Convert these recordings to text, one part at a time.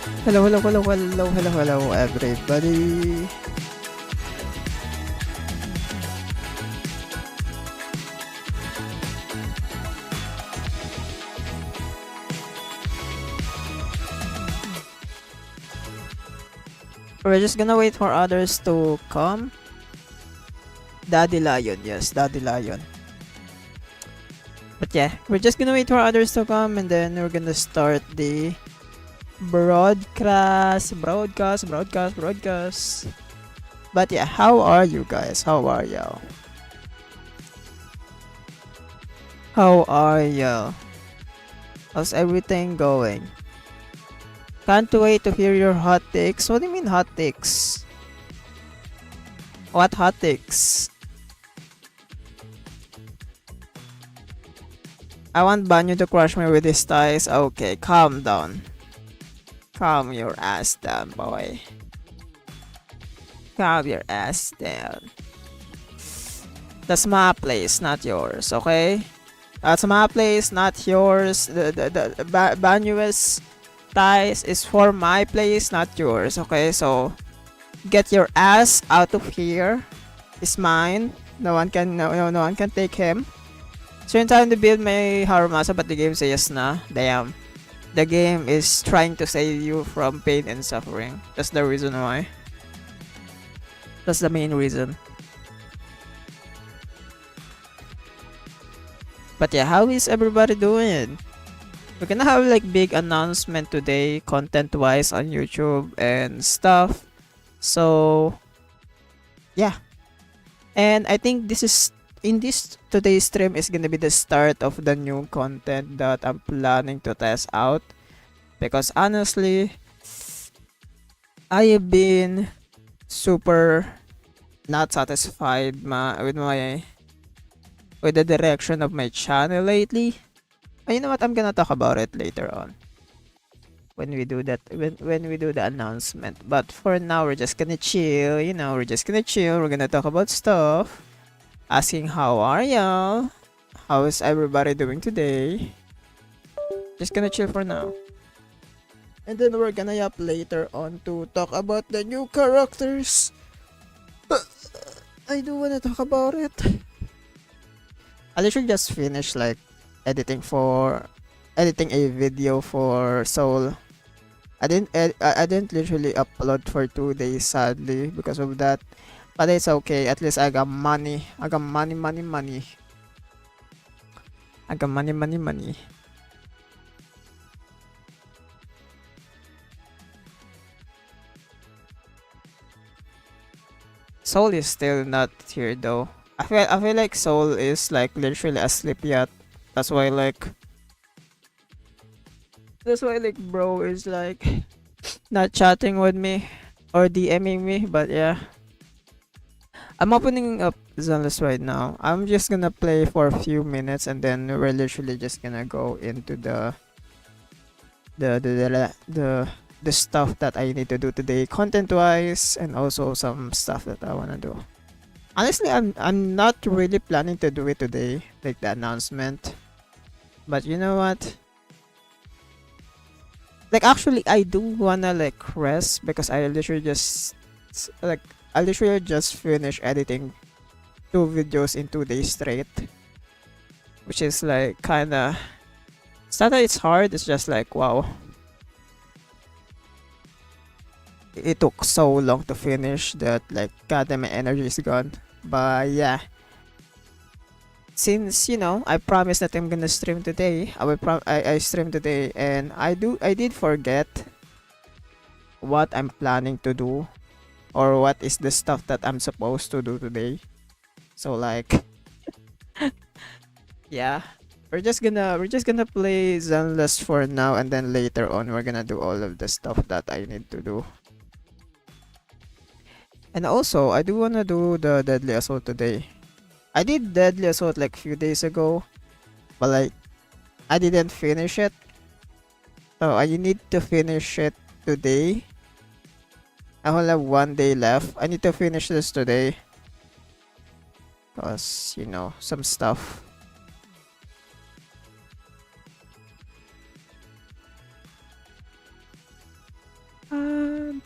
Hello, hello, hello, hello, hello, hello, everybody. We're just gonna wait for others to come. Daddy Lion, yes, Daddy Lion. But yeah, we're just gonna wait for others to come and then we're gonna start the broadcast. But yeah, how are you guys? How are y'all? How are y'all? How's everything going? Can't wait to hear your hot takes. What do you mean hot takes? What hot takes? I want Banyo to crush me with his thighs. Okay, calm down. Calm your ass down, boy. Calm your ass down. That's my place, not yours, okay? That's my place, not yours. Banyu's thighs is for my place, not yours, okay? So, get your ass out of here. It's mine. No one can take him. So yung time to build my Harumasa but the game says na. Damn. The game is trying to save you from pain and suffering. That's the reason why. That's the main reason. But yeah, how is everybody doing? We're gonna have like big announcement today, content wise on YouTube and stuff. So yeah. And I think this is in this today's stream is gonna be the start of the new content that I'm planning to test out, because honestly I have been super not satisfied with the direction of my channel lately. And you know what, I'm gonna talk about it later on when we do that, when we do the announcement. But for now we're just gonna chill, we're just gonna chill, we're gonna talk about stuff, asking how are y'all? How is everybody doing today? Just gonna chill for now. And then we're gonna yap later on to talk about the new characters. I do wanna talk about it. I literally just finished like editing a video for Soul. I didn't literally upload for 2 days sadly because of that. But it's okay. At least I got money. I got money. I got money. Soul is still not here though. I feel like Soul is like literally asleep yet. That's why bro is like not chatting with me or DMing me. But yeah, I'm opening up Zonless right now. I'm just gonna play for a few minutes and then we're literally just gonna go into the stuff that I need to do today, content wise, and also some stuff that I wanna do. Honestly, I'm not really planning to do it today, like the announcement. But you know what? Like actually, I do wanna like rest because I literally just finished editing 2 videos in 2 days straight, which is like kinda. It's not that it's hard. It's just like wow. It took so long to finish that like goddamn my energy is gone. But yeah, since I promised that I'm gonna stream today, I stream today, and I did forget what I'm planning to do or what is the stuff that I'm supposed to do today. So like yeah, we're just gonna play Zenless for now, and then later on we're gonna do all of the stuff that I need to do. And also, I do wanna do the Deadly Assault today. I did Deadly Assault like few days ago, but like I didn't finish it. So I need to finish it today. I only have 1 day left. I need to finish this today. Cause some stuff.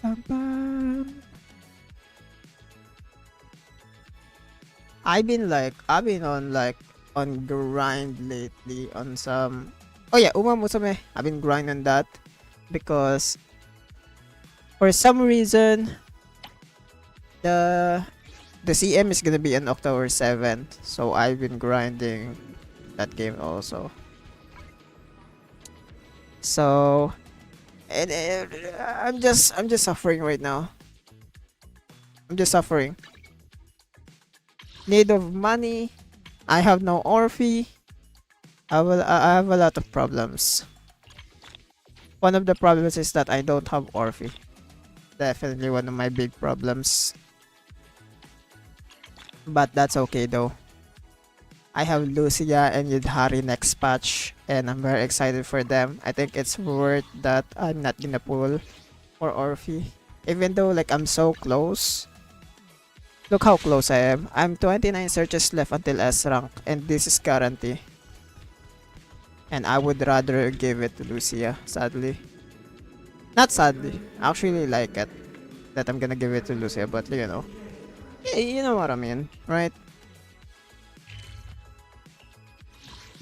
Pam, pam. I've been on grind lately on some. Oh yeah, Uma Musume. I've been grinding that because for some reason the the CM is gonna be on October 7th, so I've been grinding that game also. So and I'm just suffering right now. I'm just suffering. Need of money. I have no Orphe. I have a lot of problems. One of the problems is that I don't have Orphe. Definitely one of my big problems. But that's okay though. I have Lucia and Yudhari next patch, and I'm very excited for them. I think it's worth that I'm not gonna pull for Orphe. Even though like I'm so close. Look how close I am. I'm 29 searches left until S rank, and this is guarantee. And I would rather give it to Lucia, sadly. Not sadly. I actually like it that I'm gonna give it to Lucia, but you know. You know what I mean, right?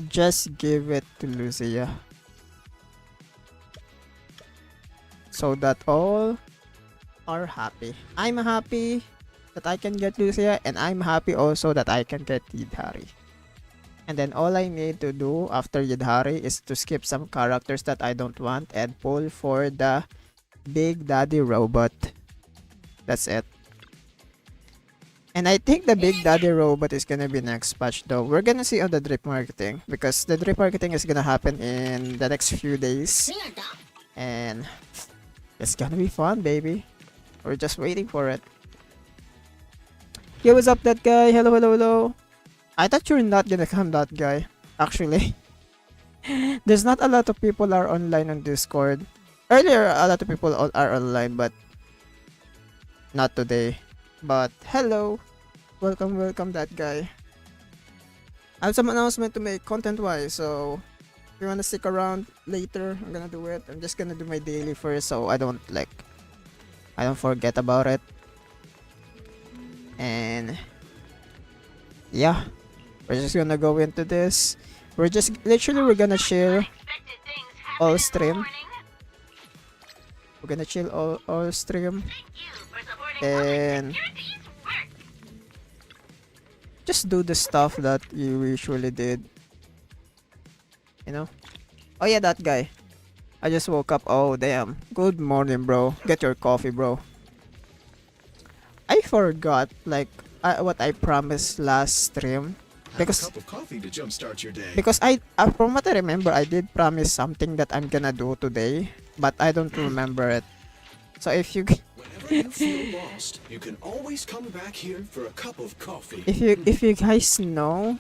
Just give it to Lucia. So that all are happy. I'm happy that I can get Lucia, and I'm happy also that I can get Yidhari. And then all I need to do after Yidhari is to skip some characters that I don't want and pull for the Big Daddy Robot. That's it. And I think the Big Daddy Robot is gonna be next patch though. We're gonna see on the drip marketing because the drip marketing is gonna happen in the next few days. And it's gonna be fun, baby. We're just waiting for it. Yo, what's up, that guy? Hello, hello, hello. I thought you're not gonna come, that guy. Actually, there's not a lot of people are online on Discord. Earlier, a lot of people are online, but not today. But hello, welcome, welcome, that guy. I have some announcement to make content-wise, so if you wanna stick around later, I'm gonna do it. I'm just gonna do my daily first, so I don't forget about it. And yeah, we're just gonna go into this. We're gonna chill all stream. We're gonna chill all stream and just do the stuff that you usually did. You know? Oh yeah, that guy. I just woke up. Oh damn. Good morning, bro. Get your coffee, bro. I forgot what I promised last stream because from what I remember, I did promise something that I'm gonna do today, but I don't remember it. So if you Whenever you feel lost, you can always come back here for a cup of coffee. if you guys know,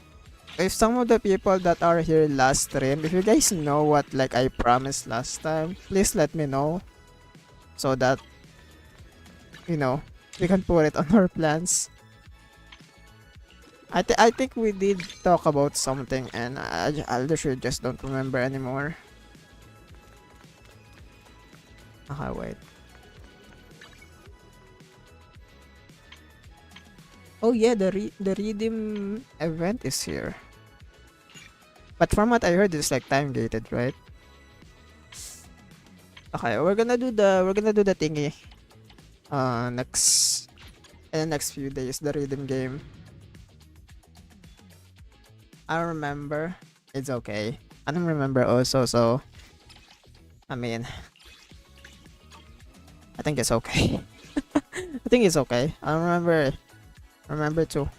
if some of the people that are here last stream, if you guys know what like I promised last time, please let me know so that you know we can put it on our plans. I think we did talk about something, and I literally just don't remember anymore. Okay, wait. Oh yeah, the redeem event is here. But from what I heard, it's like time gated, right? Okay, we're gonna do the thingy. Next in the next few days, the redeem game. I don't remember. It's okay. I don't remember also, so I mean, I think it's okay. I think it's okay. I don't remember too.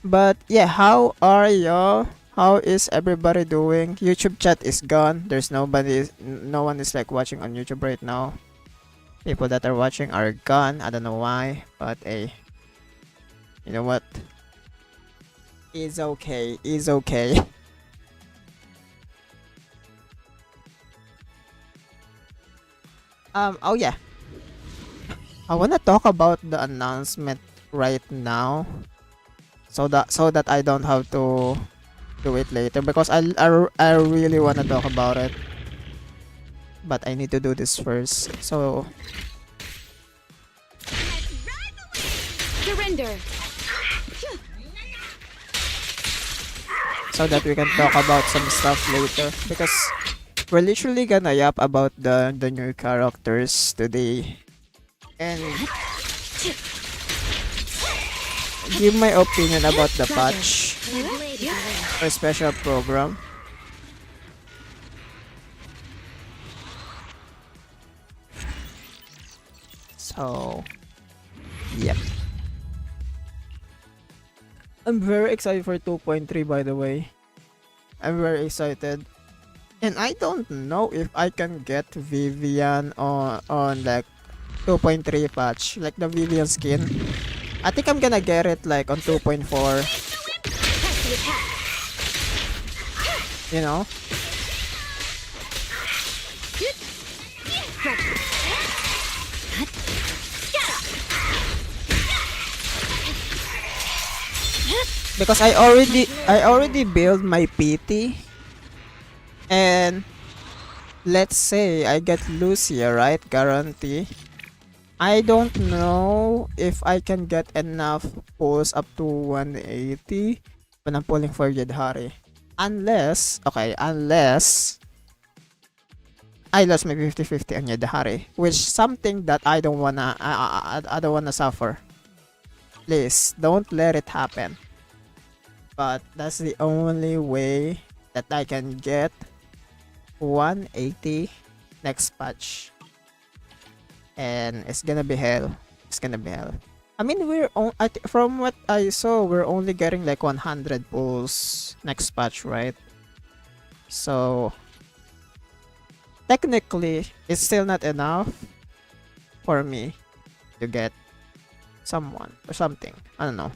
But yeah, how are y'all? How is everybody doing? YouTube chat is gone. No one is like watching on YouTube right now. People that are watching are gone. I don't know why, but hey, you know what? It's okay. It's okay. Oh yeah. I wanna talk about the announcement right now, so that I don't have to do it later because I really wanna talk about it. but I need to do this first. So Surrender. so that we can talk about some stuff later, because we're literally gonna yap about the new characters today and give my opinion about the patch My blade is ready. or special program. So yep, I'm very excited for 2.3, by the way. I'm very excited. And I don't know if I can get Vivian on like 2.3 patch, like the Vivian skin. I think I'm gonna get it like on 2.4, Press the attack. you know? Because I already built my PT, and let's say I get Lucia, right? Guarantee. I don't know if I can get enough pulls up to 180 when I'm pulling for Yidhari. Unless I lost my 50-50 on Yidhari, which something that I don't wanna suffer. Please don't let it happen. But that's the only way that I can get 180 next patch. And it's gonna be hell. It's gonna be hell. I mean, from what I saw, we're only getting like 100 pulls next patch, right? So technically, it's still not enough for me to get someone or something. I don't know.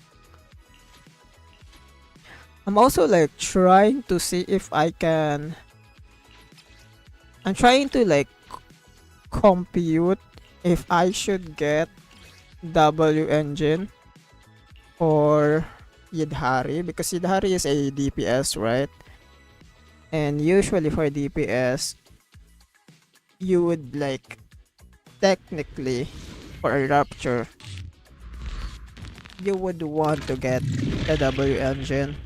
I'm also like trying to see if I can. I'm trying to like compute if I should get W engine or Yidhari, because Yidhari is a DPS, right? And usually for DPS, you would like technically for a Rapture, you would want to get the W engine,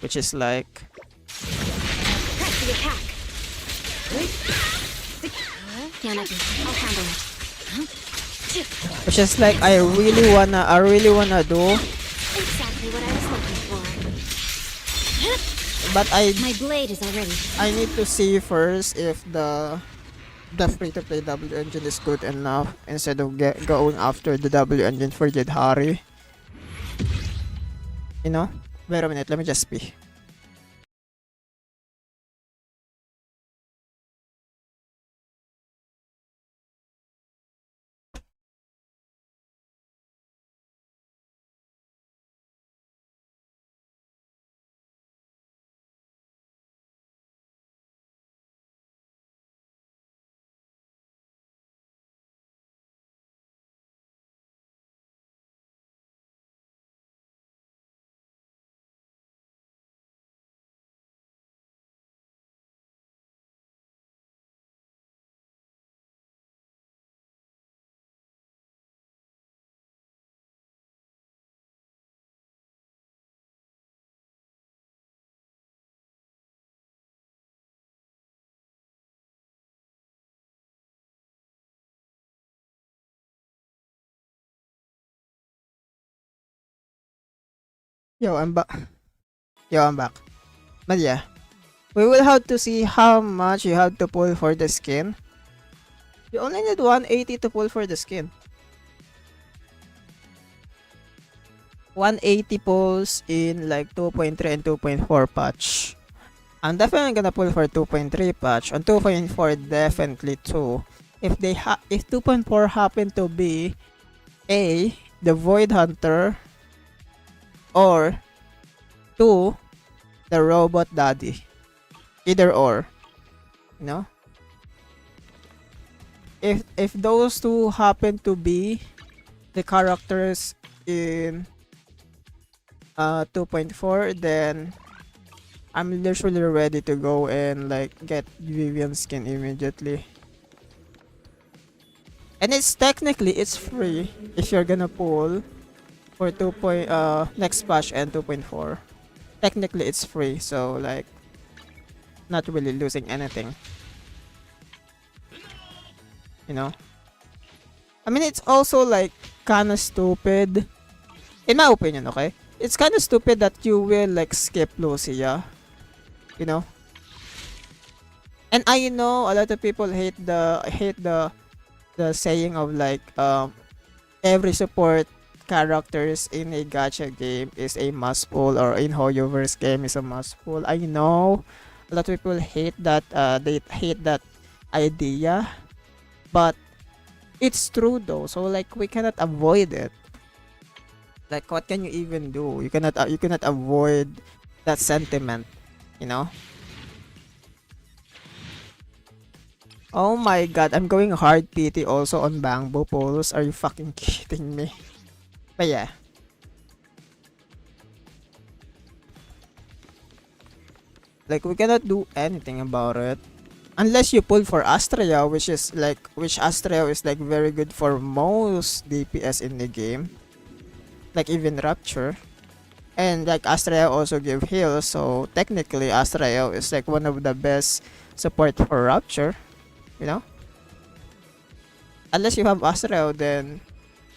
which is like Press the attack. Yanagi, I'll handle it. I really wanna do, Exactly what I was looking for. but My blade is already. I need to see first if the free to play W engine is good enough instead of going after the W engine for Yidhari. You know? Wait a minute, let me just pee. Yo, I'm back. Yo, I'm back. But yeah, we will have to see how much you have to pull for the skin. You only need 180 to pull for the skin. 180 pulls in like 2.3 and 2.4 patch. I'm definitely gonna pull for 2.3 patch. On 2.4, definitely 2. If 2.4 happen to be A, the Void Hunter, or 2, the Robot Daddy. Either or. You know? If those two happen to be the characters in 2.4, then I'm literally ready to go and like get Vivian skin immediately. And it's technically it's free if you're gonna pull for next patch and 2.4. Technically it's free, so like not really losing anything. You know? I mean, it's also like kinda stupid. In my opinion, okay? It's kinda stupid that you will like skip Lucia. You know? And I know a lot of people hate the saying of like every support characters in a gacha game is a must pull, or in Hoyoverse game is a must pull. I know a lot of people hate that they hate that idea, but it's true though. So like we cannot avoid it. Like what can you even do? You cannot avoid that sentiment, you know? Oh my god, I'm going hard PT also on bamboo poles. Are you fucking kidding me? But yeah. Like we cannot do anything about it. Unless you pull for Astrea, which Astrea is like very good for most DPS in the game. Like even Rapture. And like Astrea also give heal, so technically Astrea is like one of the best support for Rapture. You know? Unless you have Astrea, then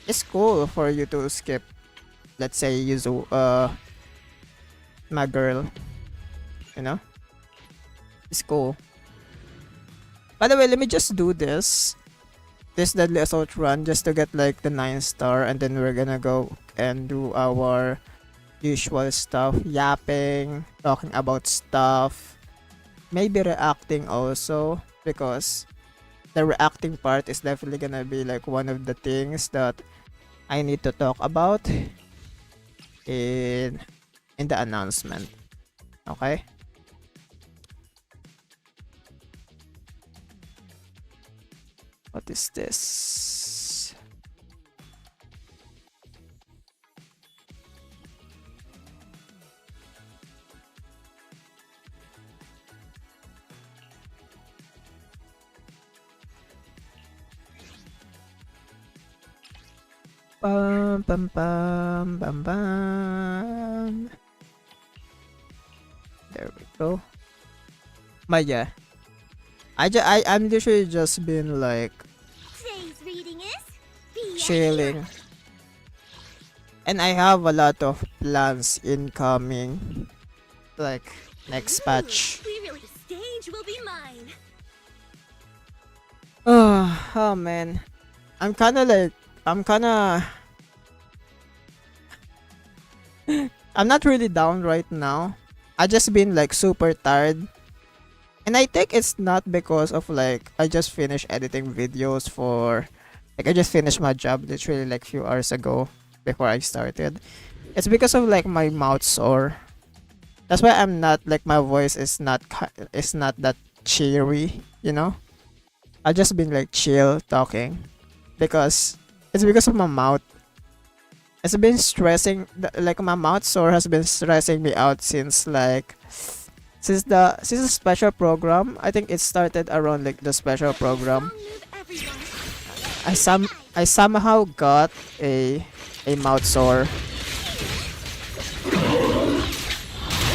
it's cool for you to skip, let's say, my girl. You know? It's cool. By the way, let me just do this deadly assault run just to get like the 9-star, and then we're gonna go and do our usual stuff, yapping, talking about stuff, maybe reacting also, because the reacting part is definitely gonna be like one of the things that I need to talk about in the announcement. Okay? What is this? Bum bum bum bum bum. There we go. But yeah, I'm literally just been like Today's reading is chilling, and I have a lot of plans incoming, like next patch. Really, the stage will be mine. Oh man, I'm kind of I'm not really down right now. I just been like super tired. And I think it's not because of like I just finished editing videos for like I just finished my job literally like few hours ago before I started. It's because of like my mouth sore. That's why I'm not like my voice is not that cheery, you know? I just been like chill talking because it's because of my mouth. It's been stressing like my mouth sore has been stressing me out since the special program. I think it started around like the special program. I somehow got a mouth sore.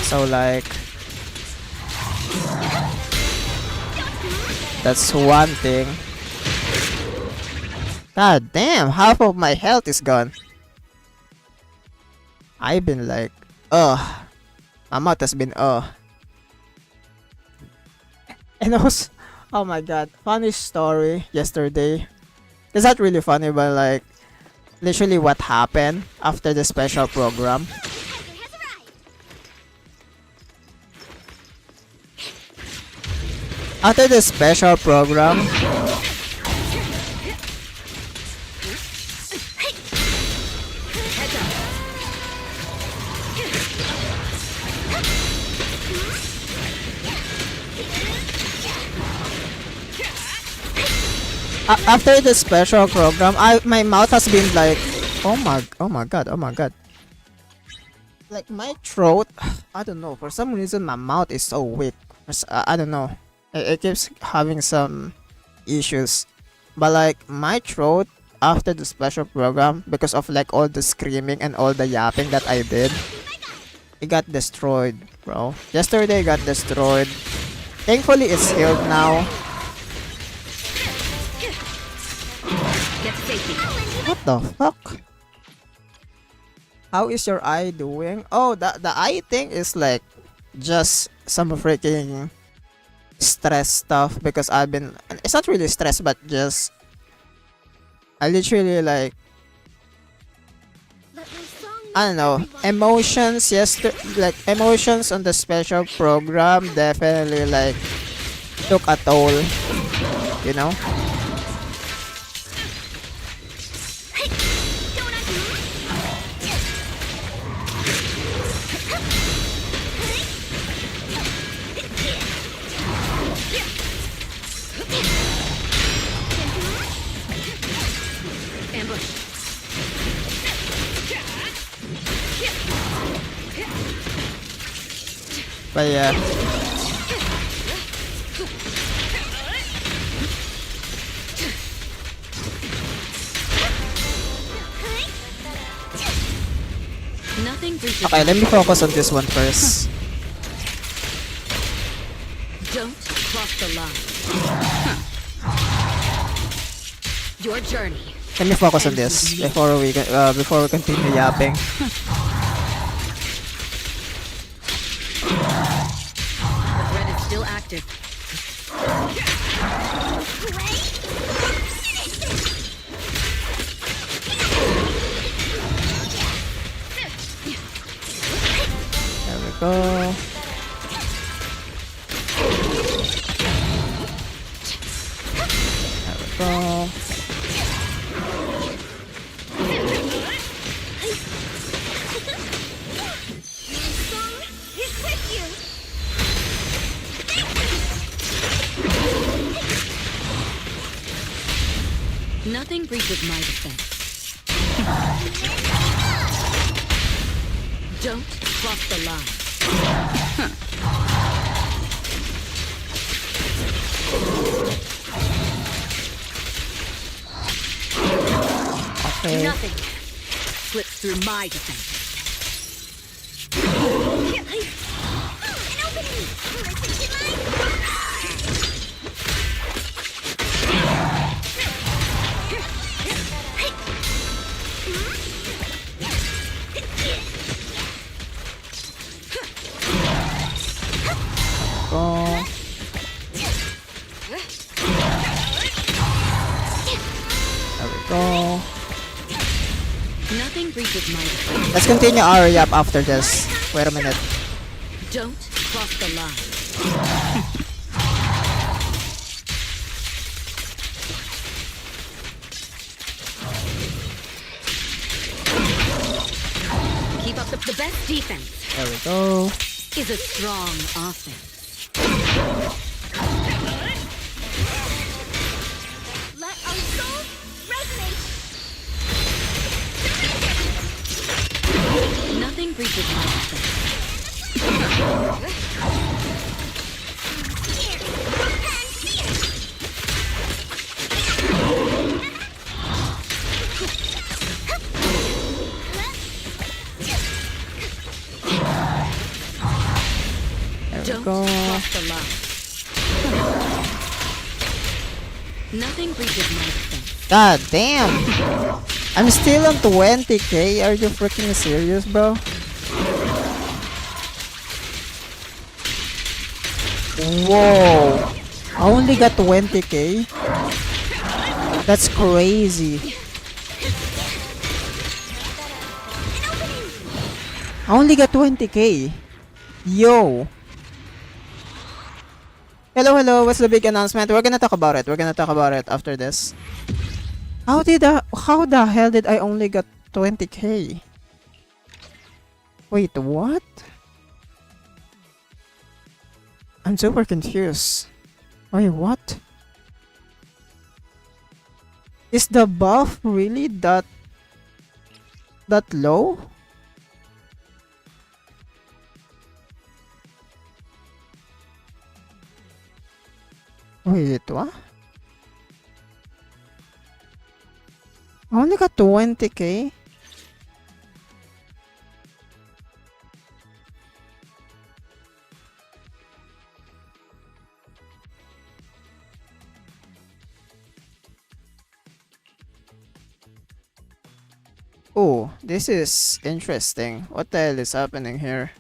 So like that's one thing. God damn, half of my health is gone. I've been like, my mouth has been, And also, oh my god, funny story yesterday. It's not really funny, but like, literally what happened after the special program. After the special program, after the special program, my mouth has been like, oh my god. Like my throat, I don't know. For some reason, my mouth is so weak. I don't know. It keeps having some issues. But like my throat after the special program, because of like all the screaming and all the yapping that I did, it got destroyed, bro. Yesterday it got destroyed. Thankfully it's healed now. Get to safety. What the fuck? How is your eye doing? Oh, the eye thing is like just some freaking stress stuff because I've been, it's not really stress but just I literally like, Let my song I don't know, emotions. Yes, like emotions on the special program definitely like took a toll, you know. Ambush. But yeah, Nothing breaches. okay, let me focus on this one first. Don't cross the line. Your journey. Let me focus on this before we continue yapping. The threat is still active. There we go. There we go. song is with you. Nothing breaches my defense. Don't cross the line. Okay. Nothing slips through my defense. An opening. Listen to Go. There we go. Nothing breaches my defense. Let's continue our yap after this. Wait a minute. Don't cross the line. Keep up the best defense There we go. is a strong offense. Let our souls resonate. Nothing breaches my defense. There we Don't go. cross the line. Nothing breaches my defense. God damn. I'm still on 20k. Are you freaking serious, bro? Whoa. I only got 20k. That's crazy. I only got 20k. Yo. Hello, hello. What's the big announcement? We're gonna talk about it. We're gonna talk about it after this. How the hell did I only got 20k? Wait, what? I'm super confused. Wait, what? Is the buff really that low? Wait, what? I only got 20k? Oh, this is interesting. What the hell is happening here?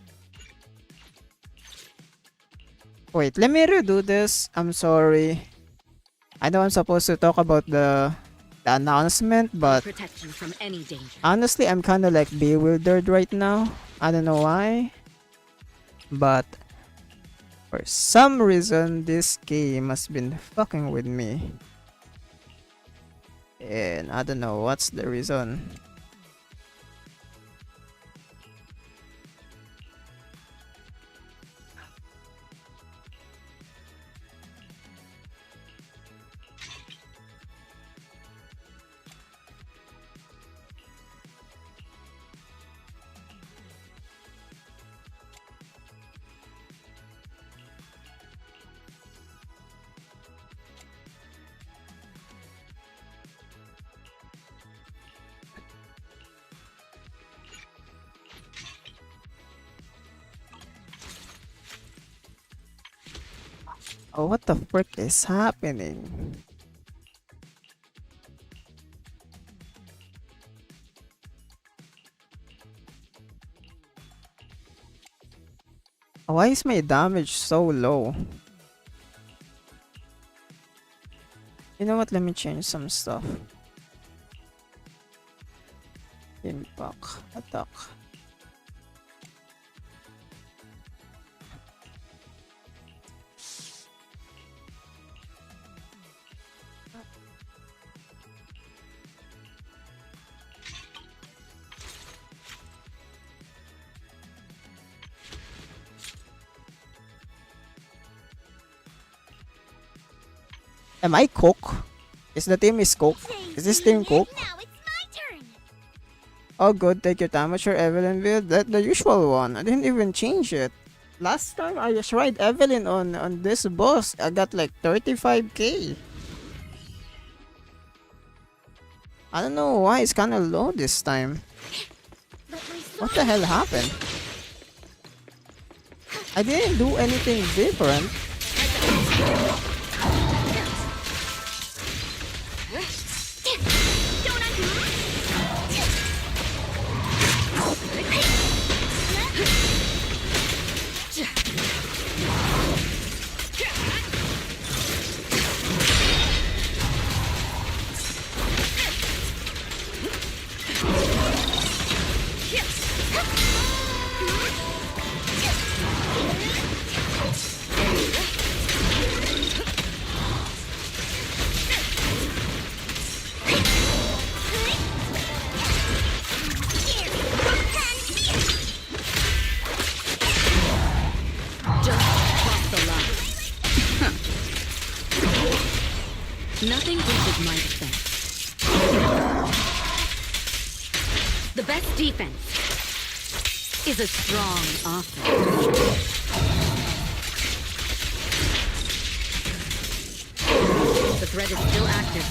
Wait, let me redo this. I'm sorry. I know I'm supposed to talk about the announcement, but Protect you from any danger. honestly, I'm kind of like bewildered right now. I don't know why. But for some reason, this game has been fucking with me. And I don't know what's the reason. Oh, what the frick is happening? Why is my damage so low? You know what? Let me change some stuff. Impact, attack. Am I Cook? Is the team is Cook? Is this team Cook? Now it's my turn. Oh good, take your time with your Evelyn build. That the usual one. I didn't even change it. Last time I just tried Evelyn on this boss. I got like 35k. I don't know why it's kinda low this time. Let my What the hell happened? I didn't do anything different. Don't Just cross the line. Nothing reaches my defense. The best defense is a strong offense. The threat is still active.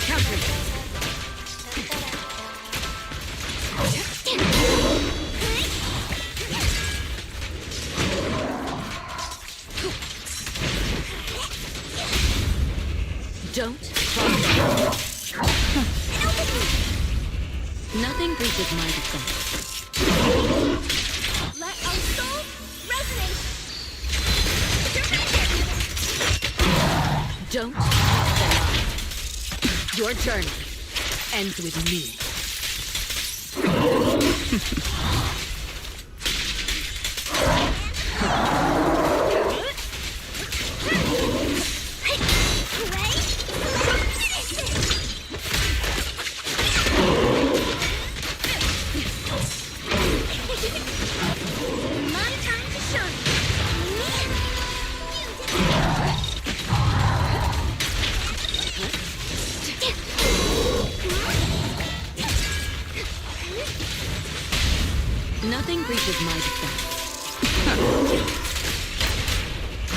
Counter. Don't cross the line. Nothing reaches my defense. let our souls resonate. Don't cross the line. Your journey ends with me. My turn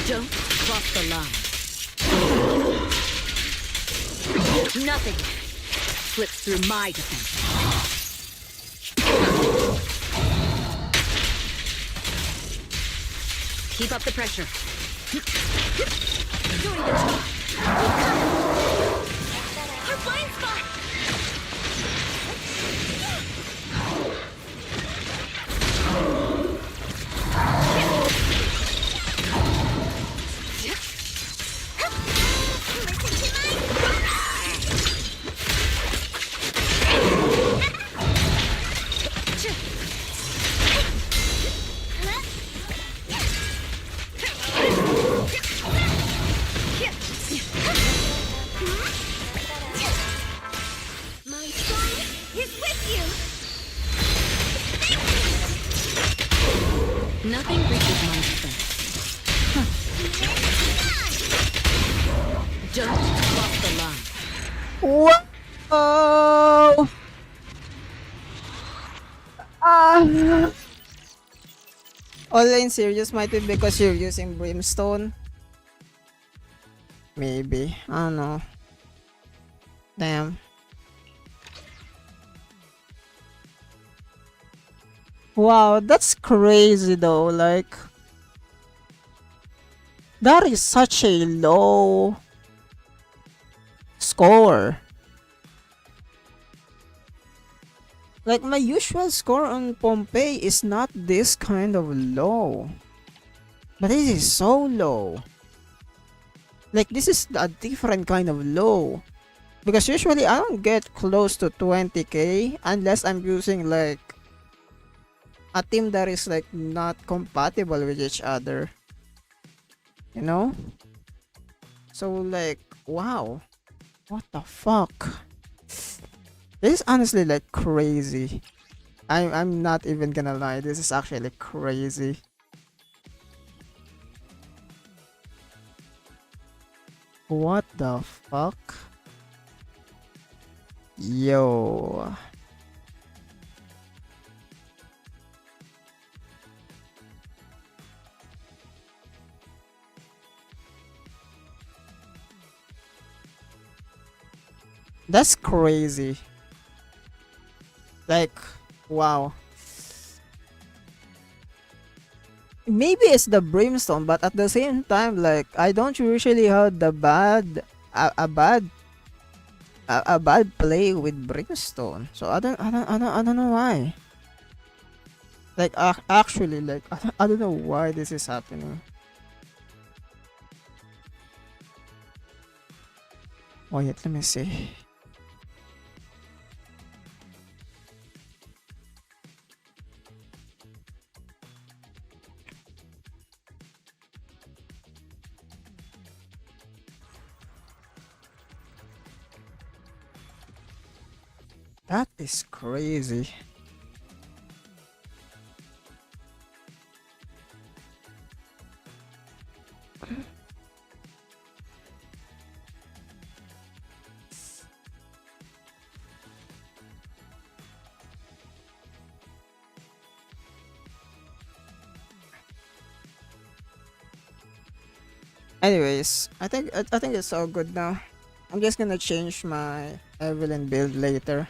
Don't cross the line. Nothing slips through my defense. Keep up the pressure. Doing the job. Our blind spot. My son is with you. Nothing reaches my defense. Don't cross the line. Whoa! Ah! Online serious might be because you're using brimstone. Maybe. I don't know. Damn. Wow, that's crazy though. Like, that is such a low score. Like, my usual score on Pompeii is not this kind of low. But this is so low. Like, this is a different kind of low. Because usually I don't get close to 20k unless I'm using like a team that is like not compatible with each other. You know? So like, wow. What the fuck? This is honestly like crazy. I'm not even gonna lie, this is actually crazy. What the fuck? Yo. That's crazy. Like, wow. Maybe it's the brimstone, but at the same time, like, I don't usually have the a bad play with brimstone. So I don't know why. Like, actually, like, I don't know why this is happening. Wait, let me see. That is crazy. Anyways, I think it's all good now. I'm just gonna change my Evelyn build later.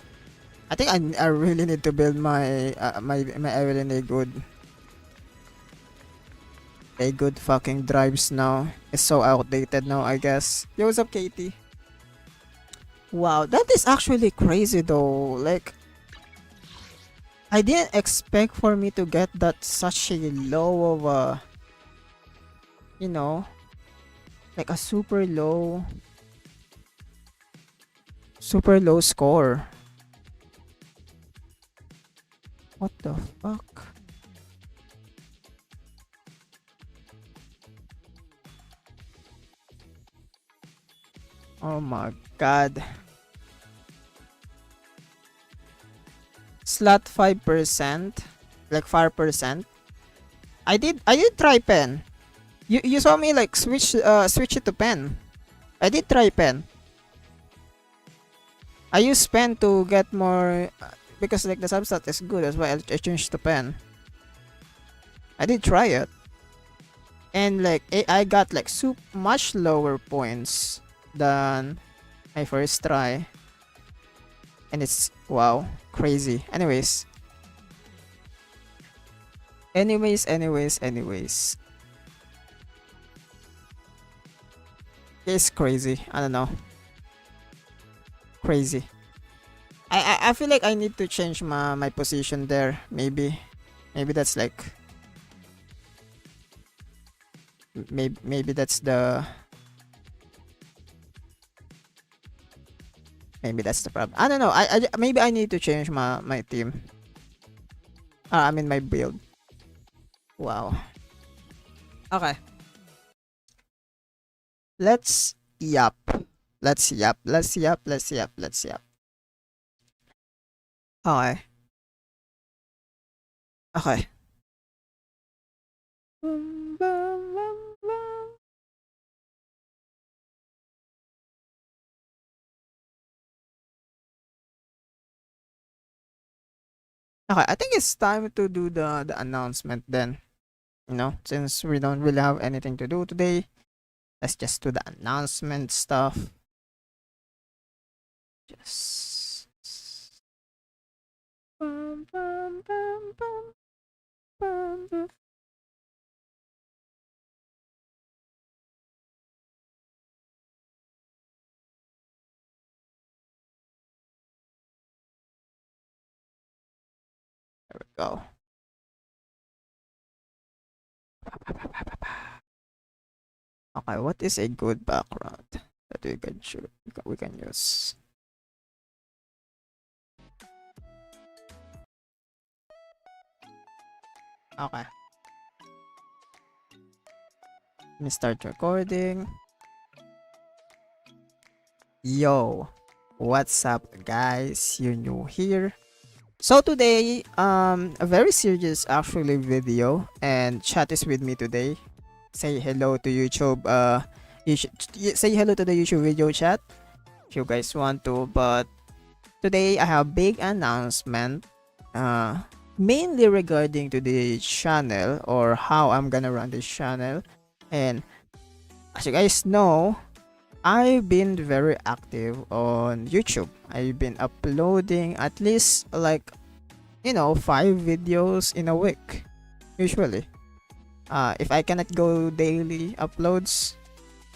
I think I really need to build my my Evelyn a good fucking drives now. It's so outdated now, I guess. Yo, what's up, Katie? Wow, that is actually crazy though. Like, I didn't expect for me to get that such a low of a, you know, like a super low score. What the fuck? Oh my god. Slot 5%, like 5%. I did try pen. You saw me like switch it to pen. I did try pen. I use pen to get more because like the substat is good, that's why I changed to pen. I did try it, and like I got like much lower points than my first try, and it's wow, crazy. Anyways, it's crazy. I don't know, crazy. I feel like I need to change my position there. Maybe that's like maybe that's the problem. I don't know. Maybe I need to change my team. I mean my build. Wow. Okay. Let's yap. Let's yap. Okay. Okay. Okay, I think it's time to do the announcement then. You know, since we don't really have anything to do today, let's just do the announcement stuff. Just there we go. Okay, what is a good background that we can use? Okay. Let me start recording. Yo, what's up guys? You're new here. So today, a very serious actually video, and chat is with me today. Say hello to YouTube. Say hello to the YouTube video chat if you guys want to. But today I have big announcement. Mainly regarding to the channel or how I'm gonna run this channel. And as you guys know, I've been very active on YouTube. I've been uploading at least like 5 videos in a week usually. If I cannot go daily uploads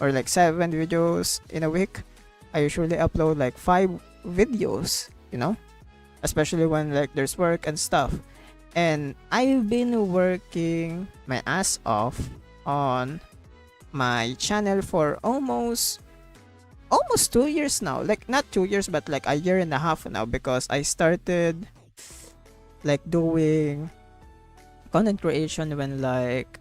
or like 7 videos in a week, I usually upload like 5 videos, especially when like there's work and stuff. And I've been working my ass off on my channel for almost 2 years now. Like not 2 years, but like a year and a half now, because I started like doing content creation when like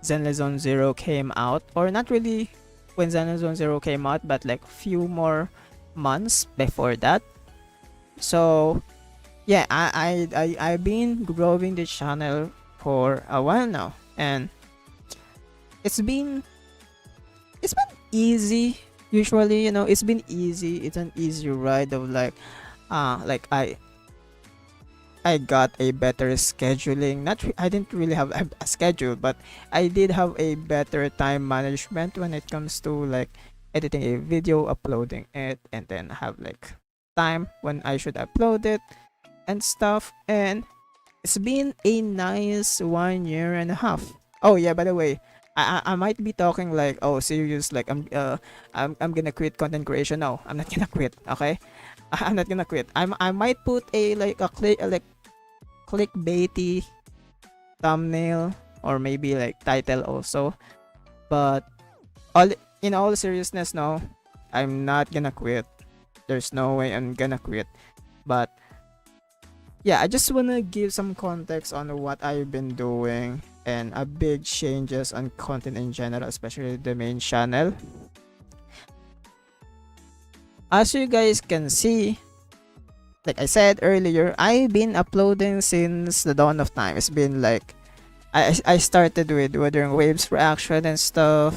Zenlezone Zero came out, or not really when Zenlezone Zero came out, but like few more months before that. So yeah, I've been growing the channel for a while now, and it's been easy. Usually, it's been easy. It's an easy ride of like I got a better scheduling. I didn't really have a schedule, but I did have a better time management when it comes to like editing a video, uploading it, and then have like time when I should upload it and stuff. And it's been a nice 1 year and a half. Oh yeah, by the way, I might be talking like, oh serious, like I'm gonna quit content creation. No, I'm not gonna quit. Okay, I'm not gonna quit. I might put a clickbaity thumbnail or maybe like title also, but in all seriousness, no, I'm not gonna quit. There's no way I'm gonna quit. But yeah, I just wanna give some context on what I've been doing and a big changes on content in general, especially the main channel. As you guys can see, like I said earlier, I've been uploading since the dawn of time. It's been like I started with Wuthering Waves reaction and stuff,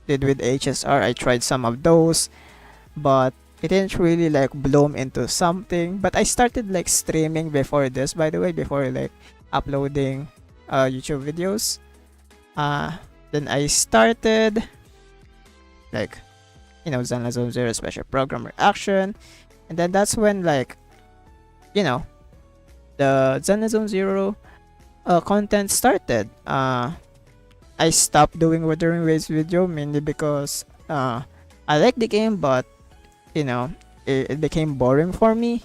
did with HSR. I tried some of those, but it didn't really like bloom into something. But I started like streaming before this, by the way, before like uploading YouTube videos. Then I started like Zenless Zone Zero special program reaction, and then that's when like the Zenless Zone Zero content started. I stopped doing Wuthering Waves video mainly because I like the game, but it became boring for me,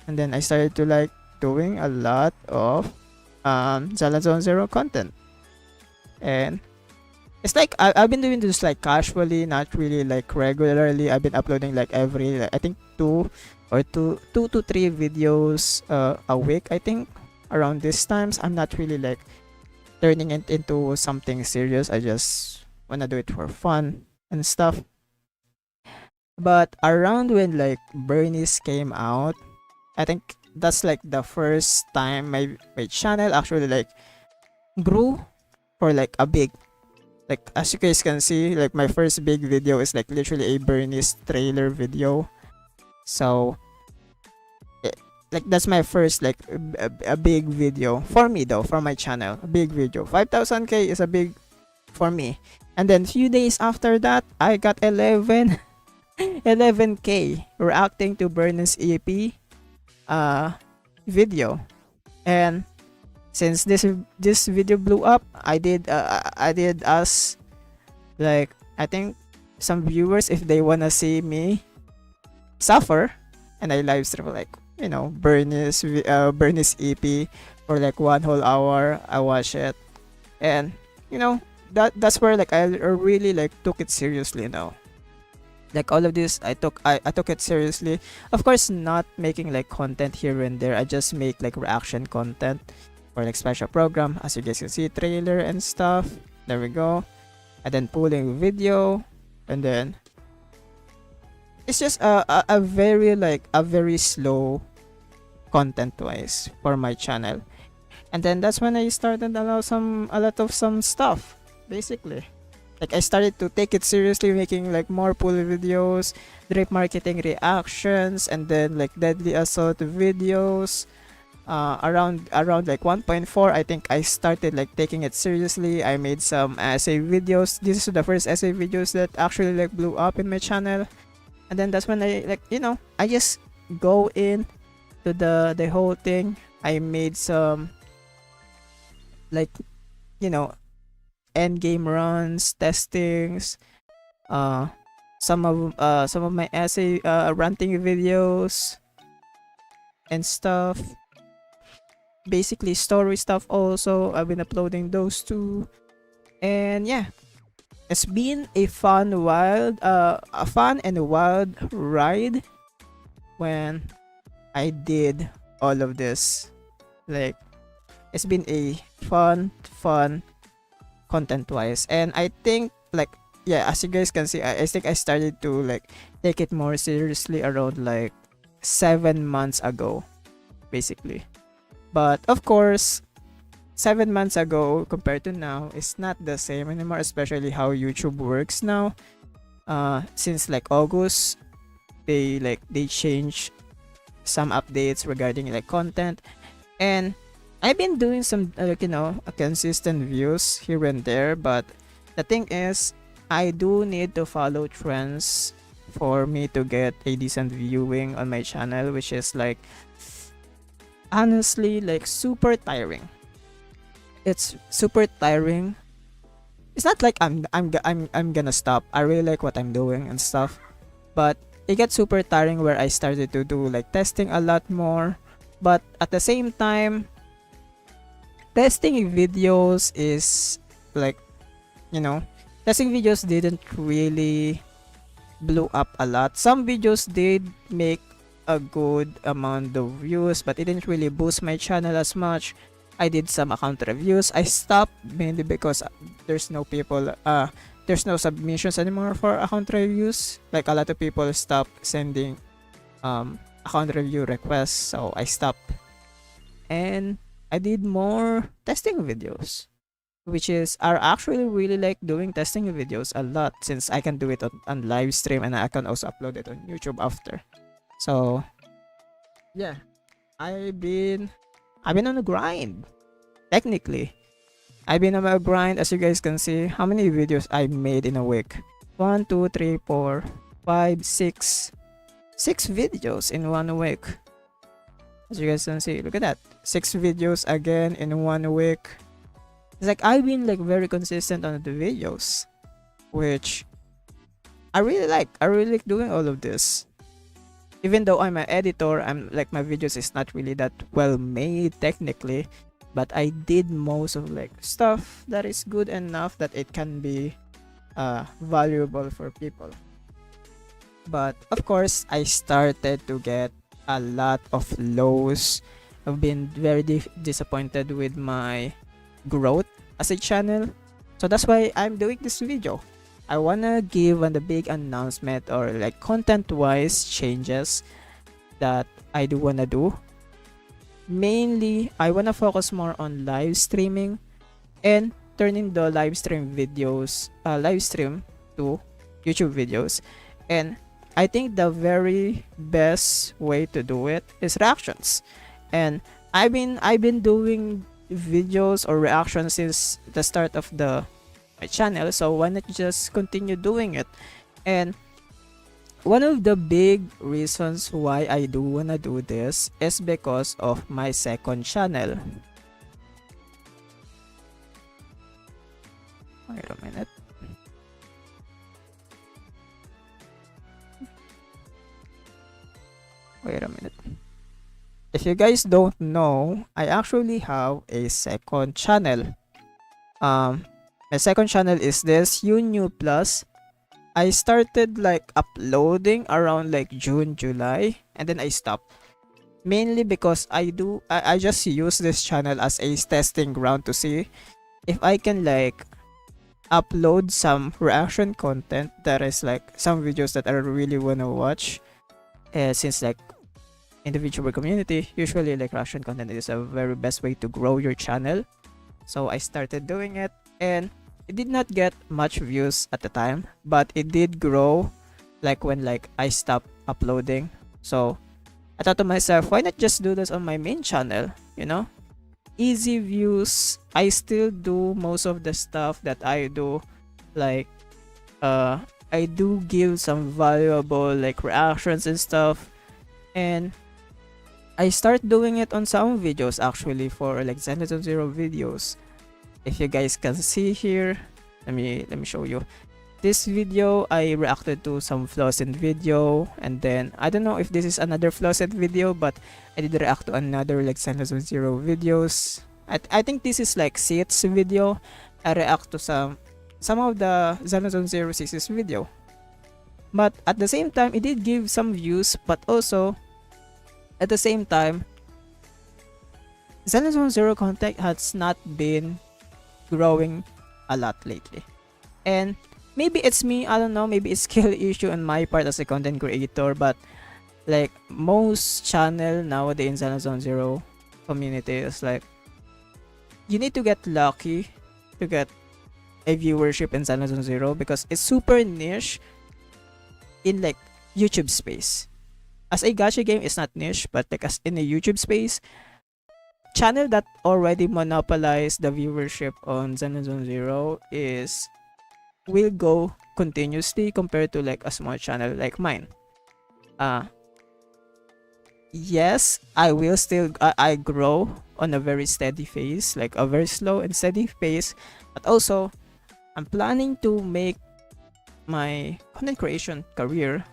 and then I started to like doing a lot of Zenless Zone Zero content, and it's like I've been doing this like casually, not really like regularly. I've been uploading like every I think two to three videos a week. I think around these times. I'm not really like turning it into something serious. I just wanna do it for fun and stuff. But around when like Bernice came out, I think that's like the first time my channel actually like grew for like a big, like as you guys can see, like my first big video is like literally a Bernice trailer video. So like that's my first like a big video for me though, for my channel. A big video. 5,000k is a big for me. And then few days after that, I got 11k reacting to Bernice EP video. And since this video blew up, I did ask like I think some viewers if they wanna see me suffer, and I live stream like Bernice EP for like 1 whole hour. I watch it, and that's where like I really like took it seriously now. Like all of this, I took it seriously. Of course, not making like content here and there. I just make like reaction content or like special program, as you guys can see, trailer and stuff. There we go, and then pulling video, and then it's just a very slow content wise for my channel. And then that's when I started a lot of some stuff. Basically, like I started to take it seriously, making like more pull videos, drip marketing reactions, and then like deadly assault videos. Around like 1.4, I think I started like taking it seriously. I made some essay videos. This is the first essay videos that actually like blew up in my channel. And then that's when I like I just go in to the whole thing. I made some like end game runs, testings, some of my essay ranting videos and stuff. Basically story stuff also. I've been uploading those too. And yeah, it's been a fun and wild ride when I did all of this. Like it's been a fun content wise, and I think like as you guys can see, I think I started to like take it more seriously around like 7 months ago, basically. But of course, 7 months ago compared to now is not the same anymore, especially how YouTube works now. Since like August, they change some updates regarding like content, and I've been doing some consistent views here and there. But the thing is, I do need to follow trends for me to get a decent viewing on my channel, which is like honestly like super tiring. It's super tiring. It's not like I'm gonna stop. I really like what I'm doing and stuff, but it gets super tiring where I started to do like testing a lot more. But at the same time, testing videos is like testing videos didn't really blow up a lot. Some videos did make a good amount of views, but it didn't really boost my channel as much. I did some account reviews. I stopped mainly because there's no submissions anymore for account reviews. Like a lot of people stopped sending account review requests, so I stopped. And I did more testing videos, which are actually really like doing testing videos a lot, since I can do it on live stream, and I can also upload it on YouTube after. So yeah, I've been on the grind. technically. I've been on my grind, as you guys can see. How many videos I made in a week? 1, 2, 3, 4, 5, 6. 6 videos in 1 week. As you guys can see, look at that. 6 videos again in 1 week. It's like I've been like very consistent on the videos, which I really like. I really like doing all of this. Even though I'm an editor, I'm like my videos is not really that well made technically, but I did most of like stuff that is good enough that it can be valuable for people. But of course, I started to get a lot of lows. I've been very disappointed with my growth as a channel. So that's why I'm doing this video. I wanna give the big announcement or like content wise changes that I do wanna do. Mainly, I wanna focus more on live streaming and turning the live stream videos, live stream to YouTube videos. And I think the very best way to do it is reactions. And I've been doing videos or reactions since the start of my channel, so why not just continue doing it? And one of the big reasons why I do wanna do this is because of my second channel. Wait a minute. Wait a minute. If you guys don't know, I actually have a second channel. My second channel is this Hyun Plus. I started like uploading around like June, July, and then I stopped. Mainly because I just use this channel as a testing ground to see if I can like upload some reaction content that is like some videos that I really wanna watch. Since like in the vtuber community, usually like reaction content is a very best way to grow your channel. So I started doing it, and it did not get much views at the time, but it did grow like when like I stopped uploading. So I thought to myself, why not just do this on my main channel, you know? Easy views. I still do most of the stuff that I do, like I do give some valuable like reactions and stuff, and I start doing it on some videos actually for like Zenith Zero videos. If you guys can see here, let me show you. This video I reacted to some flaws in video, and then I don't know if this is another flaws in video, but I did react to another like Zenith Zero videos. I think this is like seats video. I react to some of the Zenith Zero 6's video. But at the same time, it did give some views, but also at the same time, Zenith Zero content has not been growing a lot lately. And maybe it's me, I don't know, maybe it's skill issue on my part as a content creator, but like most channel nowadays in Zenith Zero community is like you need to get lucky to get a viewership in Zenith Zero because it's super niche in like YouTube space. As a gacha game, it's not niche, but like as in a YouTube space, channel that already monopolize the viewership on Zenith Zero will go continuously compared to like a small channel like mine. Yes, I will still I grow on a very steady pace, like a very slow and steady pace, but also I'm planning to make my content creation career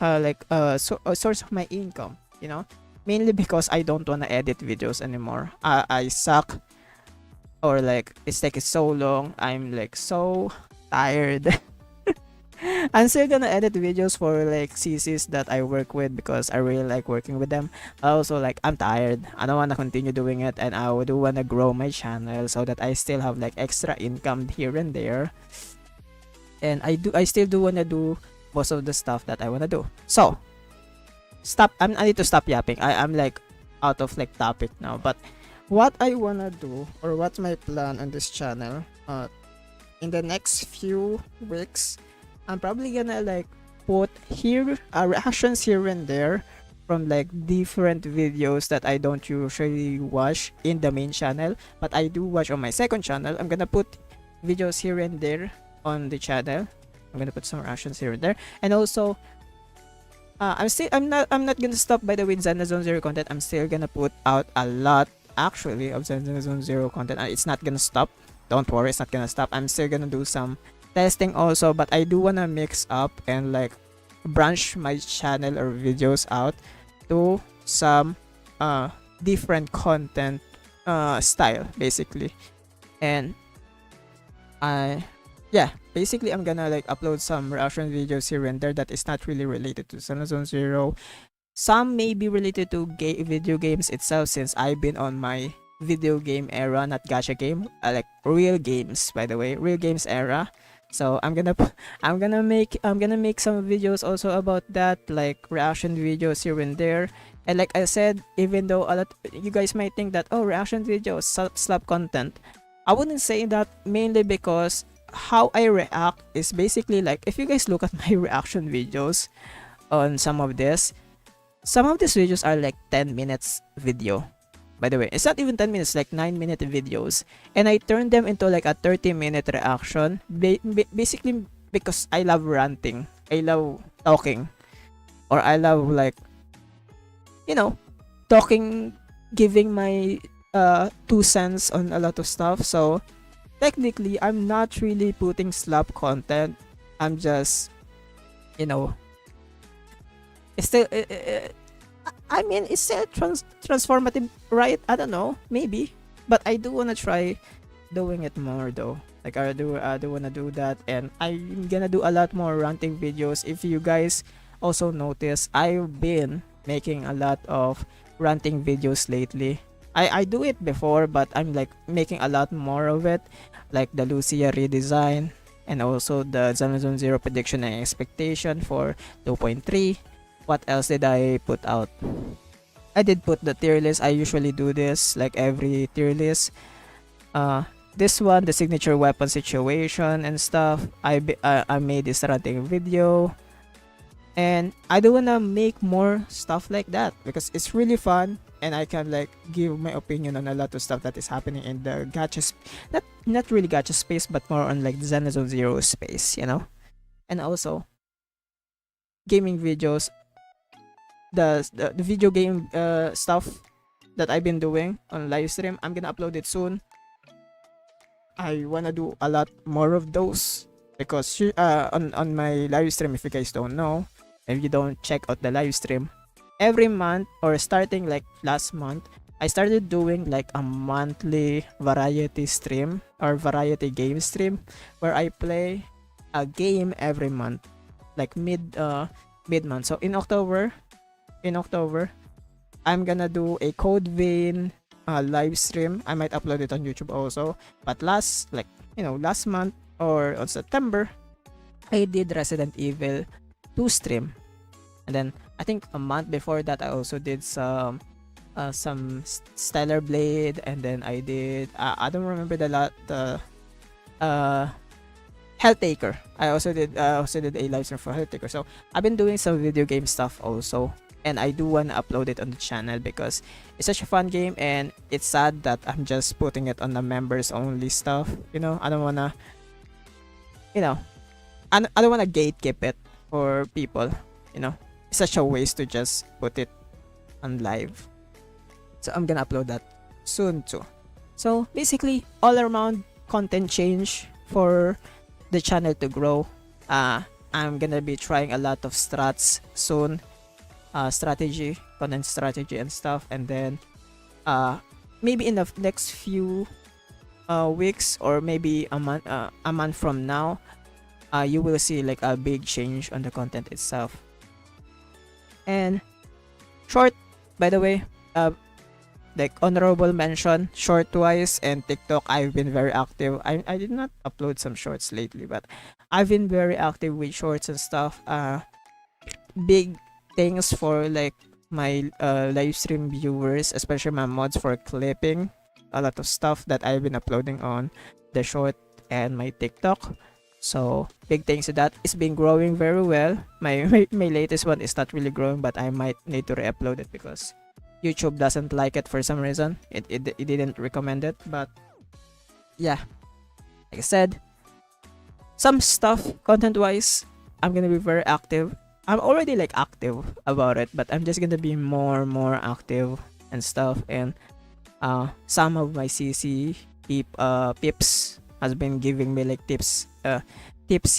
like a source of my income, you know, mainly because I don't want to edit videos anymore. I suck, or like it's taking so long. I'm like so tired. I'm still gonna edit videos for like CCs that I work with because I really like working with them. Also, like I'm tired. I don't want to continue doing it, and I do want to grow my channel so that I still have like extra income here and there. And I still do want to do most of the stuff that I want to do. So I need to stop yapping. I'm like out of like topic now. But what I want to do, or what's my plan on this channel, in the next few weeks, I'm probably gonna like put here reactions here and there from like different videos that I don't usually watch in the main channel, but I do watch on my second channel. I'm gonna put videos here and there on the channel. I'm gonna put some reactions here and there, and also I'm not gonna stop by the way Zena Zone Zero content. I'm still gonna put out a lot actually of Zena Zone Zero content. It's not gonna stop. Don't worry, it's not gonna stop. I'm still gonna do some testing also, but I do wanna mix up and like branch my channel or videos out to some different content style basically. And I yeah, basically I'm gonna like upload some reaction videos here and there that is not really related to Zone Zero. Some may be related to video games itself, since I've been on my video game era, not gacha game, like real games, by the way, real games era. So I'm gonna make some videos also about that, like reaction videos here and there. And like I said, even though a lot you guys might think that, oh, reaction videos slap content, I wouldn't say that, mainly because how I react is basically like, if you guys look at my reaction videos on some of these videos are like 10 minutes video. By the way, it's not even 10 minutes, like 9-minute videos. And I turn them into like a 30-minute reaction. Basically because I love ranting. I love talking. Or I love like, you know, talking, giving my 2 cents on a lot of stuff. So technically, I'm not really putting slap content. I'm just, you know, it's still, I mean, it's still transformative, right? I don't know, maybe, but I do wanna try doing it more though. Like I do wanna do that, and I'm gonna do a lot more ranting videos. If you guys also notice, I've been making a lot of ranting videos lately. I do it before, but I'm like making a lot more of it, like the Lucia redesign, and also the Zone Zero prediction and expectation for 2.3. What else did I put out? I did put the tier list. I usually do this like every tier list. This one, the signature weapon situation and stuff. I made this ranting video, and I do wanna make more stuff like that because it's really fun, and I can like give my opinion on a lot of stuff that is happening in the gacha not really gacha space, but more on like the Zone Zero space, you know. And also gaming videos, the video game stuff that I've been doing on live stream. I'm gonna upload it soon. I wanna do a lot more of those because on my live stream, if you guys don't know, if you don't check out the live stream, every month, or starting like last month, I started doing like a monthly variety stream or variety game stream where I play a game every month, like mid month. So in October, I'm gonna do a Code Vein live stream. I might upload it on YouTube also. But last month or on September, I did Resident Evil 2 stream. And then I think a month before that, I also did some Stellar Blade, and then I did I don't remember the Helltaker. I also did a live stream for Helltaker. So I've been doing some video game stuff also, and I do want to upload it on the channel because it's such a fun game, and it's sad that I'm just putting it on the members only stuff. You know, I don't wanna, I don't wanna gatekeep it for people. You know, it's such a waste to just put it on live. So I'm gonna upload that soon too. So basically, all around content change for the channel to grow. I'm gonna be trying a lot of strats soon. Strategy, content strategy and stuff, and then maybe in the next few weeks, or maybe a month from now, you will see like a big change on the content itself. And short, by the way, like honorable mention, short wise and TikTok, I've been very active. I did not upload some shorts lately, but I've been very active with shorts and stuff. Big things for like my live stream viewers, especially my mods, for clipping a lot of stuff that I've been uploading on the short and my TikTok. So big thanks to that. It's been growing very well. My latest one is not really growing, but I might need to re-upload it because YouTube doesn't like it for some reason. It didn't recommend it, but yeah, like I said, some stuff content wise, I'm gonna be very active. I'm already like active about it, but I'm just gonna be more active and stuff. And some of my CC pips has been giving me like tips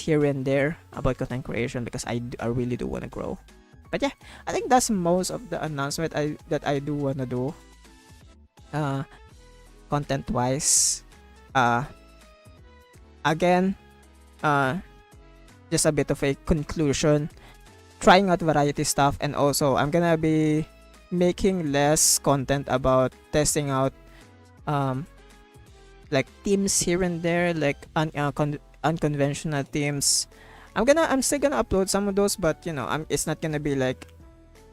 here and there about content creation because I really do want to grow. But yeah, I think that's most of the announcement that I do want to do content wise. Again, just a bit of a conclusion, trying out variety stuff, and also I'm gonna be making less content about testing out like teams here and there, like unconventional teams. I'm still gonna upload some of those, but it's not gonna be like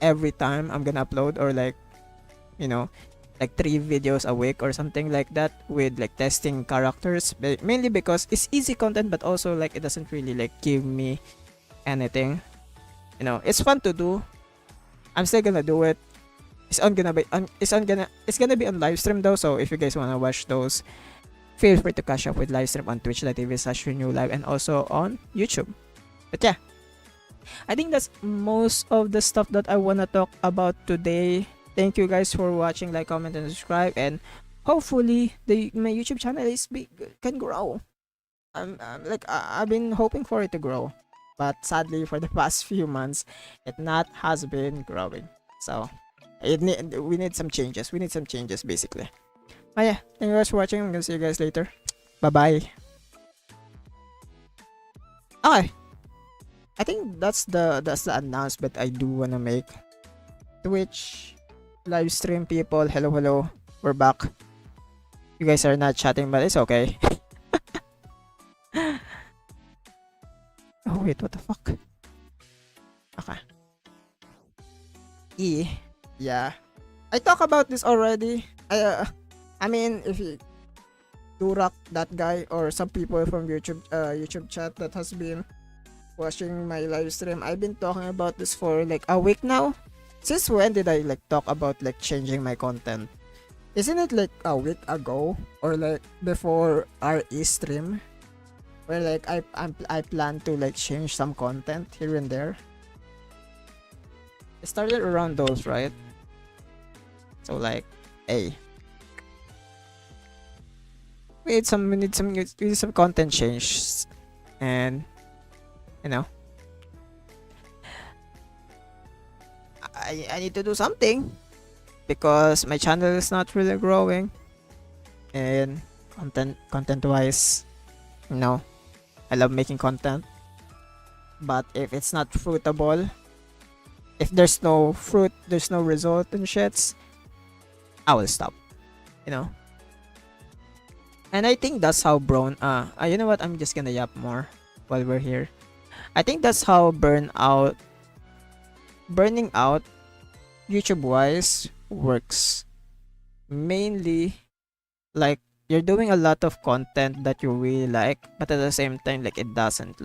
every time I'm gonna upload, or like you know like 3 videos a week or something like that with like testing characters, mainly because it's easy content, but also like it doesn't really like give me anything. It's fun to do. I'm still gonna do it. It's gonna be on live stream though, so if you guys wanna watch those, feel free to catch up with live stream on twitch.tv/renewlive and also on YouTube. But yeah, I think that's most of the stuff that I wanna talk about today. Thank you guys for watching. Like, comment, and subscribe, and hopefully my YouTube channel can grow. I've been hoping for it to grow, but sadly for the past few months it not has been growing. So we need some changes. We need some changes basically. But yeah, thank you guys for watching. I'm gonna see you guys later. Bye bye. Okay, I think that's the announcement I do wanna make. Twitch live stream people, hello, we're back. You guys are not chatting, but it's okay. Oh wait, what the fuck? Okay. Yeah, I talk about this already. I mean, if you Durak, that guy, or some people from YouTube chat that has been watching my live stream, I've been talking about this for like a week now. Since when did I like talk about like changing my content? Isn't it like a week ago, or like before RE stream, where like I plan to like change some content here and there? It started around those, right? So like, hey, we need some content change, and I need to do something because my channel is not really growing, and content wise, I love making content, but if it's not fruitable, if there's no fruit, there's no result and shits, I will stop. And I think that's how you know what, I'm just gonna yap more while we're here. I think that's how burning out YouTube wise works. Mainly, like, you're doing a lot of content that you really like, but at the same time, like, it doesn't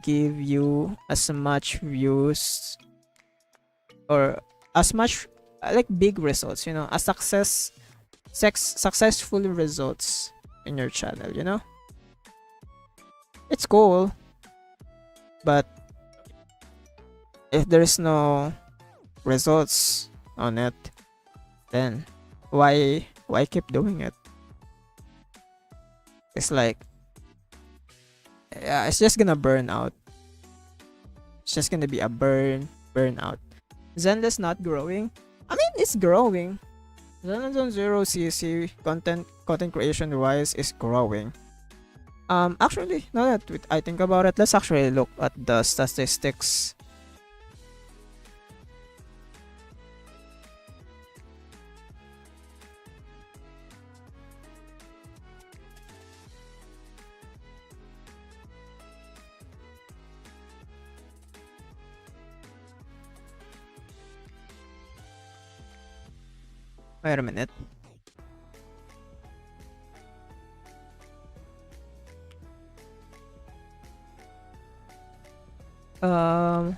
give you as much views or as much like big results, a successful results in your channel. It's cool, but if there's no results on it, then why keep doing it? It's like, yeah, it's just gonna burn out. It's just gonna be a burnout. Zenless not growing. I mean, it's growing. Zenless on 0cc content creation wise is growing. Actually, now that I think about it, let's actually look at the statistics. Wait a minute. Um,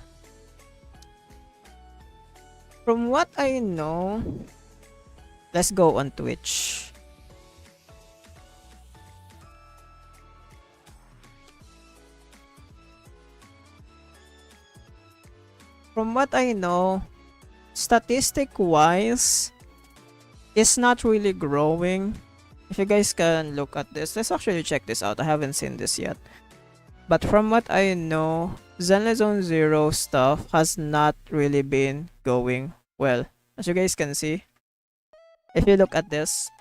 from what I know, let's go on Twitch. From what I know, statistic-wise, it's not really growing. If you guys can look at this, let's actually check this out. I haven't seen this yet. But from what I know, Zenless Zone Zero stuff has not really been going well. As you guys can see, if you look at this,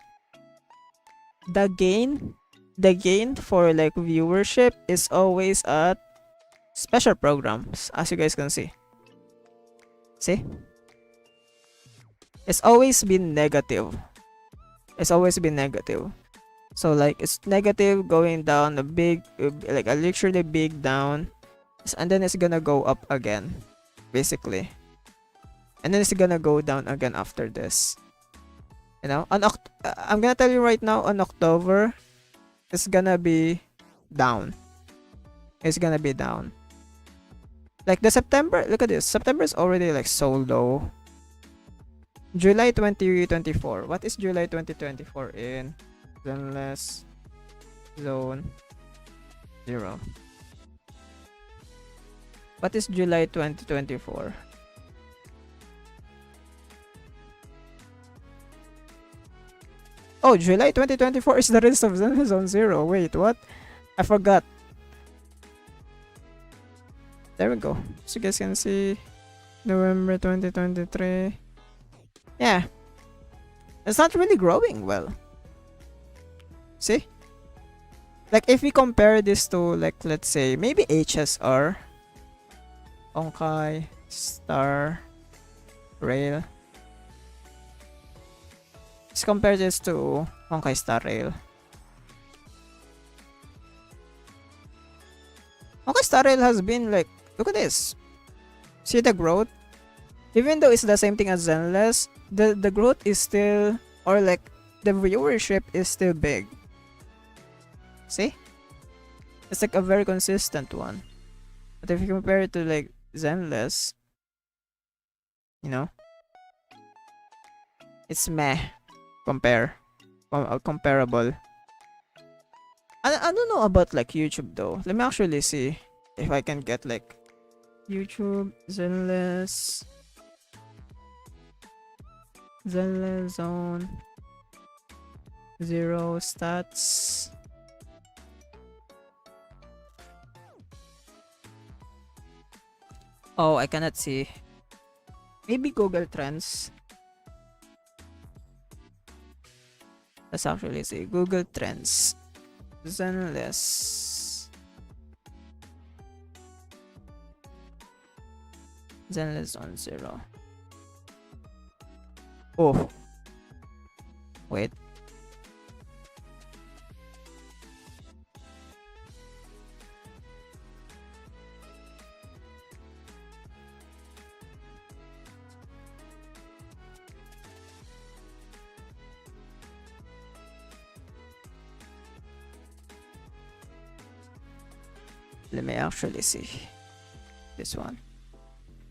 the gain for like viewership is always at special programs, as you guys can see. See? It's always been negative. It's always been negative. So like it's negative going down a big, like a literally big down, and then it's gonna go up again, basically, and then it's gonna go down again after this. You know, I'm gonna tell you right now, on October, it's gonna be down. It's gonna be down. Like the September, look at this. September is already like so low. July 2024. What is July 2024 in Zenless Zone Zero? What is July 2024? Oh, July 2024 is the release of Zenless Zone Zero. Wait, what? I forgot. There we go. So you guys can see November 2023. Yeah. It's not really growing well. See? Like if we compare this to like, let's say maybe HSR, Honkai, Star Rail. Let's compare this to Honkai Star Rail. Honkai Star Rail has been like, look at this. See the growth? Even though it's the same thing as Zenless, the growth is still, or like the viewership is still big. See? It's like a very consistent one. But if you compare it to like Zenless, you know, it's meh. Comparable. I don't know about like YouTube though. Let me actually see if I can get like YouTube Zenless Zone Zero stats. Oh, I cannot see. Maybe Google Trends. Let's actually see Google Trends. Zenless on Zero. Oh, wait. Let me actually see this one.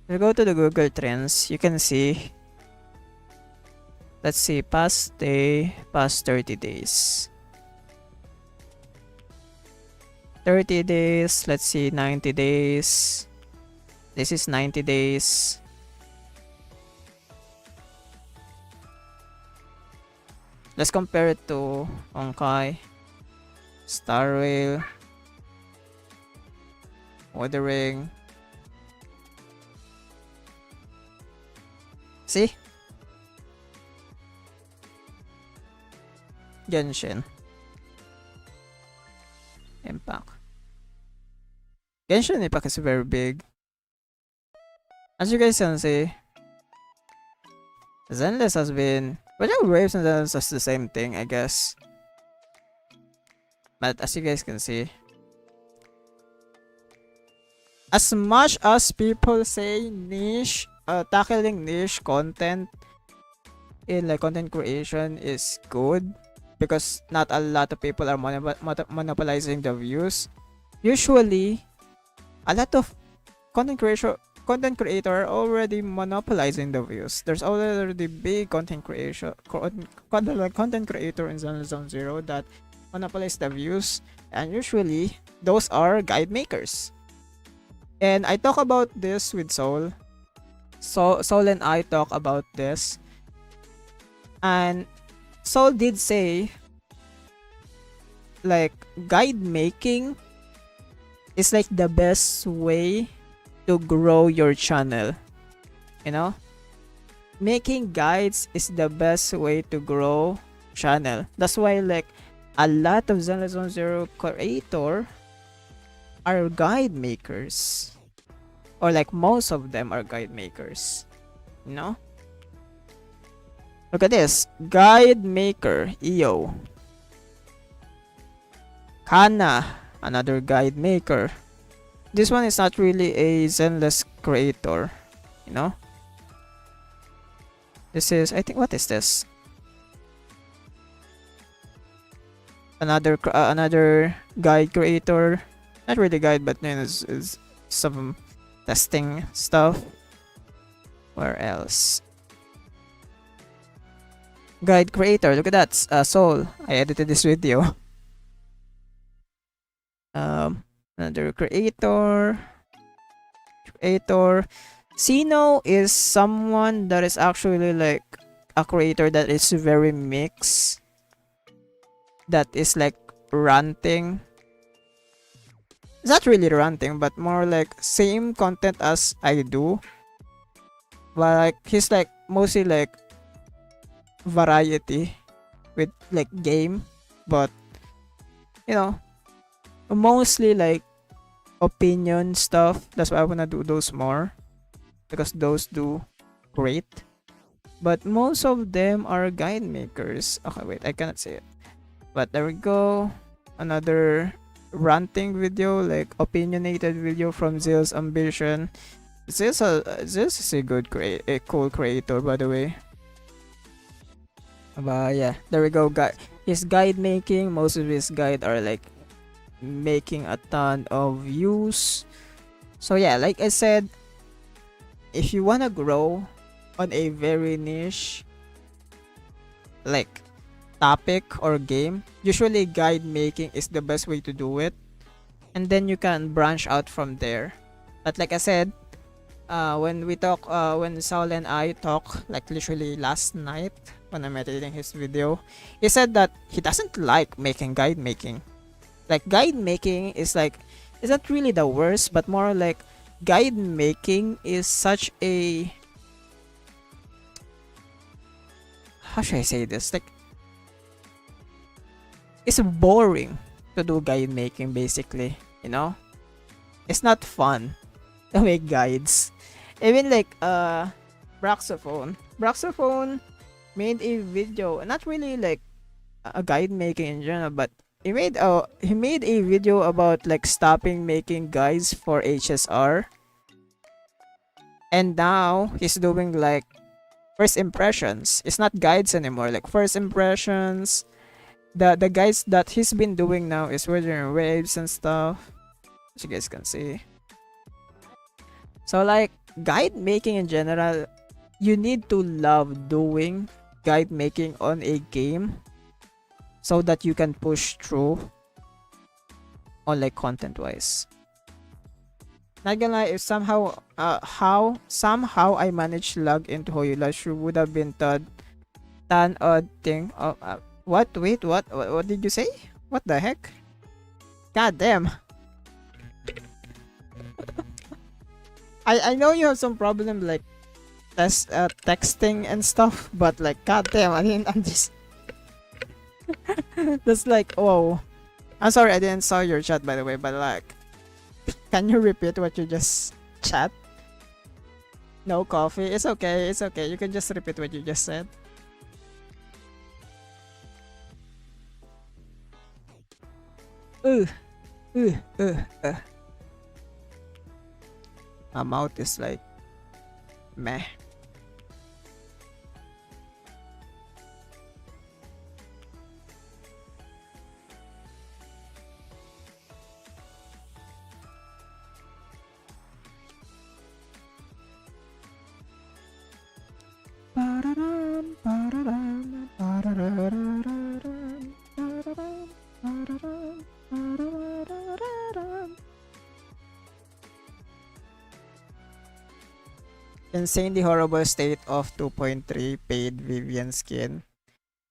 If you go to the Google Trends, you can see, let's see, past 30 days. 30 days, let's see, 90 days. This is 90 days. Let's compare it to Honkai, Star Rail, Wuthering. See? Genshin Impact. Genshin Impact is very big. As you guys can see, Zenless has been, well, Waves and Zenless is the same thing, I guess. But as you guys can see, as much as people say niche, tackling niche content in like content creation is good, because not a lot of people are monopolizing the views. Usually, a lot of content creator are already monopolizing the views. There's already big content creator in Zone Zero that monopolize the views, and usually those are guide makers. And I talk about this with Soul. So Soul and I talk about this, and Soul did say like guide making is like the best way to grow your channel. You know, making guides is the best way to grow channel. That's why like a lot of Zone Zero creator are guide makers, or like most of them are guide makers. You know, look at this guide maker EO. Kana, another guide maker. This one is not really a Zenless creator, you know. This is, I think, what is this? Another guide creator. Not really guide, but you know, is some testing stuff. Where else? Guide creator. Look at that. Soul. I edited this video. Another creator. Sino is someone that is actually like a creator that is very mixed. That is like ranting. It's not really ranting, but more like same content as I do. But like he's like mostly like variety with like game, but you know, mostly like opinion stuff. That's why I wanna do those more, because those do great. But most of them are guide makers. Okay, wait, I cannot say it. But there we go. Another ranting video, like opinionated video from Zill's Ambition. This is a good a cool creator, by the way. But yeah, there we go. His guide making, most of his guide are like making a ton of views. So yeah, like I said, if you wanna grow on a very niche like topic or game, usually guide making is the best way to do it, and then you can branch out from there. But like I said, when Saul and I talk, like literally last night when I'm editing his video, he said that he doesn't like making guide making. Like guide making is like, it's not really the worst, but more like guide making is such a, how should I say this, like it's boring to do guide making, basically, you know. It's not fun to make guides. Even like Braxophone made a video, not really like a guide making in general, but he made a video about like stopping making guides for HSR, and now he's doing like first impressions. It's not guides anymore, like first impressions. The guides that he's been doing now is weathering waves and stuff, as you guys can see. So like guide making in general, you need to love doing guide making on a game so that you can push through on like content wise. Not gonna lie, if somehow I managed to log into Hoyula, sure would have been tan odd thing. What? Wait, what did you say? What the heck? God damn. I know you have some problem like texting and stuff, but like god damn, I'm just that's like, whoa. I'm sorry I didn't saw your chat, by the way, but like, can you repeat what you just chat? No coffee. It's okay. You can just repeat what you just said. My mouth is like meh. Insanely horrible state of 2.3 paid Vivian skin.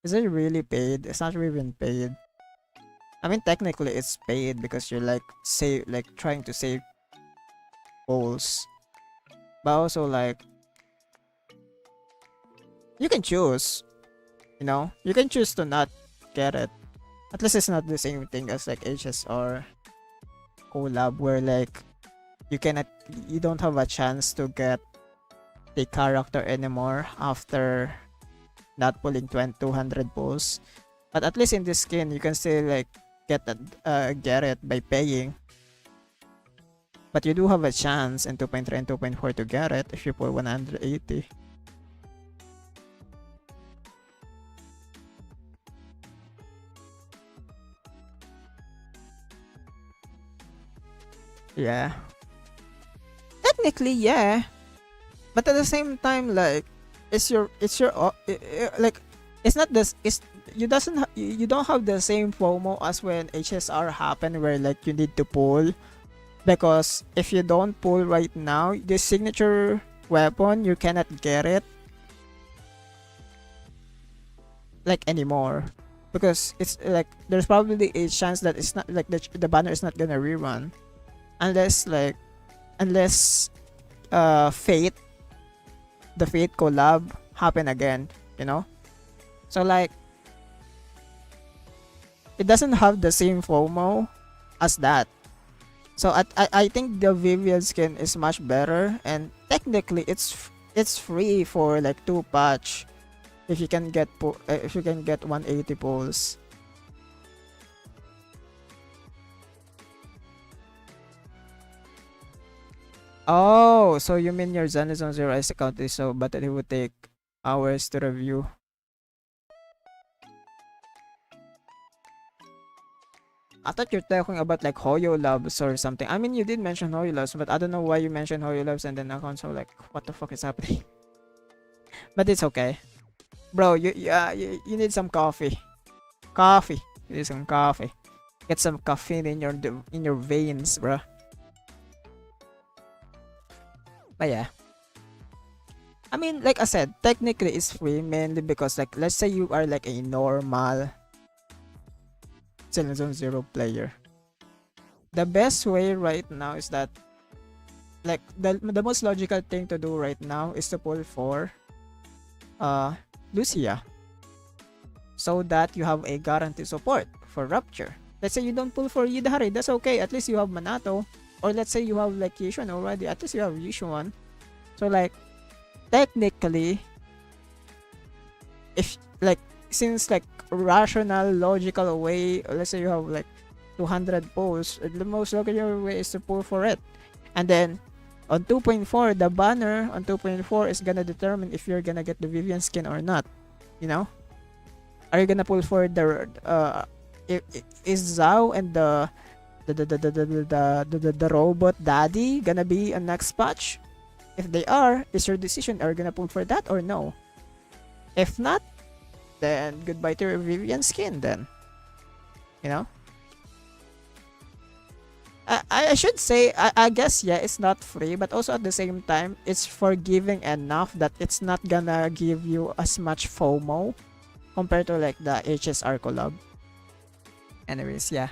Is it really paid? It's not even paid. I mean, technically it's paid because you're like trying to save goals, but also like you can choose. You can choose to not get it. At least it's not the same thing as like HSR collab where like you don't have a chance to get the character anymore after not pulling 200 pulls. But at least in this skin you can still like get it by paying. But you do have a chance in 2.3 and 2.4 to get it if you pull 180. Yeah. Technically, yeah. But at the same time, like, like, it's not this, you don't have the same FOMO as when HSR happened where, like, you need to pull. Because if you don't pull right now, the signature weapon, you cannot get it. Like, anymore. Because it's, like, there's probably a chance that it's not, like, the banner is not gonna rerun. Unless Fate, the Fate collab happen again, so like it doesn't have the same FOMO as that. So I think the Vivian skin is much better, and technically it's free for like 2 patch if you can get 180 pulls. Oh, so you mean your Zenizon Zero Ice account is so but it would take hours to review. I thought you're talking about like Hoyo Loves or something. I mean, you did mention Hoyo Loves, but I don't know why you mentioned Hoyo Loves and then accounts so like, what the fuck is happening? But it's okay. Bro, you need some coffee. You need some coffee. Get some caffeine in your veins, bro. But yeah, I mean, like I said, technically it's free mainly because like let's say you are like a normal Zenizon Zero player. The best way right now is that like the most logical thing to do right now is to pull for Lucia, so that you have a guaranteed support for Rupture. Let's say you don't pull for Yidahari, that's okay, at least you have Manato. Or let's say you have like Yishuan already, at least you have Yishuan. So like technically, if like since like rational logical way, let's say you have like 200 pulls, the most logical way is to pull for it. And then on 2.4, the banner on 2.4 is gonna determine if you're gonna get the Vivian skin or not. Are you gonna pull for the is Zhao and the robot daddy gonna be a next patch? If they are, is your decision, are you gonna pull for that or no? If not, then goodbye to your Vivian skin then. I should say, I guess, yeah, it's not free, but also at the same time, it's forgiving enough that it's not gonna give you as much FOMO compared to like the HSR collab. Anyways, yeah.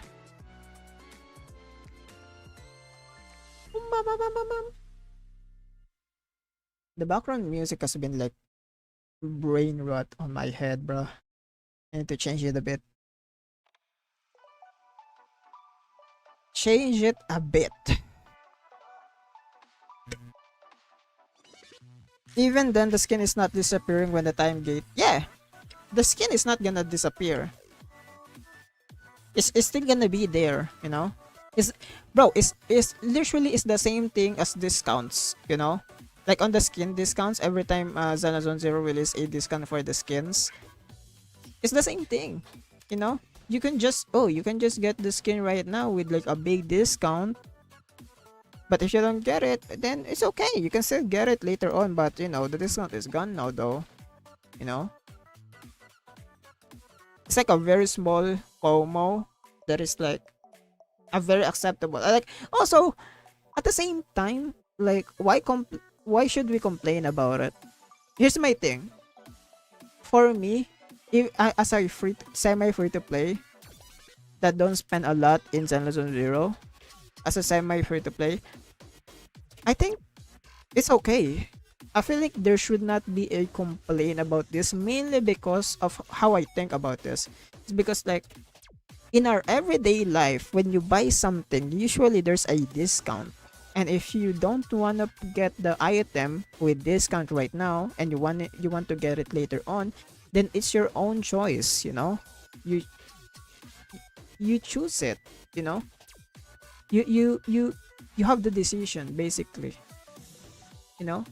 The background music has been like brain rot on my head, bro. I need to change it a bit. Change it a bit. Even then, the skin is not disappearing when the time gate. Yeah, the skin is not gonna disappear. It's still gonna be there, It's literally the same thing as discounts, Like on the skin discounts, every time Zenizon Zero release a discount for the skins, it's the same thing, You can just get the skin right now with like a big discount. But if you don't get it, then it's okay. You can still get it later on, but the discount is gone now though. you know. It's like a very small promo that is like a very acceptable. Like also at the same time, like why should we complain about it? Here's my thing. For me, if as a semi free to play that don't spend a lot in Zenless Zone Zero, as a semi free to play, I think it's okay. I feel like there should not be a complaint about this, mainly because of how I think about this. It's because like in our everyday life, when you buy something, usually there's a discount. And if you don't want to get the item with discount right now and you want to get it later on, then it's your own choice, you know? You you choose it, you know? You have the decision basically, you know?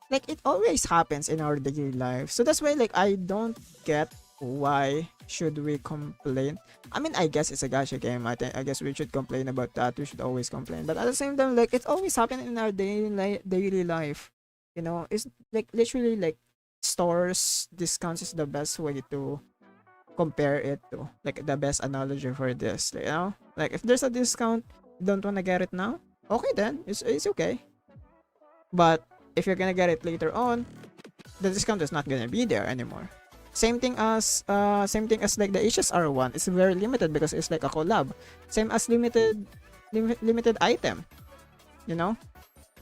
Like it always happens in our daily life. So that's why like I don't get why should we complain. I mean, I guess it's a gacha game. I guess we should complain about that. We should always complain. But at the same time, like it's always happening in our daily life. You know, it's like literally like stores discounts is the best way to compare it to. Like the best analogy for this. You know, like if there's a discount, you don't wanna get it now. Okay, then it's okay. But if you're gonna get it later on, the discount is not gonna be there anymore. Same thing as like the HSR one. It's very limited because it's like a collab. Same as limited item. You know,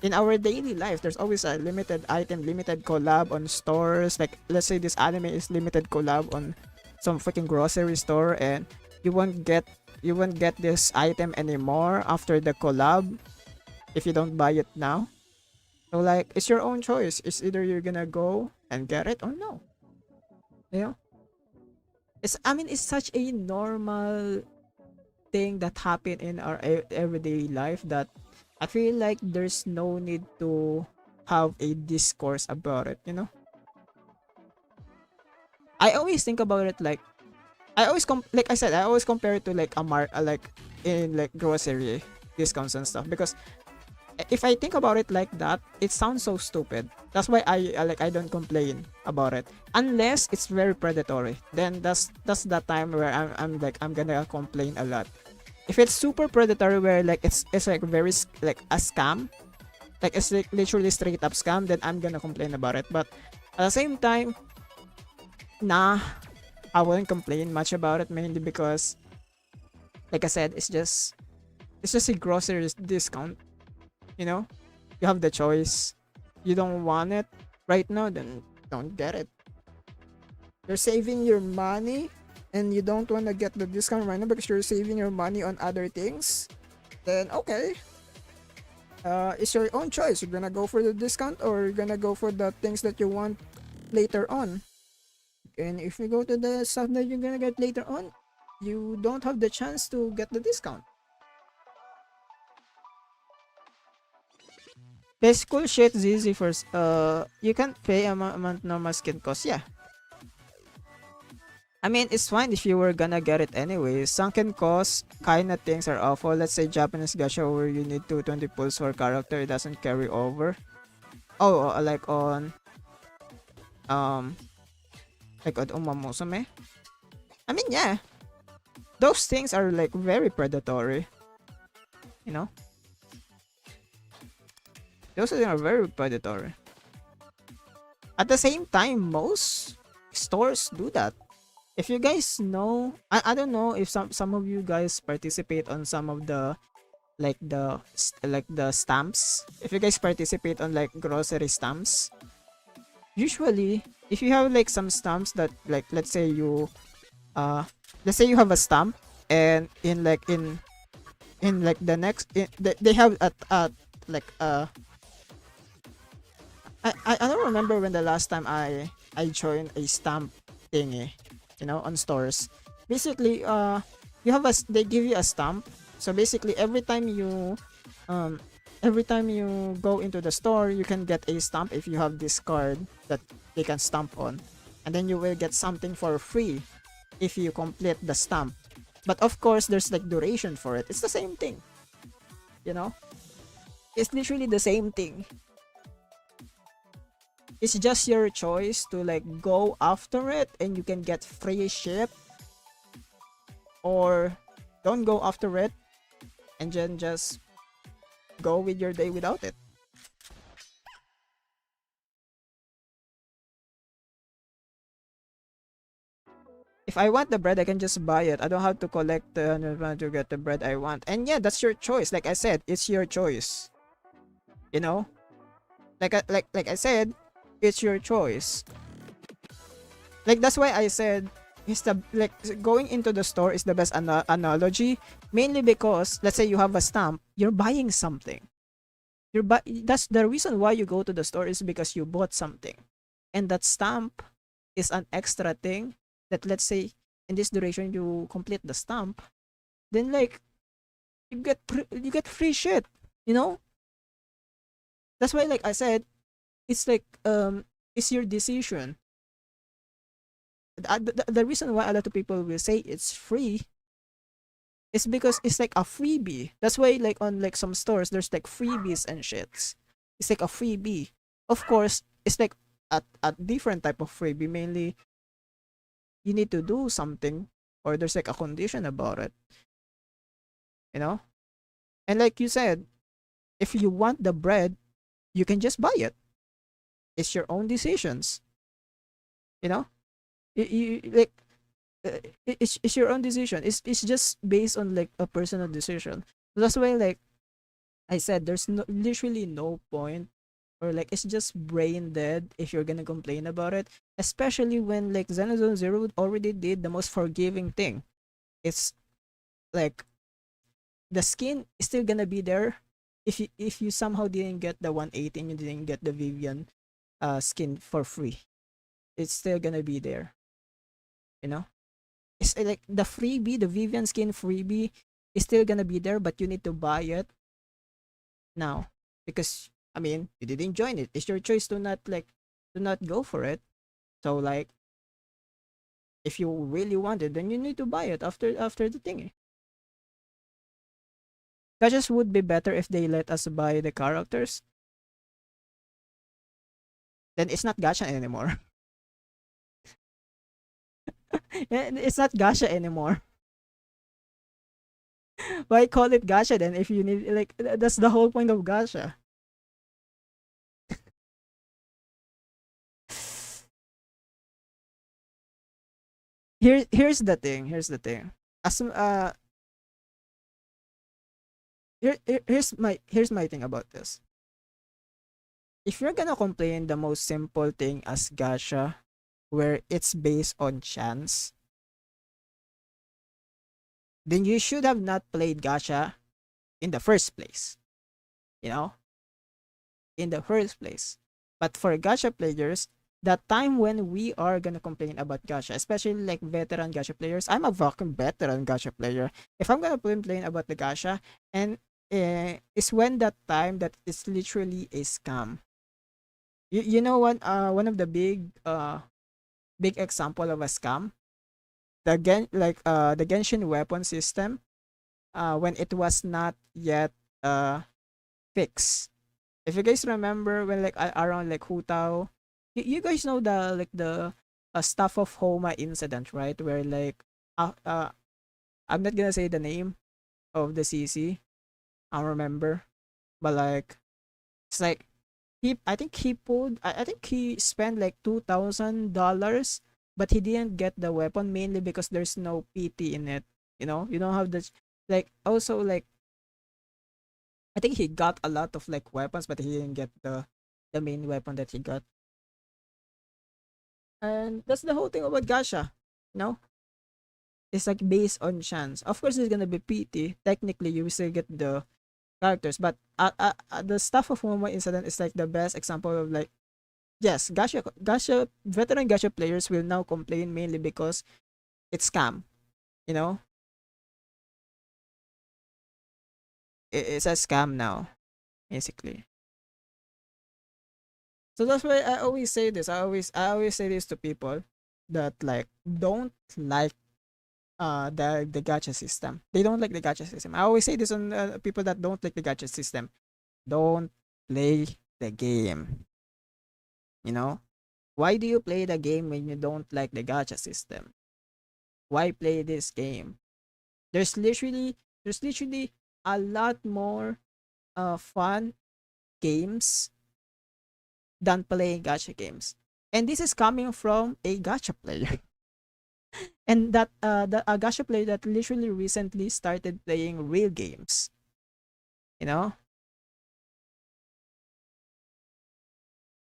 in our daily life, there's always a limited item, limited collab on stores. Like let's say this anime is limited collab on some freaking grocery store, and you won't get this item anymore after the collab if you don't buy it now. So like it's your own choice. It's either you're gonna go and get it or no. You know? It's such a normal thing that happen in our everyday life that I feel like there's no need to have a discourse about it, you know? I always think about it like like I said, I always compare it to like like in like grocery discounts and stuff, because if I think about it like that, it sounds so stupid. That's why I don't complain about it unless it's very predatory. Then that's the time where I'm gonna complain a lot. If it's super predatory, where like it's like very like a scam, like it's like literally straight up scam, then I'm gonna complain about it. But at the same time, nah, I wouldn't complain much about it, mainly because, like I said, it's just a grocery discount. You know, you have the choice. You don't want it right now, then don't get it. You're saving your money and you don't want to get the discount right now because you're saving your money on other things, then okay. It's your own choice. You're gonna go for the discount or you're gonna go for the things that you want later on. And if you go to the stuff that you're gonna get later on, you don't have the chance to get the discount. Basic shit is easy first. You can pay amount normal skin cost. Yeah. I mean, it's fine if you were gonna get it anyway. Sunken cost kinda things are awful. Let's say Japanese gacha where you need 220 pulls for character, it doesn't carry over. Oh, like on Umamusume. I mean, yeah. Those things are like very predatory. You know? Those things are very predatory. At the same time, most stores do that. If you guys know, I don't know if some of you guys participate on some of the like the stamps. If you guys participate on like grocery stamps, usually if you have like some stamps that like let's say you have a stamp, and in like the next they have at like I don't remember when the last time I joined a stamp thingy, you know, on stores. Basically, they give you a stamp. So basically, every time you go into the store, you can get a stamp if you have this card that they can stamp on, and then you will get something for free if you complete the stamp. But of course, there's like duration for it. It's the same thing, you know. It's literally the same thing. it's just your choice to like go after it and you can get free ship, or don't go after it and then just go with your day without it. If I want the bread, I can just buy it. I don't have to collect to get the bread I want. And yeah, that's your choice. Like I said, it's your choice. You know, like I said, it's your choice. Like that's why I said it's the like going into the store is the best analogy. Mainly because let's say you have a stamp, you're buying something. That's the reason why you go to the store is because you bought something, and that stamp is an extra thing that let's say in this duration you complete the stamp, then like you get free shit, you know. That's why like I said, it's like it's your decision. The reason why a lot of people will say it's free is because it's like a freebie. That's why like on like some stores there's like freebies and shits. It's like a freebie. Of course, it's like a different type of freebie. Mainly, you need to do something, or there's like a condition about it. You know, and like you said, if you want the bread, you can just buy it. It's your own decisions. You know, you like it's your own decision. It's just based on like a personal decision. That's why like I said, there's literally no point, or like it's just brain dead if you're gonna complain about it. Especially when like Xenozone Zero already did the most forgiving thing. It's like the skin is still gonna be there. If you somehow didn't get the 180 and you didn't get the Vivian skin for free, it's still gonna be there. You know? It's like the freebie, the Vivian skin freebie is still gonna be there, but you need to buy it now because I mean you didn't join it. It's your choice to not go for it. So like if you really want it, then you need to buy it after the thingy. That just would be better if they let us buy the characters. Then it's not gacha anymore. It's not gacha anymore. Why call it gacha then if you need like that's the whole point of gacha. Here's the thing. Here's the thing. As here's my thing about this. If you're gonna complain the most simple thing as gacha, where it's based on chance, then you should have not played gacha in the first place. You know, in the first place. But for gacha players, the time when we are gonna complain about gacha, especially like veteran gacha players, I'm a fucking veteran gacha player. If I'm gonna complain about the gacha, and it's when that time that it's literally a scam. You know what? One of the big example of a scam, the Genshin weapon system, when it was not yet fixed. If you guys remember when like around like Hutao, you guys know the stuff of Homa incident, right? Where like I'm not gonna say the name of the CC. I don't remember, but like it's like I think he spent like $2,000, but he didn't get the weapon mainly because there's no PT in it. You don't have the like also like I think he got a lot of like weapons, but he didn't get the main weapon that he got. And that's the whole thing about gacha. No, it's like based on chance. Of course, there's gonna be PT. Technically, you will still get the characters, but the stuff of Momo incident is like the best example of like yes, gacha veteran gacha players will now complain mainly because it's scam. You know, it's a scam now, basically. So that's why I always say this. I always say this to people that like don't like the gacha system. They don't like the gacha system. I always say this on people that don't like the gacha system. Don't play the game. You know, why do you play the game when you don't like the gacha system? Why play this game? There's literally there's literally a lot more fun games than playing gacha games. And this is coming from a gacha player. And that the a gacha player that literally recently started playing real games. You know?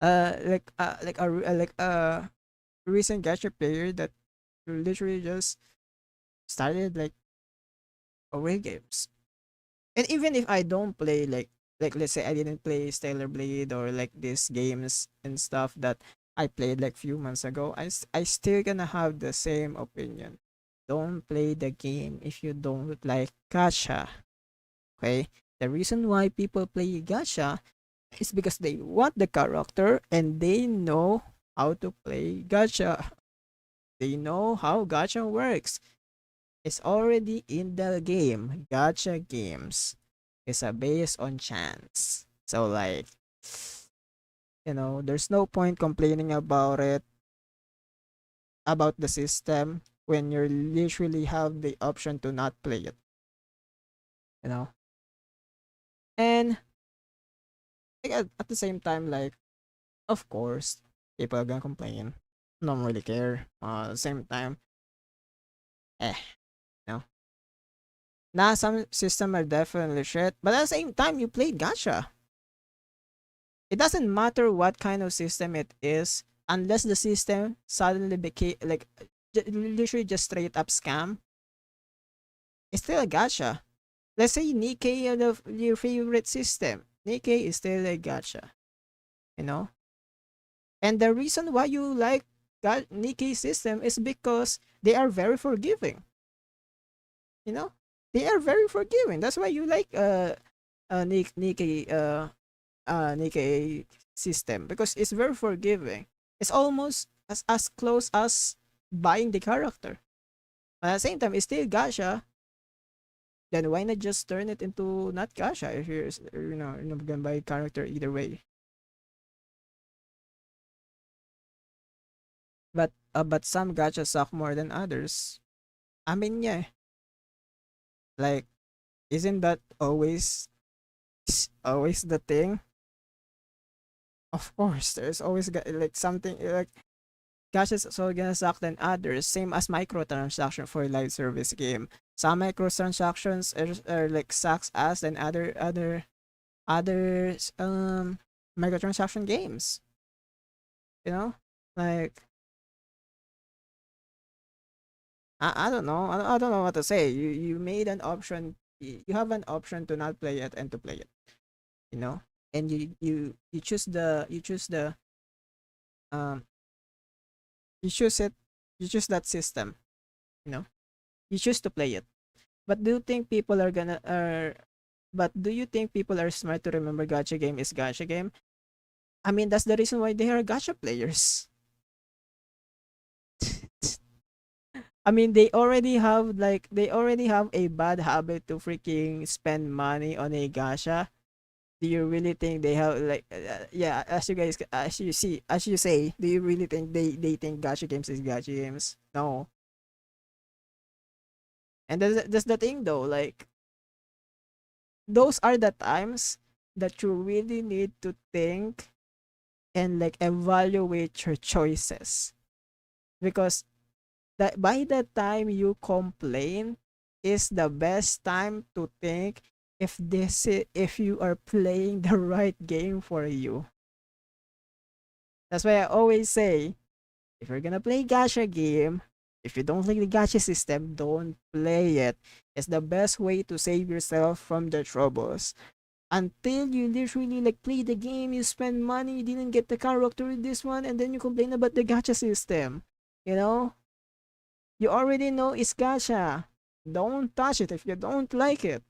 Like a recent gacha player that literally just started like real games. And even if I don't play like let's say I didn't play Stellar Blade or like these games and stuff that I played like few months ago, I still gonna have the same opinion. Don't play the game if you don't like gacha. Okay? The reason why people play gacha is because they want the character and they know how to play gacha. They know how gacha works. It's already in the game. Gacha games is based on chance. So like, there's no point complaining about it, about the system when you literally have the option to not play it. You know? And like, at the same time, like, of course, people are gonna complain. Don't really care. At the same time, eh, no. Nah, some system are definitely shit, but at the same time, you played gacha. It doesn't matter what kind of system it is, unless the system suddenly became like literally just straight up scam. It's still a gacha. Let's say Nikkei of your favorite system. Nikkei is still a gacha. You know? And the reason why you like Nikkei system is because they are very forgiving. You know? They are very forgiving. That's why you like Nikkei Nikkei system, because it's very forgiving. It's almost as close as buying the character. But at the same time, it's still gacha. Then why not just turn it into not gacha if you're not gonna buy a character either way. But some gachas suck more than others. I mean, yeah. Like, isn't that always the thing? Of course, there's always like something like gachas so gonna suck than others. Same as microtransaction for a live service game. Some microtransactions are like sucks ass than others microtransaction games. You know, like I don't know. I don't know what to say. You made an option. You have an option to not play it and to play it. You know, and you choose the um you choose it. You choose that system. You know, you choose to play it. But do you think people are gonna But do you think people are smart to remember gacha game is gacha game? I mean, that's the reason why they are gacha players. I mean, they already have a bad habit to freaking spend money on a gacha. Do you really think they have like yeah, as you say, do you really think they think gacha games is gacha games? No. And that's the thing though, like those are the times that you really need to think and like evaluate your choices, because that by the time you complain is the best time to think if you are playing the right game for you. That's why I always say, if you're gonna play gacha game, if you don't like the gacha system, don't play it. It's the best way to save yourself from the troubles. Until you literally like play the game, you spend money, you didn't get the character with this one, and then you complain about the gacha system. You know? You already know it's gacha. Don't touch it if you don't like it.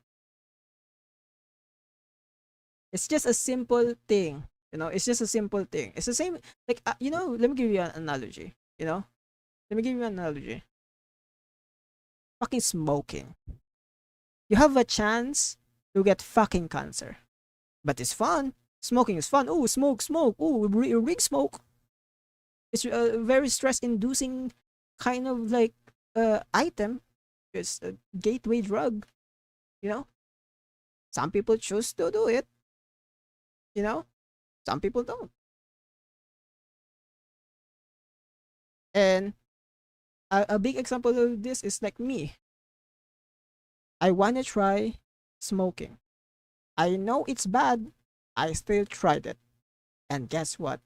It's just a simple thing. It's just a simple thing. It's the same, like, let me give you an analogy. Let me give you an analogy. Fucking smoking. You have a chance to get fucking cancer. But it's fun. Smoking is fun. Oh, smoke, smoke. Oh, rig smoke. It's a very stress-inducing kind of like item. It's a gateway drug. You know, some people choose to do it. You know, some people don't. And a big example of this is like me. I wanna try smoking. I know it's bad. I still tried it. And guess what?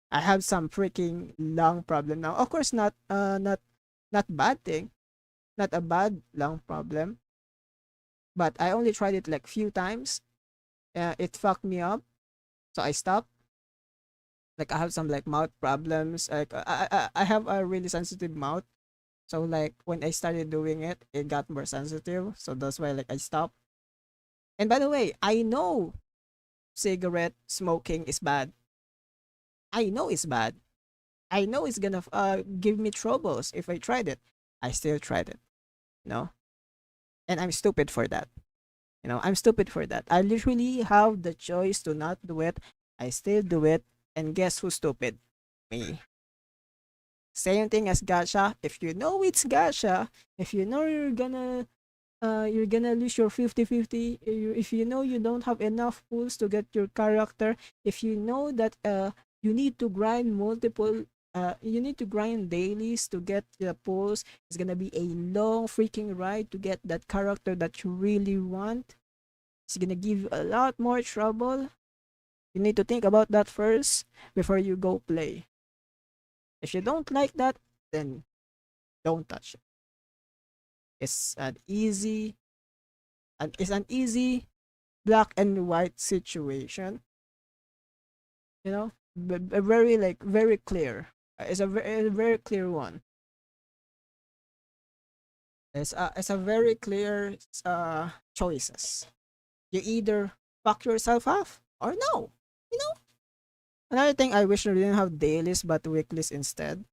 I have some freaking lung problem now. Of course, not bad thing, not a bad lung problem. But I only tried it like few times. It fucked me up, so I stopped. Like I have some like mouth problems. Like I have a really sensitive mouth. So like when I started doing it, it got more sensitive. So that's why like I stopped. And by the way, I know cigarette smoking is bad. I know it's bad. I know it's gonna give me troubles if I tried it. I still tried it, you know? And I'm stupid for that. You know, I'm stupid for that. I literally have the choice to not do it. I still do it. And guess who's stupid? Me. Same thing as gacha. If you know it's gacha, if you know you're gonna lose your 50-50, if you know you don't have enough pulls to get your character, if you know that you need to grind multiple you need to grind dailies to get the pulls, it's gonna be a long freaking ride to get that character that you really want. It's gonna give you a lot more trouble. You need to think about that first before you go play. If you don't like that, then don't touch it. It's an easy it's an easy black and white situation, you know, very like very clear. It's a very clear one. It's a very clear choices. You either fuck yourself off or no. You know. Another thing I wish we didn't have dailies but weeklies instead.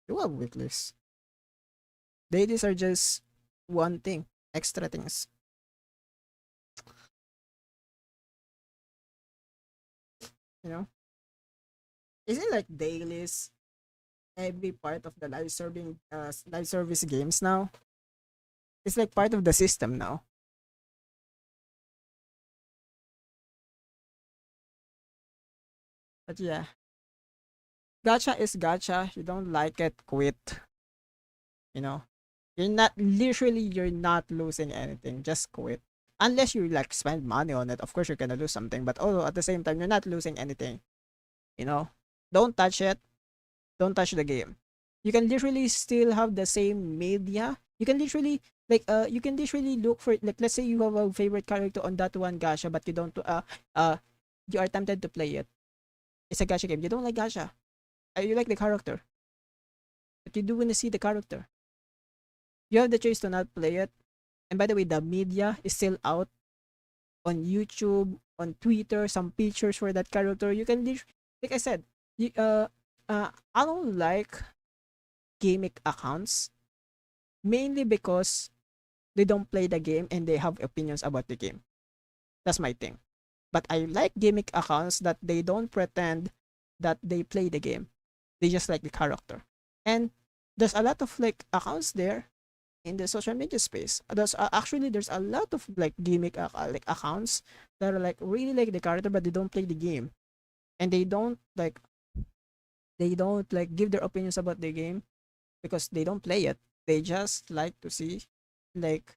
You have weeklies. Dailies are just one thing, extra things. You know. Isn't like dailies every part of the live service games now? It's like part of the system now. But yeah, gacha is gacha. You don't like it, quit. You know, you're not losing anything. Just quit. Unless you like spend money on it, of course you're gonna lose something. But although at the same time, you're not losing anything. You know, don't touch it. Don't touch the game. You can literally still have the same media. You can literally you can literally look for like let's say you have a favorite character on that one gacha, but you don't you are tempted to play it. It's a gacha game. You don't like gacha. You like the character, but you do want to see the character. You have the choice to not play it. And by the way, the media is still out on YouTube, on Twitter, some pictures for that character. You can like I said, you, I don't like gimmick accounts mainly because they don't play the game and they have opinions about the game. That's my thing. But I like gimmick accounts that they don't pretend that they play the game. They just like the character. And there's a lot of like accounts there in the social media space. There's actually there's a lot of like gimmick like accounts that are like really like the character but they don't play the game. And they don't like give their opinions about the game because they don't play it. They just like to see like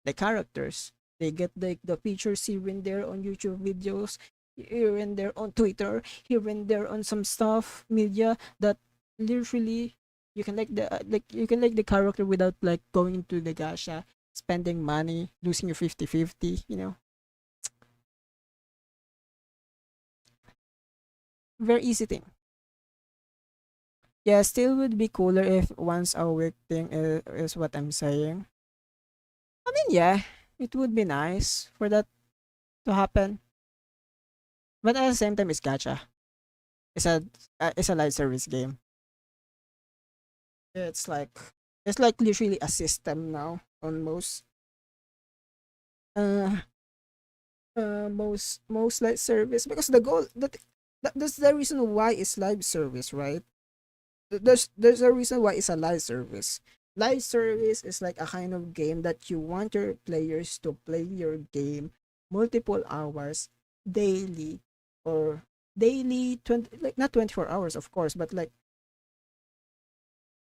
the characters. They get like the features here and there on YouTube videos, here and there on Twitter, here and there on some stuff media that literally you can like you can like the character without like going into the gacha, spending money, losing your 50-50, you know. Very easy thing. Yeah, still would be cooler if once a week thing is what I'm saying. I mean, yeah, it would be nice for that to happen. But at the same time, it's gacha. It's it's a live service game. It's like it's like literally a system now almost. Uh, most live service, because the goal that's the reason why it's live service, right? There's a reason why it's a live service. Live service is like a kind of game that you want your players to play your game multiple hours daily, or daily 20, like not 24 hours of course, but like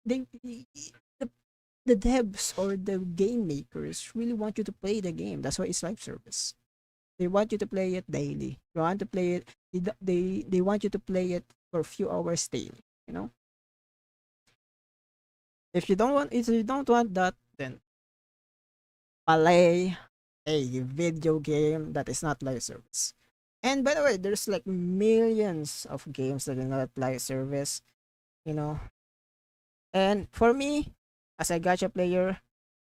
they the, the devs or the game makers really want you to play the game. That's why it's live service. They want you to play it daily. You want to play it. They want you to play it for a few hours daily. You know. If you don't want that, then play a video game that is not live service. And by the way, there's like millions of games that are not live service. You know. And for me, as a gacha player,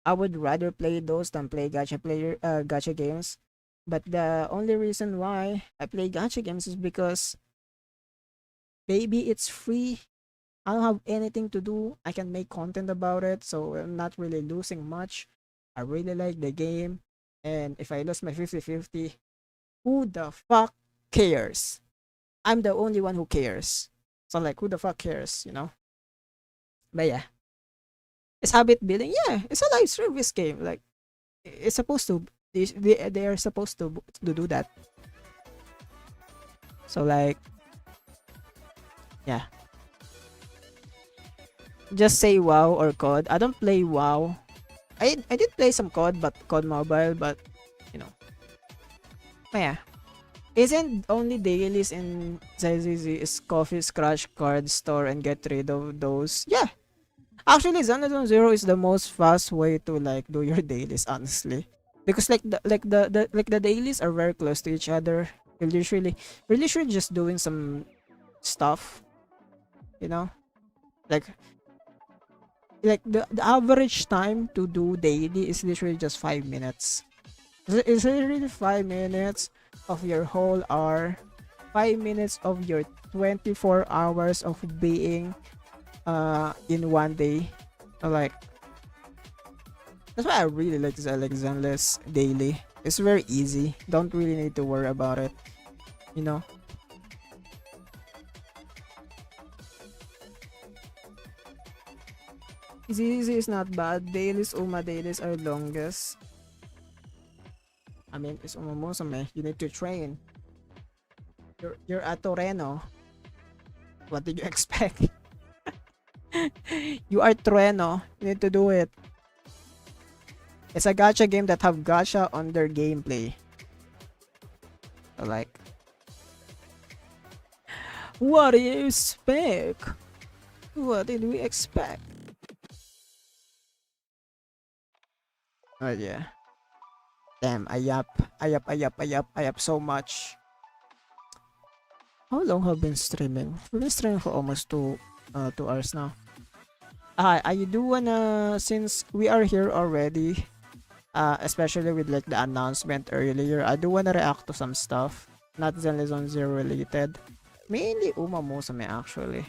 I would rather play those than play gacha games. But the only reason why I play gacha games is because maybe it's free. I don't have anything to do. I can make content about it, so I'm not really losing much. I really like the game. And if I lose my 50-50, who the fuck cares? I'm the only one who cares. So like, who the fuck cares, you know? But yeah. It's habit building. Yeah, it's a live service game. Like, it's supposed to they are supposed to do that. So like, yeah. Just say WoW or COD. I don't play WoW. I did play some COD, but COD Mobile, but you know. But yeah. Isn't only dailies in ZZZ is coffee scratch card store and get rid of those? Yeah. Actually, Xanadu Zero is the most fast way to like do your dailies, honestly. Because like the dailies are very close to each other. You're literally just doing some stuff, you know? Like the average time to do daily is literally just 5 minutes. It's literally 5 minutes of your whole hour, 5 minutes of your 24 hours of being in one day. Like, that's why I really like this Alexander's daily. It's very easy. Don't really need to worry about it, you know. Easy is not bad. Dailies, Uma dailies are longest. I mean, it's Umamusame. You need to train. You're a Toreno. What did you expect? You are Trueno. You need to do it. It's a gacha game that have gacha on their gameplay. So like, what do you expect? What did we expect? Oh yeah. Damn, I yap so much. How long have been streaming? We've been streaming for almost 2 hours now. I do wanna, since we are here already, especially with like the announcement earlier, I do wanna react to some stuff, not Zenless Zero related, mainly Uma Musame actually.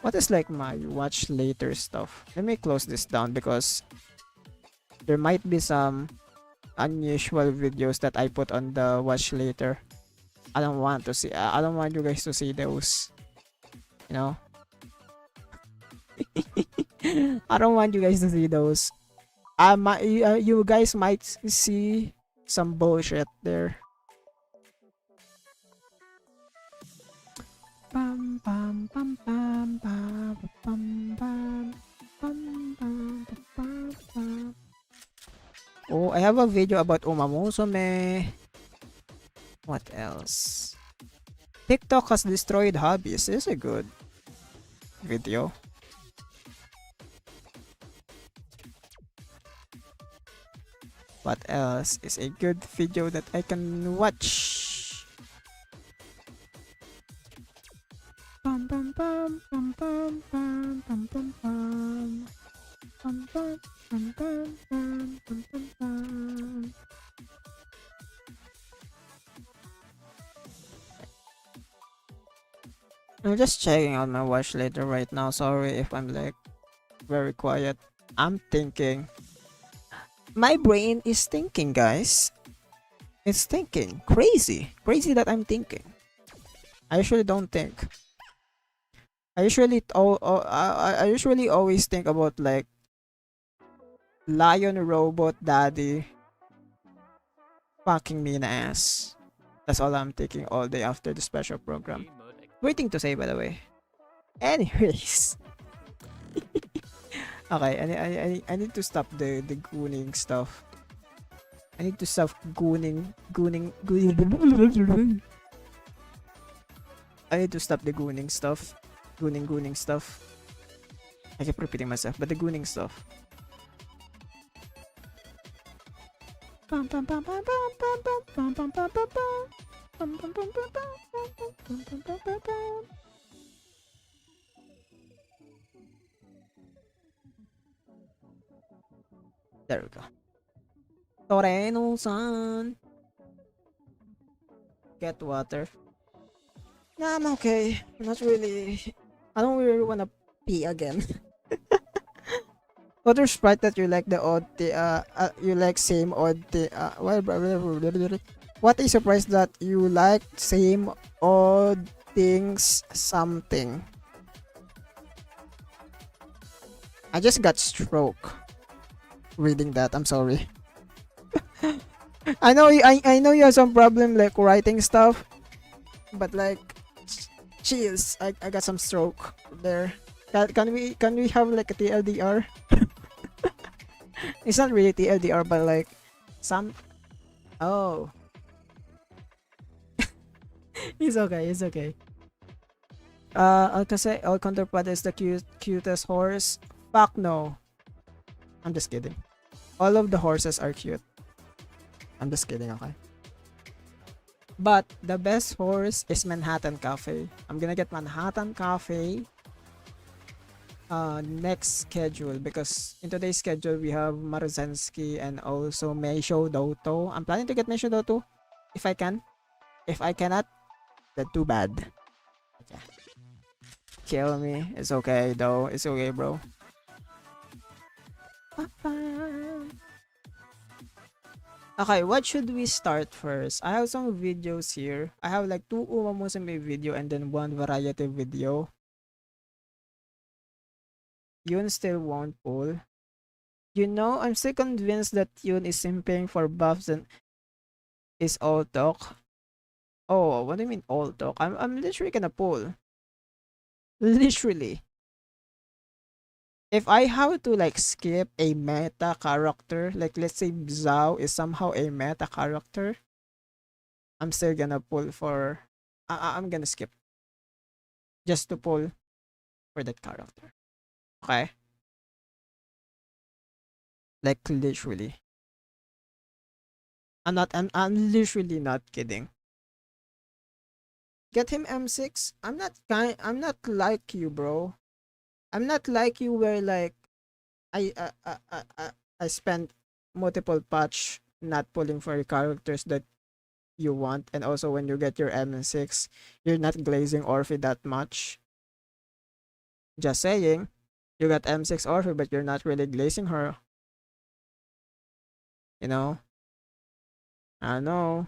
What is like my watch later stuff? Let me close this down because there might be some unusual videos that I put on the watch later. I don't want to see. I don't want you guys to see those. You know. I don't want you guys to see those. You guys might see some bullshit there. Bam bam bam bam bam bam bam bam bam bam bam. Oh, I have a video about Umamusume. What else? TikTok has destroyed hobbies. This is a good video. What else is a good video that I can watch? Bum bum bum bum bum bum bum bum bum. Bum bum bum bum bum bum bum bum. I'm just checking out my watch later right now. Sorry if I'm like very quiet. I'm thinking. My brain is thinking, guys. It's thinking. Crazy. Crazy that I'm thinking. I usually don't think. I usually always think about like lion robot daddy fucking me in the ass. That's all I'm thinking all day after the special program. Waiting to say, by the way. Anyways. Okay, I need to stop the gooning stuff. I need to stop gooning. I need to stop the gooning stuff. Gooning stuff. I keep repeating myself, but the gooning stuff. There we go. Toreno-san. Get water. Nah, I'm okay. Not really. I don't really wanna pee again. Other sprite that you like the odd you like same odd what is surprise that you like same odd things something. I just got stroke reading that. I'm sorry. I know you have some problem like writing stuff, but like cheers, I got some stroke there. Can we have like a TLDR? It's not really TLDR, but like some. Oh, it's okay. It's okay. I'll counterpart is the cutest horse. Fuck no. I'm just kidding. All of the horses are cute. I'm just kidding. Okay. But the best horse is Manhattan Cafe. I'm gonna get Manhattan Cafe next schedule because in today's schedule we have Maruzensky and also Meisho Doto. I'm planning to get Meisho Doto if I can. If I cannot, then too bad. Okay. Kill me. It's okay though. It's okay, bro. Okay, what should we start first? I have some videos here. I have like 2 Uma Musume video and then 1 variety video. Hyun still won't pull. You know, I'm still convinced that Hyun is simping for buffs and is all talk. Oh, what do you mean all talk? I'm literally gonna pull. Literally. If I have to like skip a meta character, like let's say Zhao is somehow a meta character, I'm still gonna pull for. I'm gonna skip just to pull for that character. Okay. Like literally. I'm literally not kidding. Get him M6. I'm not like you, bro. I'm not like you where like I uh, uh, uh, uh, I spent multiple patch not pulling for characters that you want, and also when you get your M6, you're not glazing Orphe that much. Just saying, you got M6 Orphe, but you're not really glazing her. You know? I know.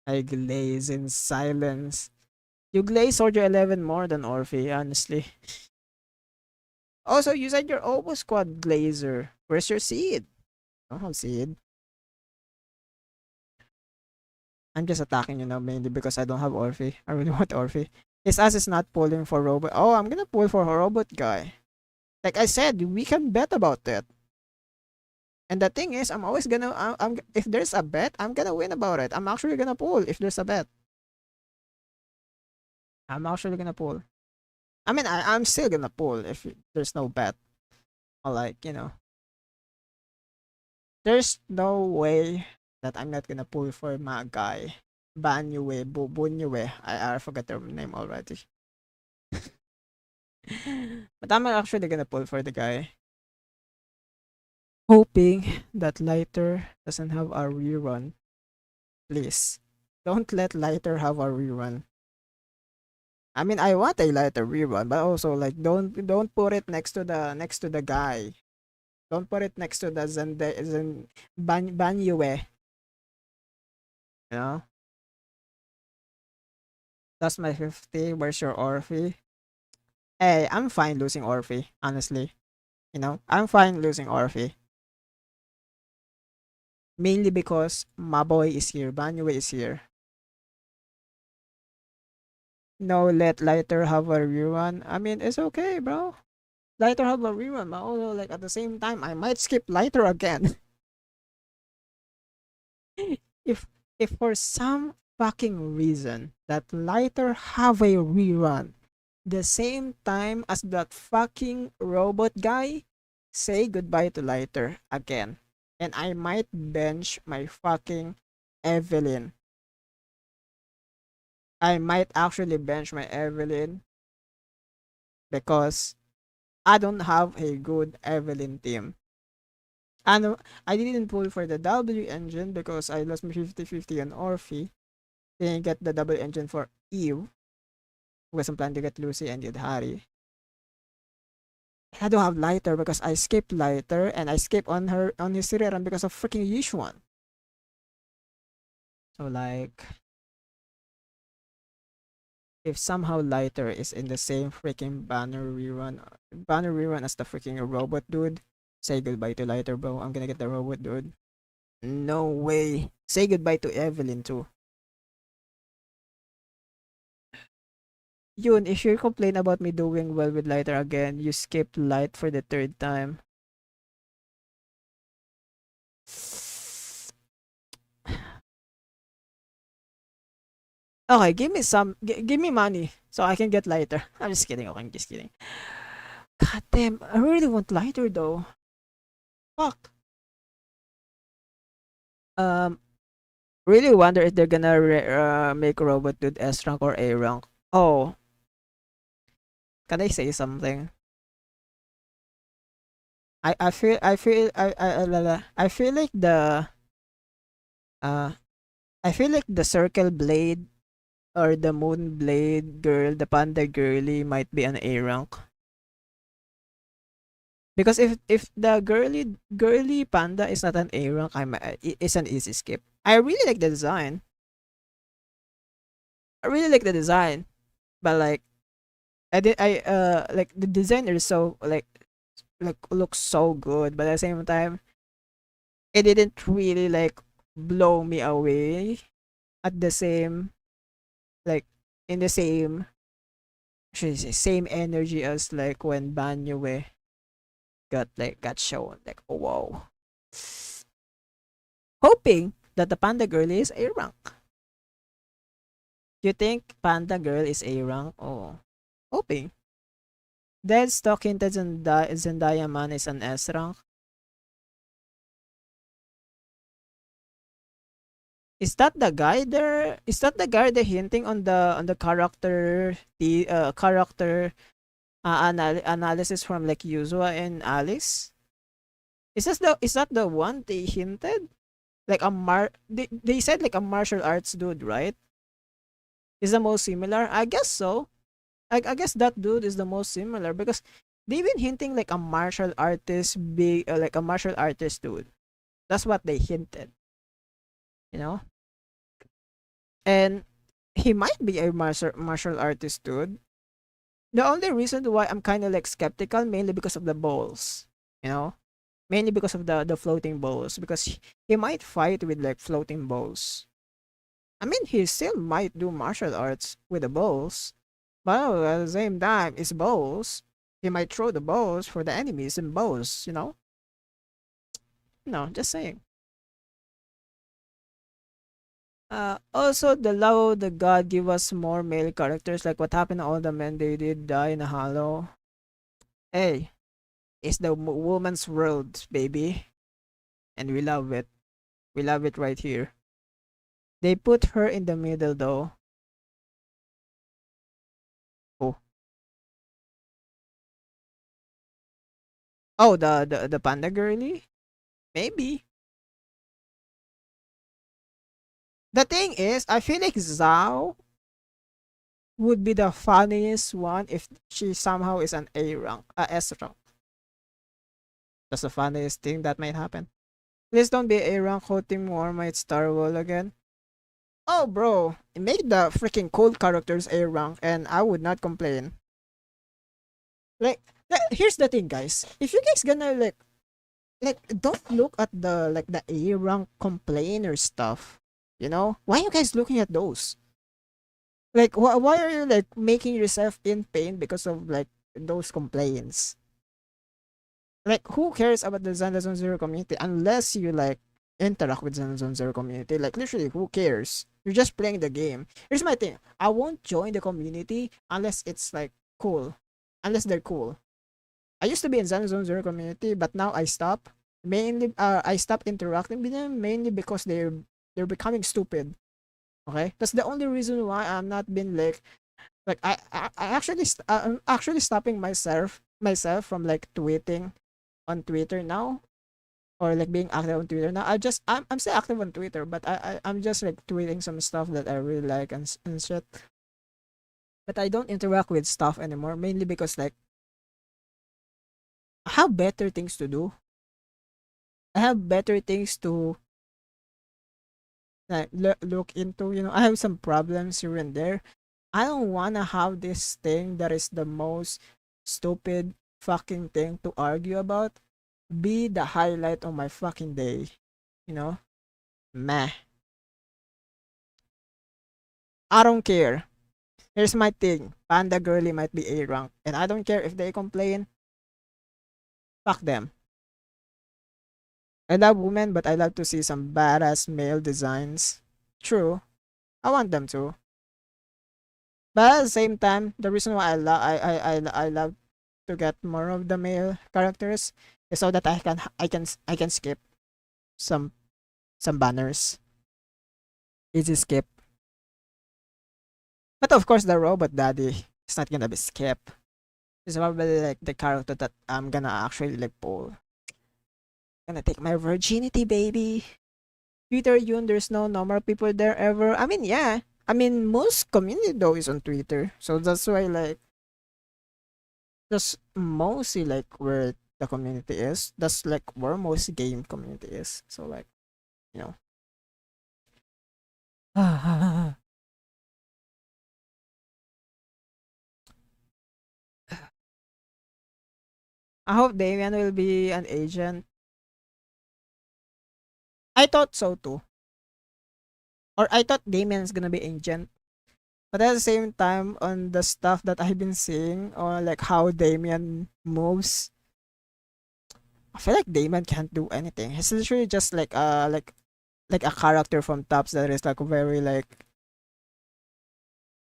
I glaze in silence. You glaze Soldier 11 more than Orphe, honestly. Also, you said you're Obo Squad Glazer. Where's your seed? I don't have seed. I'm just attacking you now mainly because I don't have Orphe. I really want Orphe. His ass is not pulling for robot. Oh, I'm gonna pull for a robot guy. Like I said, we can bet about that. And the thing is, I'm always gonna. If there's a bet, I'm gonna win about it. I'm actually gonna pull if there's a bet. I'm actually gonna pull. I mean, I'm still gonna pull if there's no bet. Or like, you know, there's no way that I'm not gonna pull for my guy. Banyue, Bunyue. I forgot their name already. But I'm actually gonna pull for the guy. Hoping that Lighter doesn't have a rerun. Please. Don't let Lighter have a rerun. I mean, I want a Lighter rerun, but also like don't put it next to the guy. Don't put it next to the Banyue. You know? That's my 50. Where's your Orphe? Hey, I'm fine losing Orphe, honestly. You know, I'm fine losing Orphe. Mainly because my boy is here, Banyue is here. No, let Lighter have a rerun. I mean, it's okay, bro. Lighter have a rerun, but also, like, at the same time, I might skip Lighter again. if if for some fucking reason that Lighter have a rerun the same time as that fucking robot guy, say goodbye to Lighter again. And I might bench my fucking Evelyn. I might actually bench my Evelyn because I don't have a good Evelyn team. And I didn't pull for the W engine because I lost my 50-50 on Orphe. Didn't get the double engine for Eve because I'm planning to get Lucy and Yudhari. I don't have Lighter because I skipped Lighter and I skipped on his rerun because of freaking Yishuan. So like if somehow Lighter is in the same freaking banner rerun as the freaking robot dude, say goodbye to Lighter, bro. I'm gonna get the robot dude. No way. Say goodbye to Evelyn too. Yun, if you complain about me doing well with Lighter again, you skip Light for the third time. Okay, give me money so I can get Lighter. I'm just kidding. Okay, I'm just kidding. God damn, I really want Lighter though. Fuck. Um, really wonder if they're gonna make Robot Dude S rank or A rank. Oh, can I say something? I feel like uh I feel like the Circle Blade or the Moon Blade girl, the Panda girly might be an A rank. Because if the girly panda is not an A rank, it's an easy skip. I really like the design. I really like the design, but like I like the design is so like looks so good, but at the same time, it didn't really like blow me away at the same like in the same should I say same energy as like when Banyue got shown like oh, whoa. Hoping that the panda girl is A rank. You think panda girl is A rank? Oh, hoping. Dead stock hinted Zendaya man is an S rank. Is that the guy there? Is that the guy they're hinting on the character the character analysis from like Yuzua and Alice? Is that the one they hinted? Like they said like a martial arts dude, right? Is the most similar? I guess so. I guess that dude is the most similar because they've been hinting like a martial artist big like a martial artist dude. That's what they hinted, you know? And he might be a martial artist dude. The only reason why I'm kind of like skeptical mainly because of the balls, you know? Mainly because of the floating balls because he might fight with like floating balls. I mean, he still might do martial arts with the balls, but at the same time, it's balls. He might throw the balls for the enemies in balls, you know? No, just saying. Also, the Lao, the god, give us more male characters. Like what happened to all the men they did die in a hollow. Hey, it's the woman's world, baby. And we love it. We love it right here. They put her in the middle though. Oh. Oh, the panda girly? Maybe. The thing is, I feel like Zhao would be the funniest one if she somehow is an A rank, S rank. That's the funniest thing that might happen. Please don't be A rank. Ho Team War might Star Wall again. Oh, bro, make the freaking cold characters A rank, and I would not complain. Like, here's the thing, guys. If you guys gonna don't look at the A rank complainer stuff. You know, why are you guys looking at those? Like, why are you like making yourself in pain because of like those complaints? Like, who cares about the Zelda Zone Zero community unless you like interact with Zelda Zone Zero community? Like, literally, who cares? You're just playing the game. Here's my thing: I won't join the community unless it's like cool, unless they're cool. I used to be in Zelda Zone Zero community, but now I stop. Mainly, I stopped interacting with them mainly because they're becoming stupid. Okay, that's the only reason why I'm not been like I actually I'm actually stopping myself from like tweeting on Twitter now, or like being active on Twitter now. I'm still active on Twitter, but I'm just like tweeting some stuff that I really like and shit. But I don't interact with stuff anymore, mainly because like I have better things to do. I have better things to like look into. You know, I have some problems here and there. I don't wanna have this thing that is the most stupid fucking thing to argue about be the highlight of my fucking day. You know? Meh. I don't care. Here's my thing. Panda Girly might be A rank. And I don't care if they complain. Fuck them. I love women, but I love to see some badass male designs. True. I want them to. But at the same time, the reason why I love to get more of the male characters is so that I can skip some some banners. Easy skip. But of course the robot daddy is not gonna be skip. It's probably like the character that I'm gonna actually like pull. Gonna take my virginity, baby. Twitter Yun, there's no normal people there ever. I mean, yeah. I mean, most community though is on Twitter. So that's why like that's mostly like where the community is. That's like where most game community is. So like, you know. I hope Damien will be an agent. I thought so too. Or I thought Damien's gonna be agent. But at the same time, on the stuff that I've been seeing, or like how Damien moves, I feel like Damien can't do anything. He's literally just like a character from Tops that is like very like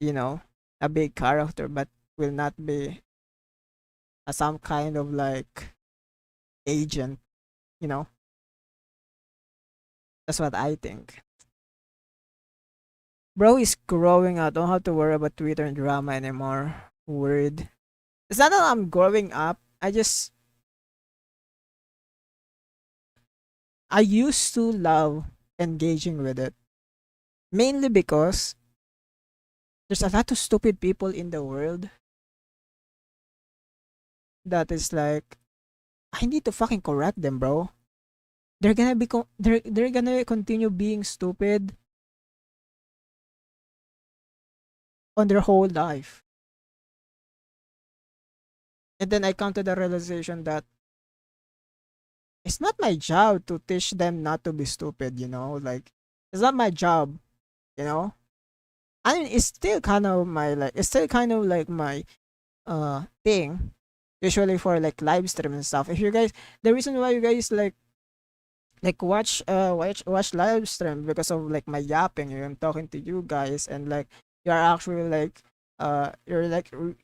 you know a big character, but will not be some kind of like agent. You know, that's what I think. Bro is growing up. Don't have to worry about Twitter and drama anymore. Word. It's not that I'm growing up. I used to love engaging with it. Mainly because there's a lot of stupid people in the world that is like I need to fucking correct them, bro. They're gonna continue being stupid on their whole life. And then I come to the realization that it's not my job to teach them not to be stupid, you know? Like it's not my job, you know? I mean it's still kind of my like it's still kind of like my thing usually for like live stream and stuff. If you guys the reason why you guys like watch live stream because of like my yapping, I'm talking to you guys and like you're actually like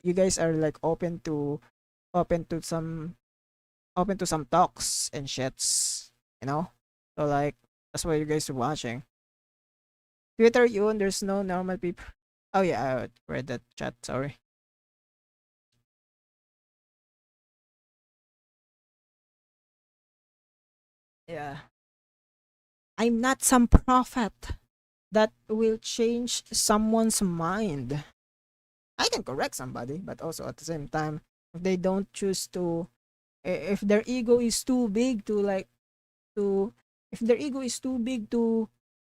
you guys are like open to some open to some talks and shits, you know? So like that's why you guys are watching. Twitter Yun, there's no normal people. Oh yeah, I read that chat, sorry. Yeah. I'm not some prophet that will change someone's mind. I can correct somebody, but also at the same time, if they don't choose to, if their ego is too big to like to, if their ego is too big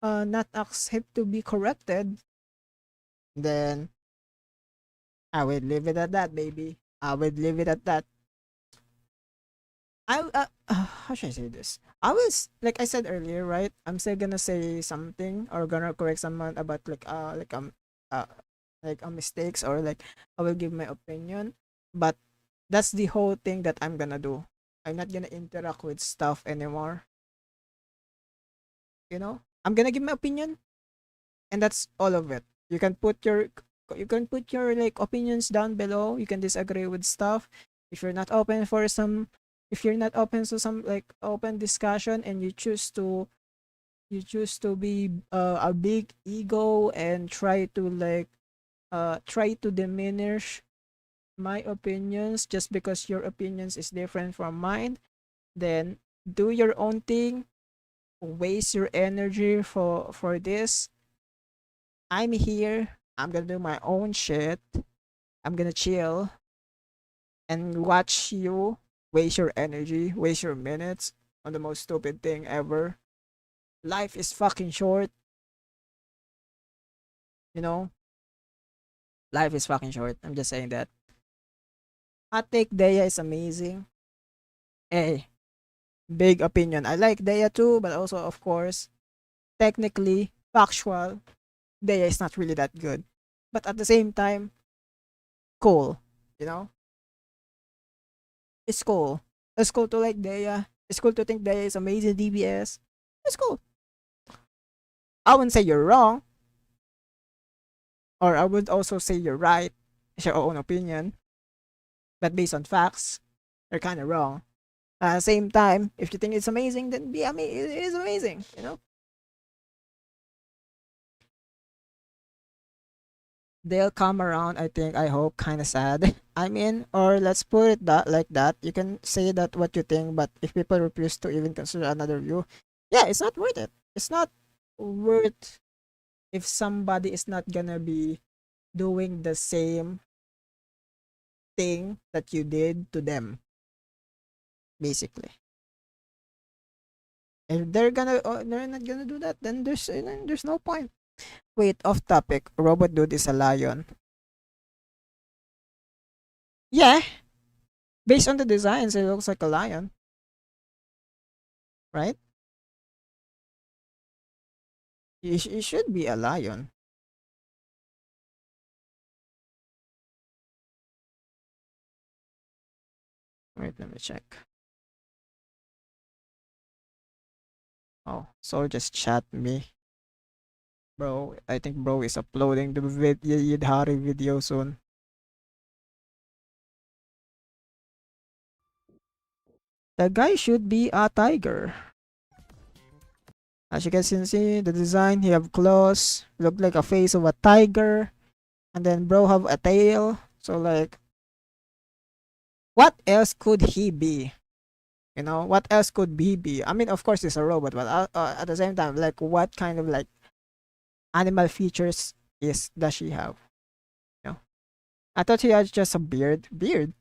not accept to be corrected, then I would leave it at that, baby. I would leave it at that. How should I say this? I was like I said earlier, right? I'm still gonna say something or gonna correct someone about uh mistakes, or like I will give my opinion, but that's the whole thing that I'm gonna do. I'm not gonna interact with stuff anymore. I'm gonna give my opinion, and that's all of it. You can put your like opinions down below. You can disagree with stuff. If you're not open for some, if you're not open to some like open discussion, and you choose to be a big ego and try to diminish my opinions just because your opinions is different from mine, then do your own thing. Waste your energy for this. I'm here. I'm gonna do my own shit. I'm gonna chill and watch you waste your energy, waste your minutes on the most stupid thing ever. Life is fucking short, you know? Life is fucking short. I'm just saying that. Hot take Dea is amazing. Hey, big opinion. I like Dea too, but also, of course, technically, factual, Dea is not really that good. But at the same time, cool, you know? It's cool. It's cool to like Dea. It's cool to think Dea is amazing DBS. It's cool. I wouldn't say you're wrong, or I would also say you're right. It's your own opinion, but based on facts, you're kind of wrong. At the same time, if you think it's amazing, then it is amazing. They'll come around, I think, I hope, kind of sad. I mean, or let's put it that like that. You can say that what you think, but if people refuse to even consider another view, yeah, it's not worth it. It's not worth if somebody is not gonna be doing the same thing that you did to them, basically. If they're not gonna do that, then there's no point. Wait, off topic. Robot dude is a lion. Yeah, based on the designs, it looks like a lion, right? It should be a lion. Wait, let me check. Oh, so just chat me. Bro, I think bro is uploading the Yidhari video soon. The guy should be a tiger. As you can see, the design, he have claws, look like a face of a tiger, and then bro have a tail. So like, what else could he be? What else could he be? I mean, of course, he's a robot, but at the same time, like, what kind of like animal features does she have? You know, I thought he had just a beard. Beard.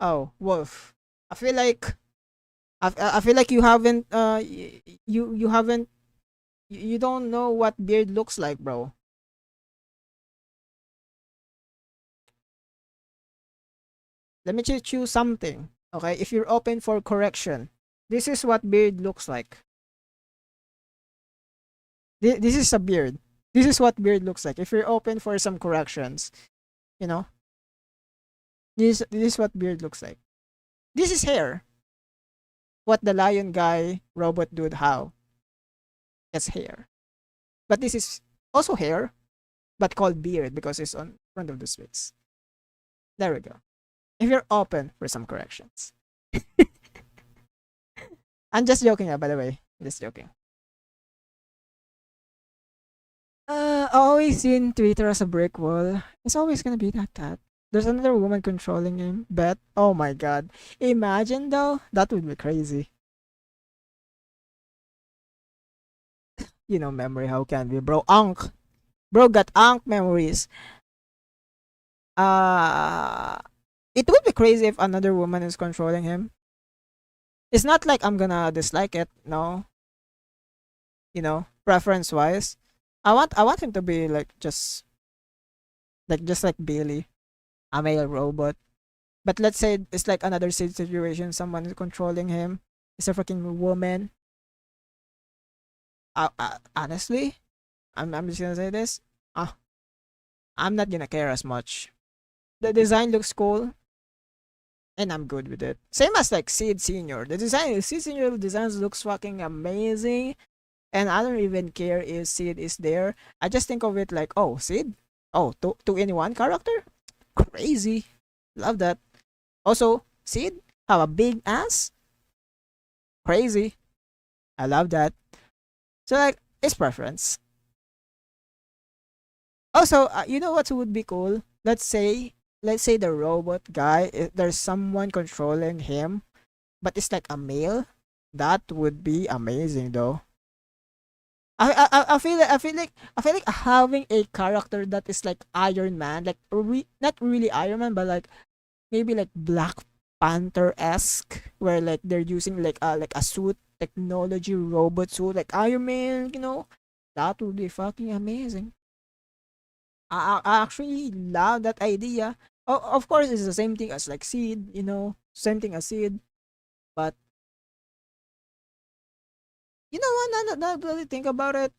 Oh, wolf. I feel like I feel like you haven't you haven't you don't know what beard looks like, bro. Let me choose something. Okay, if you're open for correction, this is what beard looks like. This is a beard. This is what beard looks like. If you're open for some corrections, you know, this is what beard looks like. This is hair. What the lion guy robot dude how? That's hair. But this is also hair, but called beard because it's on front of the spits. There we go. If you're open for some corrections. I'm just joking, by the way. Just joking. Always seen Twitter as a brick wall. It's always gonna be that. There's another woman controlling him. Bet. Oh my god. Imagine though. That would be crazy. Memory, how can we? Bro, Ankh. Bro got Ankh memories. Uh, it would be crazy if another woman is controlling him. It's not like I'm gonna dislike it, no. preference wise. I want him to be like just like Billy, a male robot. But let's say it's like another situation, someone is controlling him. It's a freaking woman. Honestly, I'm just gonna say this. Uh, I'm not gonna care as much. The design looks cool, and I'm good with it. Same as like Sid Senior. Sid Senior designs looks fucking amazing, and I don't even care if Sid is there. I just think of it like, oh, Sid, oh, two in one character, crazy, love that. Also, Sid have a big ass, crazy, I love that. So like, it's preference. Also, you know what would be cool? Let's say the robot guy, there's someone controlling him, but it's like a male. That would be amazing, though. I feel like having a character that is like Iron Man, like not really Iron Man, but like maybe like Black Panther esque, where like they're using like a suit technology robot suit like Iron Man. That would be fucking amazing. I actually love that idea. Of course, it's the same thing as like Seed, same thing as Seed. But you know what? Now that I really think about it,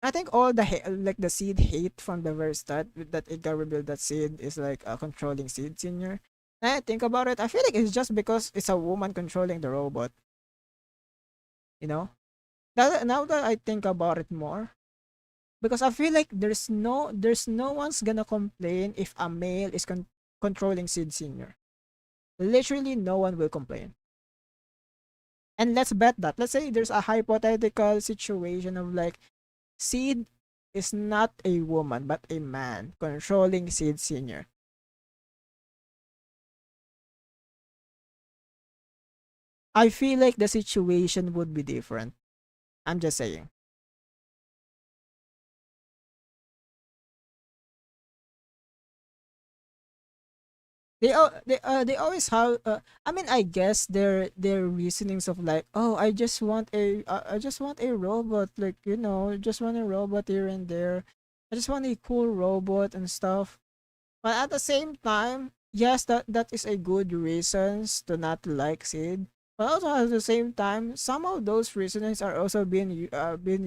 I think all like the Seed hate from the very start with that it got revealed that Seed is like a controlling Seed Senior. Now I think about it, I feel like it's just because it's a woman controlling the robot. You know. Now that I think about it more, because I feel like there's no one's gonna complain if a male is controlling Sid Senior. Literally, no one will complain. And let's bet that. Let's say there's a hypothetical situation of like Sid is not a woman but a man controlling Sid Senior. I feel like the situation would be different. I'm just saying. They always have I mean, I guess their reasonings of like, oh, I just want a robot, like, just want a robot here and there. I just want a cool robot and stuff. But at the same time, yes, that is a good reasons to not like Sid. But also at the same time, some of those reasonings are also being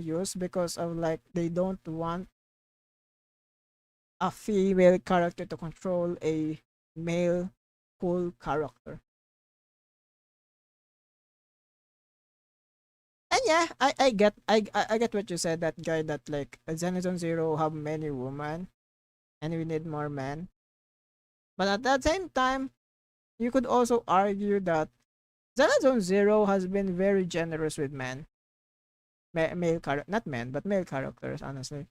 used because of like they don't want a female character to control a male cool character. And yeah, I get what you said, that guy that like Zenithon Zero have many women and we need more men. But at that same time, you could also argue that Zenithon Zero has been very generous with men. Male character, not men, but male characters, honestly.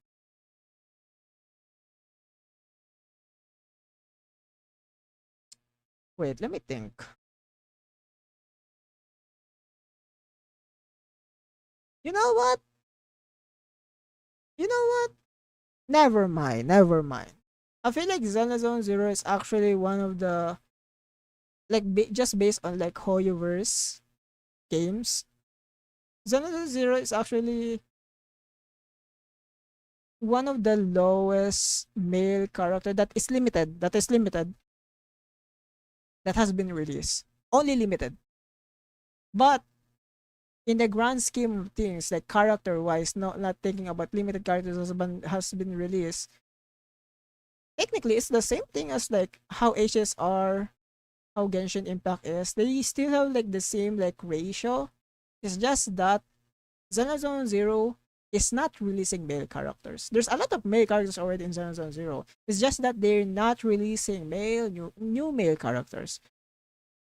Wait, let me think. You know what? You know what? Never mind, never mind. I feel like Xenozone Zero is actually one of the like just based on like Hoyoverse games. Xenozone Zero is actually one of the lowest male character that is limited, that has been released. Only limited. But in the grand scheme of things, like character wise, not thinking about limited characters has been released. Technically, it's the same thing as like how HSR, how Genshin Impact is. They still have like the same like ratio. It's just that Xenozone Zero is not releasing male characters. There's a lot of male characters already in Xenozone Zero. It's just that they're not releasing new male characters.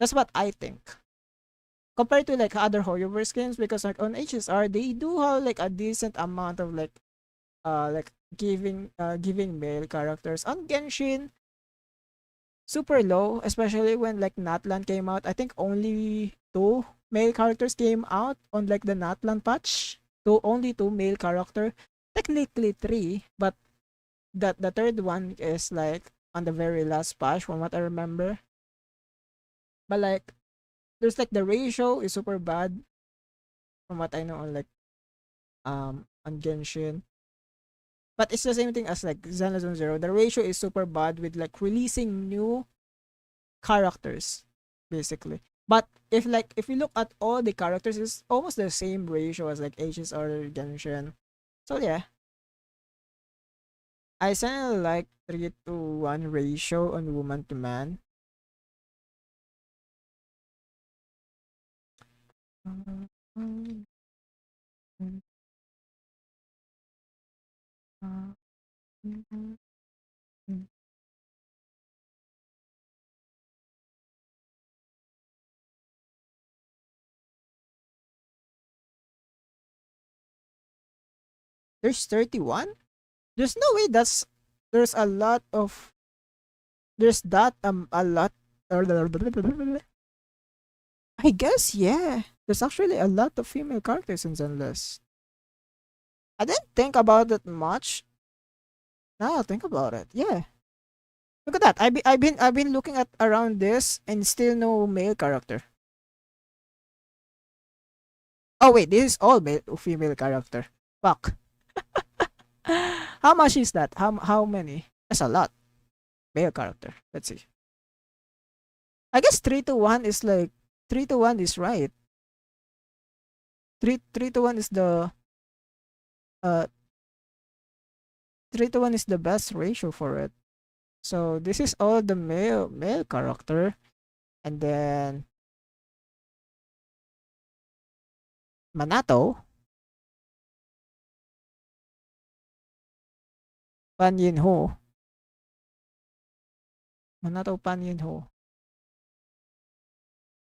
That's what I think. Compared to like other Horrorverse games, because like on HSR they do have like a decent amount of like giving male characters. On Genshin, super low, especially when like Natlan came out. I think only two male characters came out on like the Natlan patch. Only two male character. Technically three, but the third one is like on the very last patch from what I remember. But like there's like the ratio is super bad from what I know on like on Genshin. But it's the same thing as like Zenless Zone Zero. The ratio is super bad with like releasing new characters, basically. But if you look at all the characters, it's almost the same ratio as like Aegis or Genshin. So yeah, I kinda like 3-to-1 ratio on woman to man. There's 31? There's no way there's a lot of there's that a lot I guess yeah. There's actually a lot of female characters in Zenless. I didn't think about it much. Now I think about it. Yeah. Look at that. I've been looking at around this and still no male character. Oh wait, this is all male female character. Fuck. How much is that? How many? That's a lot. Male character. Let's see. I guess 3-to-1 is like 3-to-1 is right. 3-to-1 is the uh 3-to-1 is the best ratio for it. So this is all the male character, and then Manato, Pan Yin Ho, Manato Pan Yin Ho.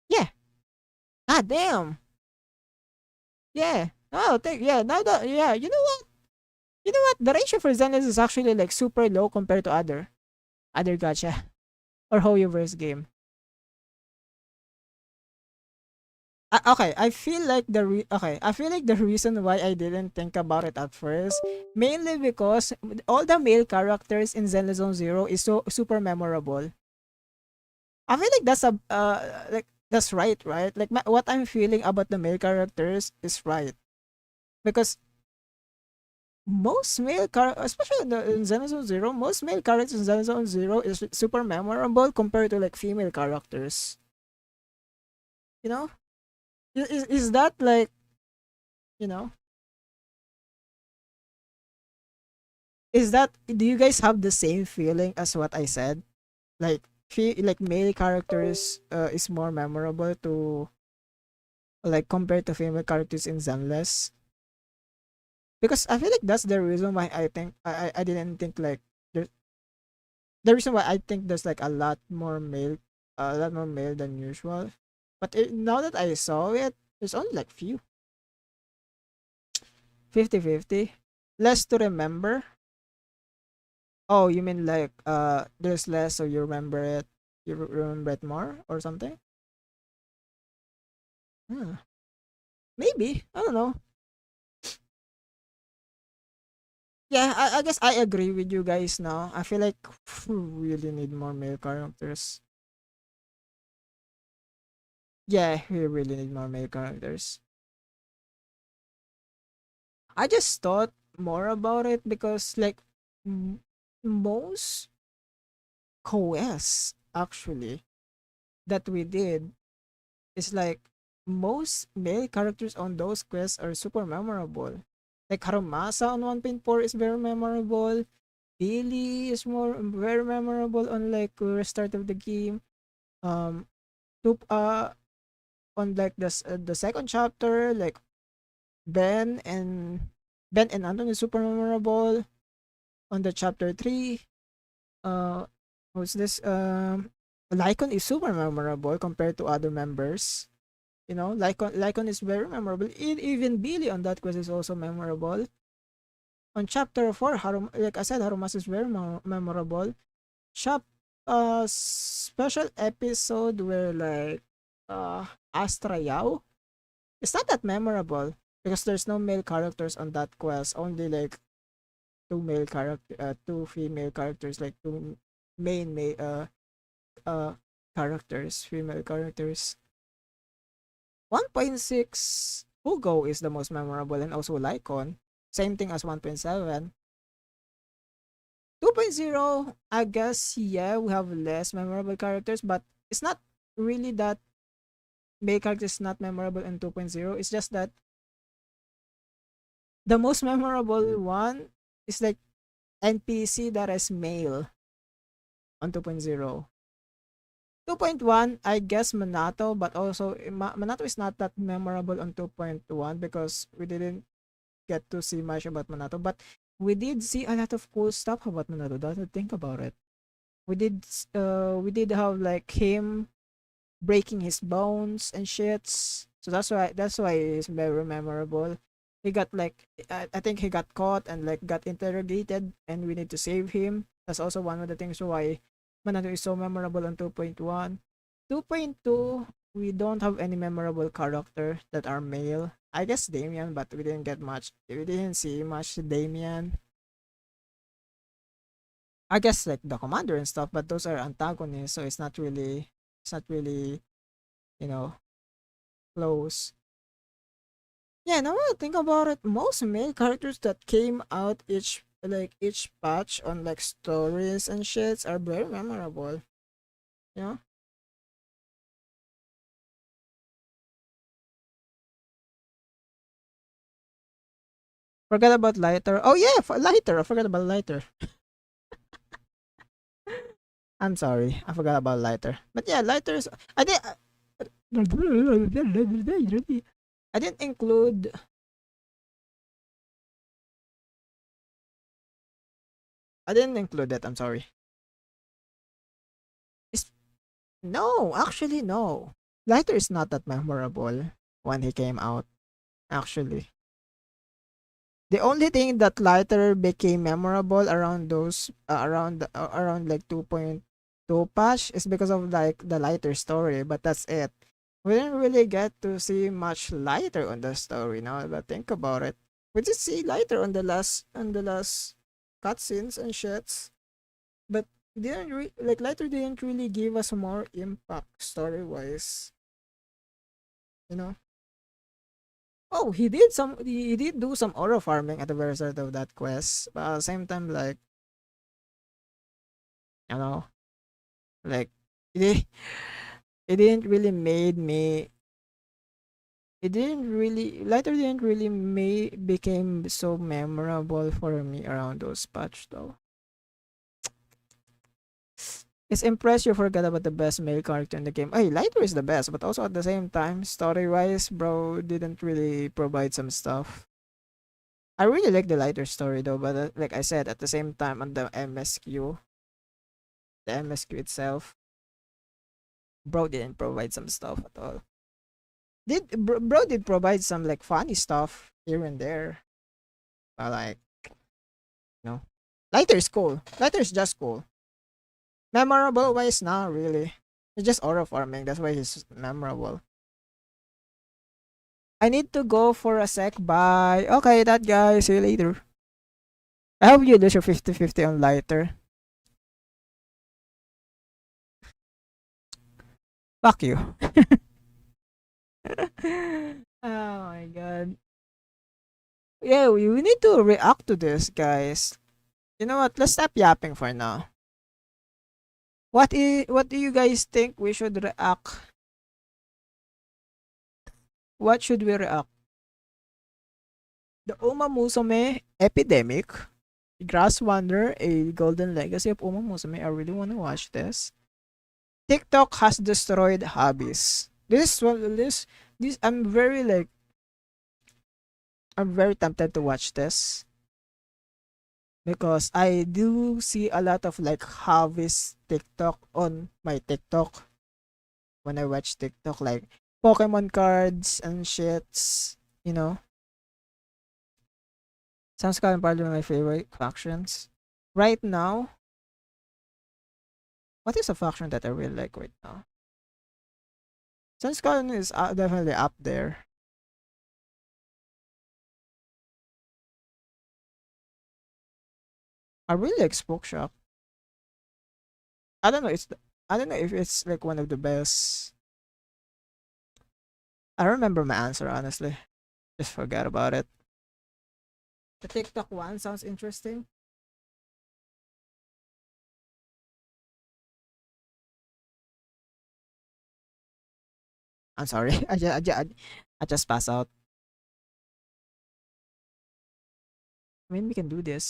Yeah. Ah damn. Yeah. Oh, yeah. Now that yeah, you know what? You know what? The ratio for Zenless is actually like super low compared to other gacha or Hoyoverse game. Okay, I feel like the reason why I didn't think about it at first, mainly because all the male characters in Zenless Zone Zero is so super memorable. I feel like that's a like that's right? Like what I'm feeling about the male characters is right because most especially in Zenless Zone Zero, most male characters in Zenless Zone Zero is super memorable compared to like female characters. You know, is that like you know is that do you guys have the same feeling as what I said? Like like male characters is more memorable to like compared to female characters in Zenless? Because I feel like that's the reason why I think I didn't think like there the reason why I think there's like a lot more male than usual. But now that I saw it, there's only like few 50-50. Less to remember. Oh, you mean like there's less so you remember it remember it more or something? Hmm. Maybe. I don't know. Yeah, I guess I agree with you guys now. I feel like we really need more male characters. Yeah, we really need more male characters. I just thought more about it because like most quests actually that we did is like most male characters on those quests are super memorable. Like Harumasa on 1.4 is very memorable. Billy is more very memorable on like restart of the game. Um, Tup on like the second chapter, like Ben and Ben and Anton is super memorable. On the chapter 3, uh, who's this? Lycon is super memorable compared to other members. You know, Lycon is very memorable. Even Billy on that quest is also memorable. On chapter 4, like I said, Harumas is very memorable. Chap special episode where like Astra Yao, it's not that memorable because there's no male characters on that quest. Only like two female characters, like two main uh characters, female characters. 1.6 Hugo is the most memorable, and also Lycon. Same thing as 1.7. 2.0, I guess, yeah, we have less memorable characters, but it's not really that male characters not memorable in 2.0. It's just that the most memorable one is like NPC that is male on 2.0. 2.1, I guess Minato, but also Minato is not that memorable on 2.1 because we didn't get to see much about Minato, but we did see a lot of cool stuff about Minato. Don't think about it. We did have like him breaking his bones and shits. So that's why he's very memorable. He got like I think he got caught and like got interrogated and we need to save him. That's also one of the things why Minato is so memorable on 2.1. 2.2, we don't have any memorable character that are male. I guess Damien, but we didn't get much. We didn't see much Damien. I guess like the commander and stuff, but those are antagonists, so it's not really, you know, close. Yeah, now that I think about it, most male characters that came out each patch on like stories and shits are very memorable. You know? Forget about lighter. Oh yeah, lighter. I forgot about lighter. I'm sorry, I forgot about lighter. But yeah, lighters. I didn't include. I didn't include that. I'm sorry. It's, no, actually no. Lighter is not that memorable when he came out. Actually, the only thing that Lighter became memorable around around like 2.2 patch is because of like the Lighter story, but that's it. We didn't really get to see much Lighter on the story now that I think about it. We did see Lighter on the last cutscenes and shits, but Lighter didn't really give us more impact story wise, you know. Oh, he did do some oro farming at the very start of that quest. But at the same time, like, you know, like it, it didn't really made me it didn't really later didn't really became so memorable for me around those patch though. It's impressed you forgot about the best male character in the game. Hey, Lighter is the best, but also at the same time, story wise, bro didn't really provide some stuff. I really like the Lighter story though, but like I said, at the same time on the MSQ itself, bro didn't provide some stuff at all. Bro did provide some like funny stuff here and there, but like no, Lighter is cool. Lighter is just cool. Memorable wise, not really. It's just aura farming. That's why he's memorable. I need to go for a sec. Bye. Okay, that guy. See you later. I hope you lose your 50-50 on Lighter. Fuck you. Oh my god. Yeah, we need to react to this, guys. You know what? Let's stop yapping for now. What do you guys think we should react? What should we react? The Uma Musume Epidemic, Grass Wander, A Golden Legacy of Uma Musume. I really want to watch this. TikTok has destroyed hobbies. This I'm very tempted to watch this because I do see a lot of like hobbies TikTok on my TikTok when I watch TikTok, like Pokemon cards and shits, you know. Sounds kind of probably my favorite factions. Right now, what is a faction that I really like right now? Sunscalon is definitely up there. I really like Spoke Shop. I don't know. I don't know if it's like one of the best. I don't remember my answer honestly. Just forget about it. The TikTok one sounds interesting. I'm sorry. I just pass out. I mean, we can do this.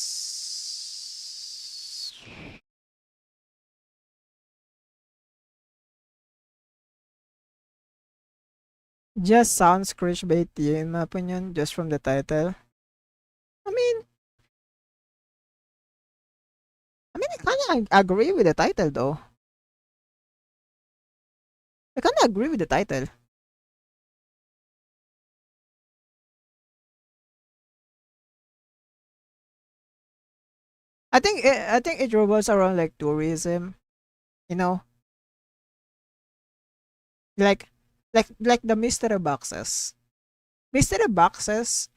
Just sounds clickbaity in my opinion, just from the title. I mean, I kind of agree with the title though. I kind of agree with the title. I think it revolves around like tourism, you know, like like the mystery boxes. Mystery boxes,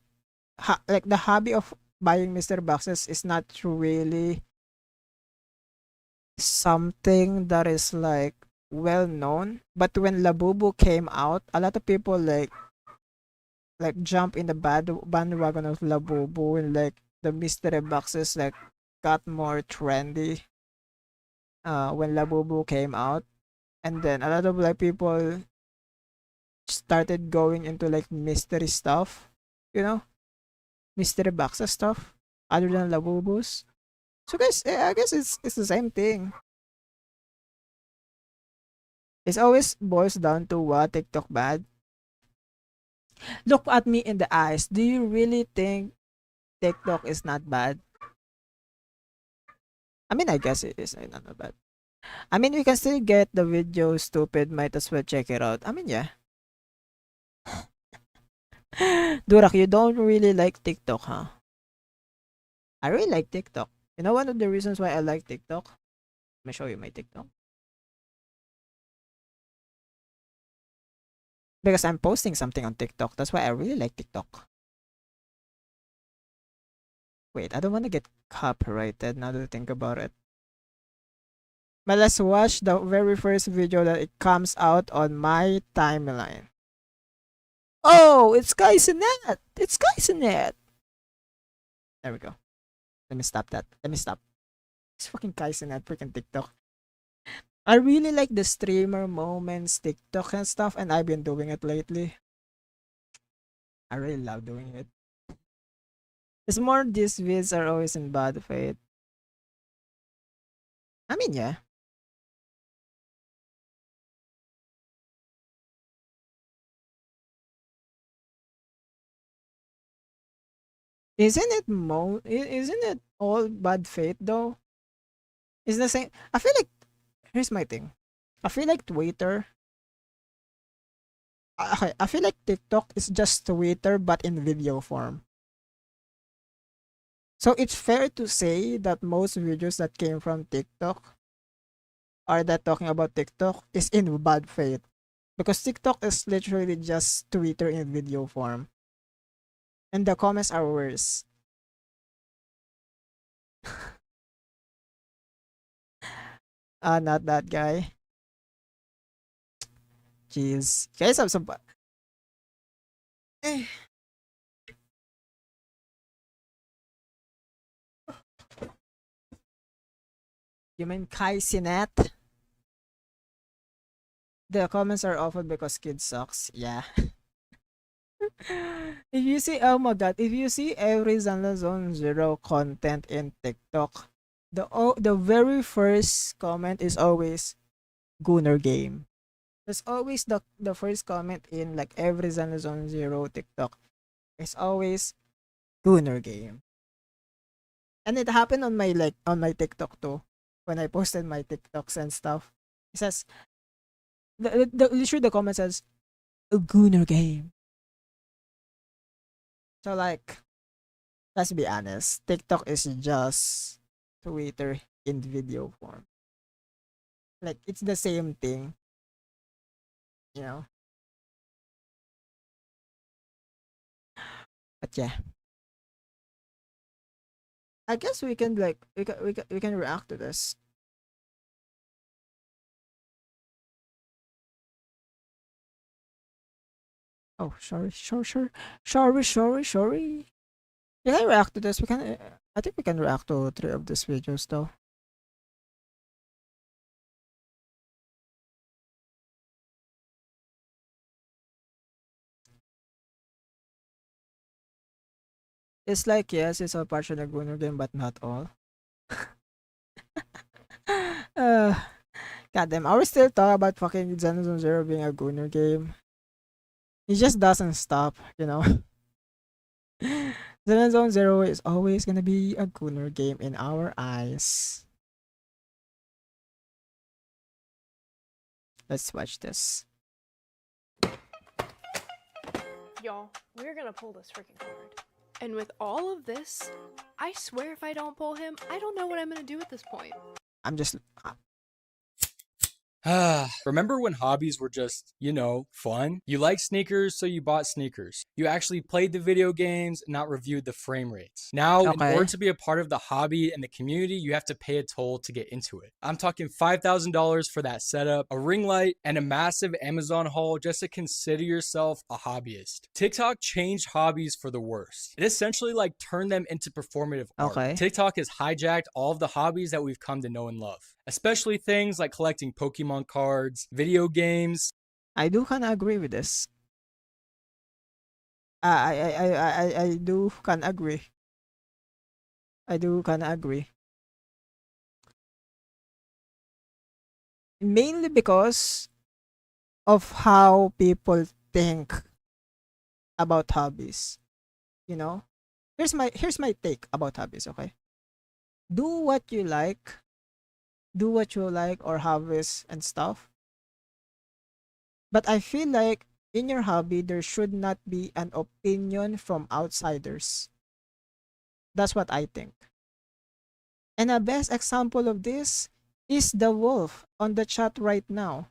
like the hobby of buying mystery boxes is not really something that is like well known. But when Labubu came out, a lot of people like jump in the bandwagon of Labubu, and like the mystery boxes like got more trendy when Labubu came out, and then a lot of like people started going into like mystery stuff, you know, mystery boxes stuff other than Labubus. So guys, I guess it's the same thing. It always boils down to what TikTok bad. Look at me in the eyes. Do you really think TikTok is not bad? I mean, I guess it is not bad. I mean, we can still get the video stupid. Might as well check it out. I mean, yeah. Durak, you don't really like TikTok, huh? I really like TikTok. You know one of the reasons why I like TikTok? Let me show you my TikTok. Because I'm posting something on TikTok. That's why I really like TikTok. Wait, I don't want to get copyrighted now that I think about it. But let's watch the very first video that it comes out on my timeline. Oh, it's Kaisenet! It's Kaisenet! There we go. Let me stop that. Let me stop. It's fucking Kaisenet, freaking TikTok. I really like the streamer moments, TikTok and stuff, and I've been doing it lately. I really love doing it. It's more these vids are always in bad faith. I mean, yeah. Isn't it all bad faith though? It's the same. I feel like here's my thing. I feel like Twitter. Okay, I feel like TikTok is just Twitter but in video form. So it's fair to say that most videos that came from TikTok or that talking about TikTok is in bad faith. Because TikTok is literally just Twitter in video form. And the comments are worse. Not that guy. Jeez. You guys have some. Eh. You mean Kai Sinet? The comments are awful because kid sucks. Yeah. If you see, oh my god, if you see every Zone Zero content in TikTok, the very first comment is always Gunner game. That's always the first comment in like every Zone Zero TikTok. It's always Gunner game. And it happened on my on my TikTok too. When I posted my TikToks and stuff. It says literally the comment says a Gunner game. So like let's be honest, TikTok is just Twitter in video form. Like it's the same thing, you know. But yeah, I guess we can like we can react to this. Oh, sorry. Can I react to this? We can. I think we can react to 3 of these videos though. It's like yes, it's a partial Gunner game, but not all. uh, Goddamn, are we still talking about fucking Zenzone Zero being a Gunner game? It just doesn't stop, you know. Zenzone Zero is always gonna be a Gunner game in our eyes. Let's watch this. Y'all, we're gonna pull this freaking card. And with all of this, I swear if I don't pull him, I don't know what I'm gonna do at this point. I'm just Remember when hobbies were just, fun? You liked sneakers, so you bought sneakers. You actually played the video games, not reviewed the frame rates. Now, in Okay. order to be a part of the hobby and the community, you have to pay a toll to get into it. I'm talking $5,000 for that setup, a ring light, and a massive Amazon haul just to consider yourself a hobbyist. TikTok changed hobbies for the worst. It essentially turned them into performative art. Okay. TikTok has hijacked all of the hobbies that we've come to know and love, especially things like collecting Pokemon cards, video games. I do kind of agree with this. I do kind of agree. I do kind of agree. Mainly because of how people think about hobbies. You know, here's my take about hobbies. Okay, do what you like, or hobbies and stuff. But I feel like in your hobby there should not be an opinion from outsiders. That's what I think. And a best example of this is the wolf on the chat right now.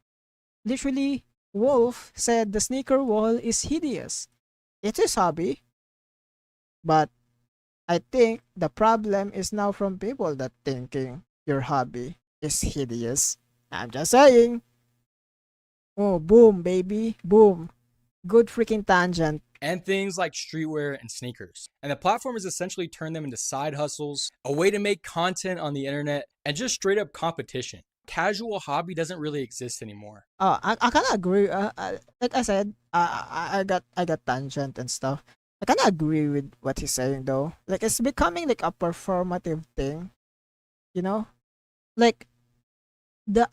Literally, Wolf said the sneaker wall is hideous. It's his hobby, but I think the problem is now from people that thinking your hobby is hideous. I'm just saying. Oh, boom, baby, boom. Good freaking tangent. And things like streetwear and sneakers. And the platform has essentially turned them into side hustles, a way to make content on the internet, and just straight up competition. Casual hobby doesn't really exist anymore. I kind of agree. Like I said, I got tangent and stuff. I kind of agree with what he's saying though. Like it's becoming like a performative thing, you know. Like the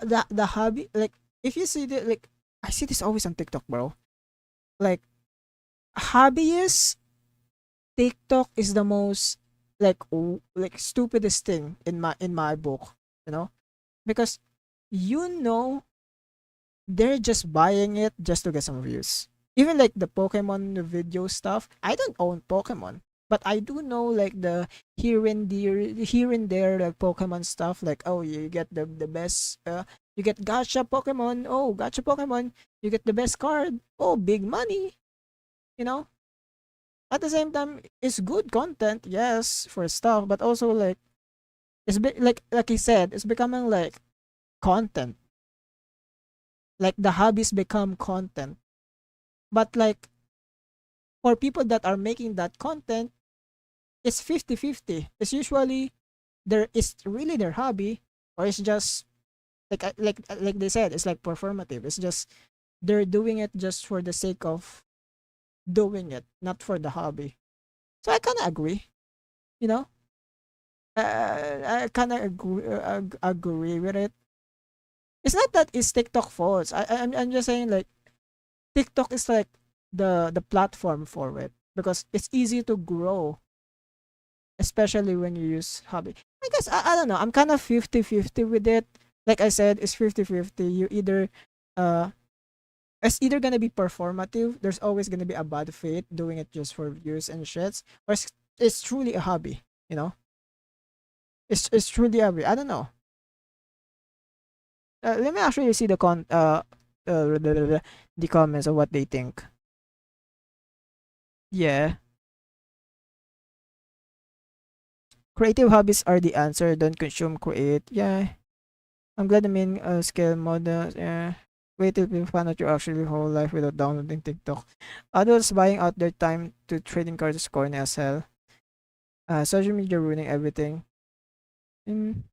hobby. Like if you see the like, I see this always on TikTok, bro. Like hobbyists, TikTok is the most like stupidest thing in my book, you know, because they're just buying it just to get some views. Even like the Pokemon video stuff. I don't own Pokemon, but I do know like the here and there like Pokemon stuff. Like oh, you get the best. You get gacha Pokemon. Oh, gacha Pokemon. You get the best card. Oh, big money. You know. At the same time, it's good content, yes, for stuff, but also like like he said, it's becoming like content. Like the hobbies become content. But like for people that are making that content, it's 50-50. It's usually it's really their hobby, or it's just like they said, it's like performative. It's just they're doing it just for the sake of doing it, not for the hobby. So I kind of agree, you know. I kind of agree with it. It's not that it's TikTok fault. I'm just saying like TikTok is like the platform for it because it's easy to grow, especially when you use hobby. I guess I don't know. I'm kind of 50-50 with it. Like I said, it's 50-50. You either it's either gonna be performative. There's always gonna be a bad faith doing it just for views and shits, or it's truly a hobby. You know, it's truly a hobby. I don't know. Let me actually see the comments of what they think. Yeah. Creative hobbies are the answer. Don't consume, create. Yeah. I'm glad skill models. Yeah. Wait till people find out you actually whole life without downloading TikTok. Adults buying out their time to trading cards is corny as hell. Social media ruining everything. Mm,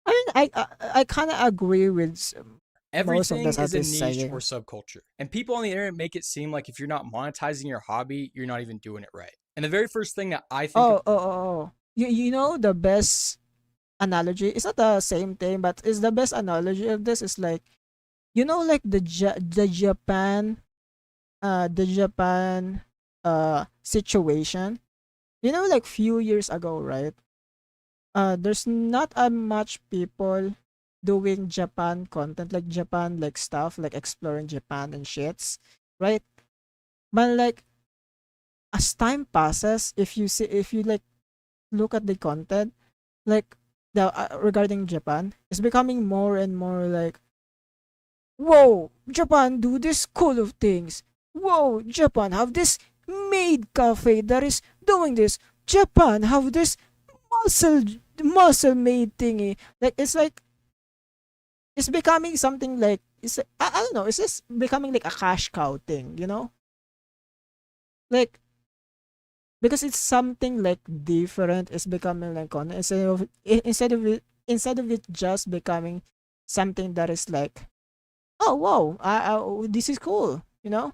I mean, I kind of agree with most of the Everything stuff is a he's niche or saying. subculture. And people on the internet make it seem like if you're not monetizing your hobby, you're not even doing it right. And the very first thing that I think of, Oh. You know the best analogy? It's not the same thing, but it's the best analogy of this is like, you know, like the Japan situation. You know, like few years ago, right? There's not much people doing Japan content, like Japan like stuff, like exploring Japan and shits, right? But like as time passes, if you like look at the content, like the regarding Japan, it's becoming more and more like, whoa, Japan do this cool of things. Whoa, Japan have this maid cafe that is doing this. Japan have this muscle muscle made thingy. Like it's becoming something like I don't know. It's just becoming like a cash cow thing, you know? Like because it's something like different. It's becoming like content instead of it just becoming something that is like, oh wow, this is cool, you know?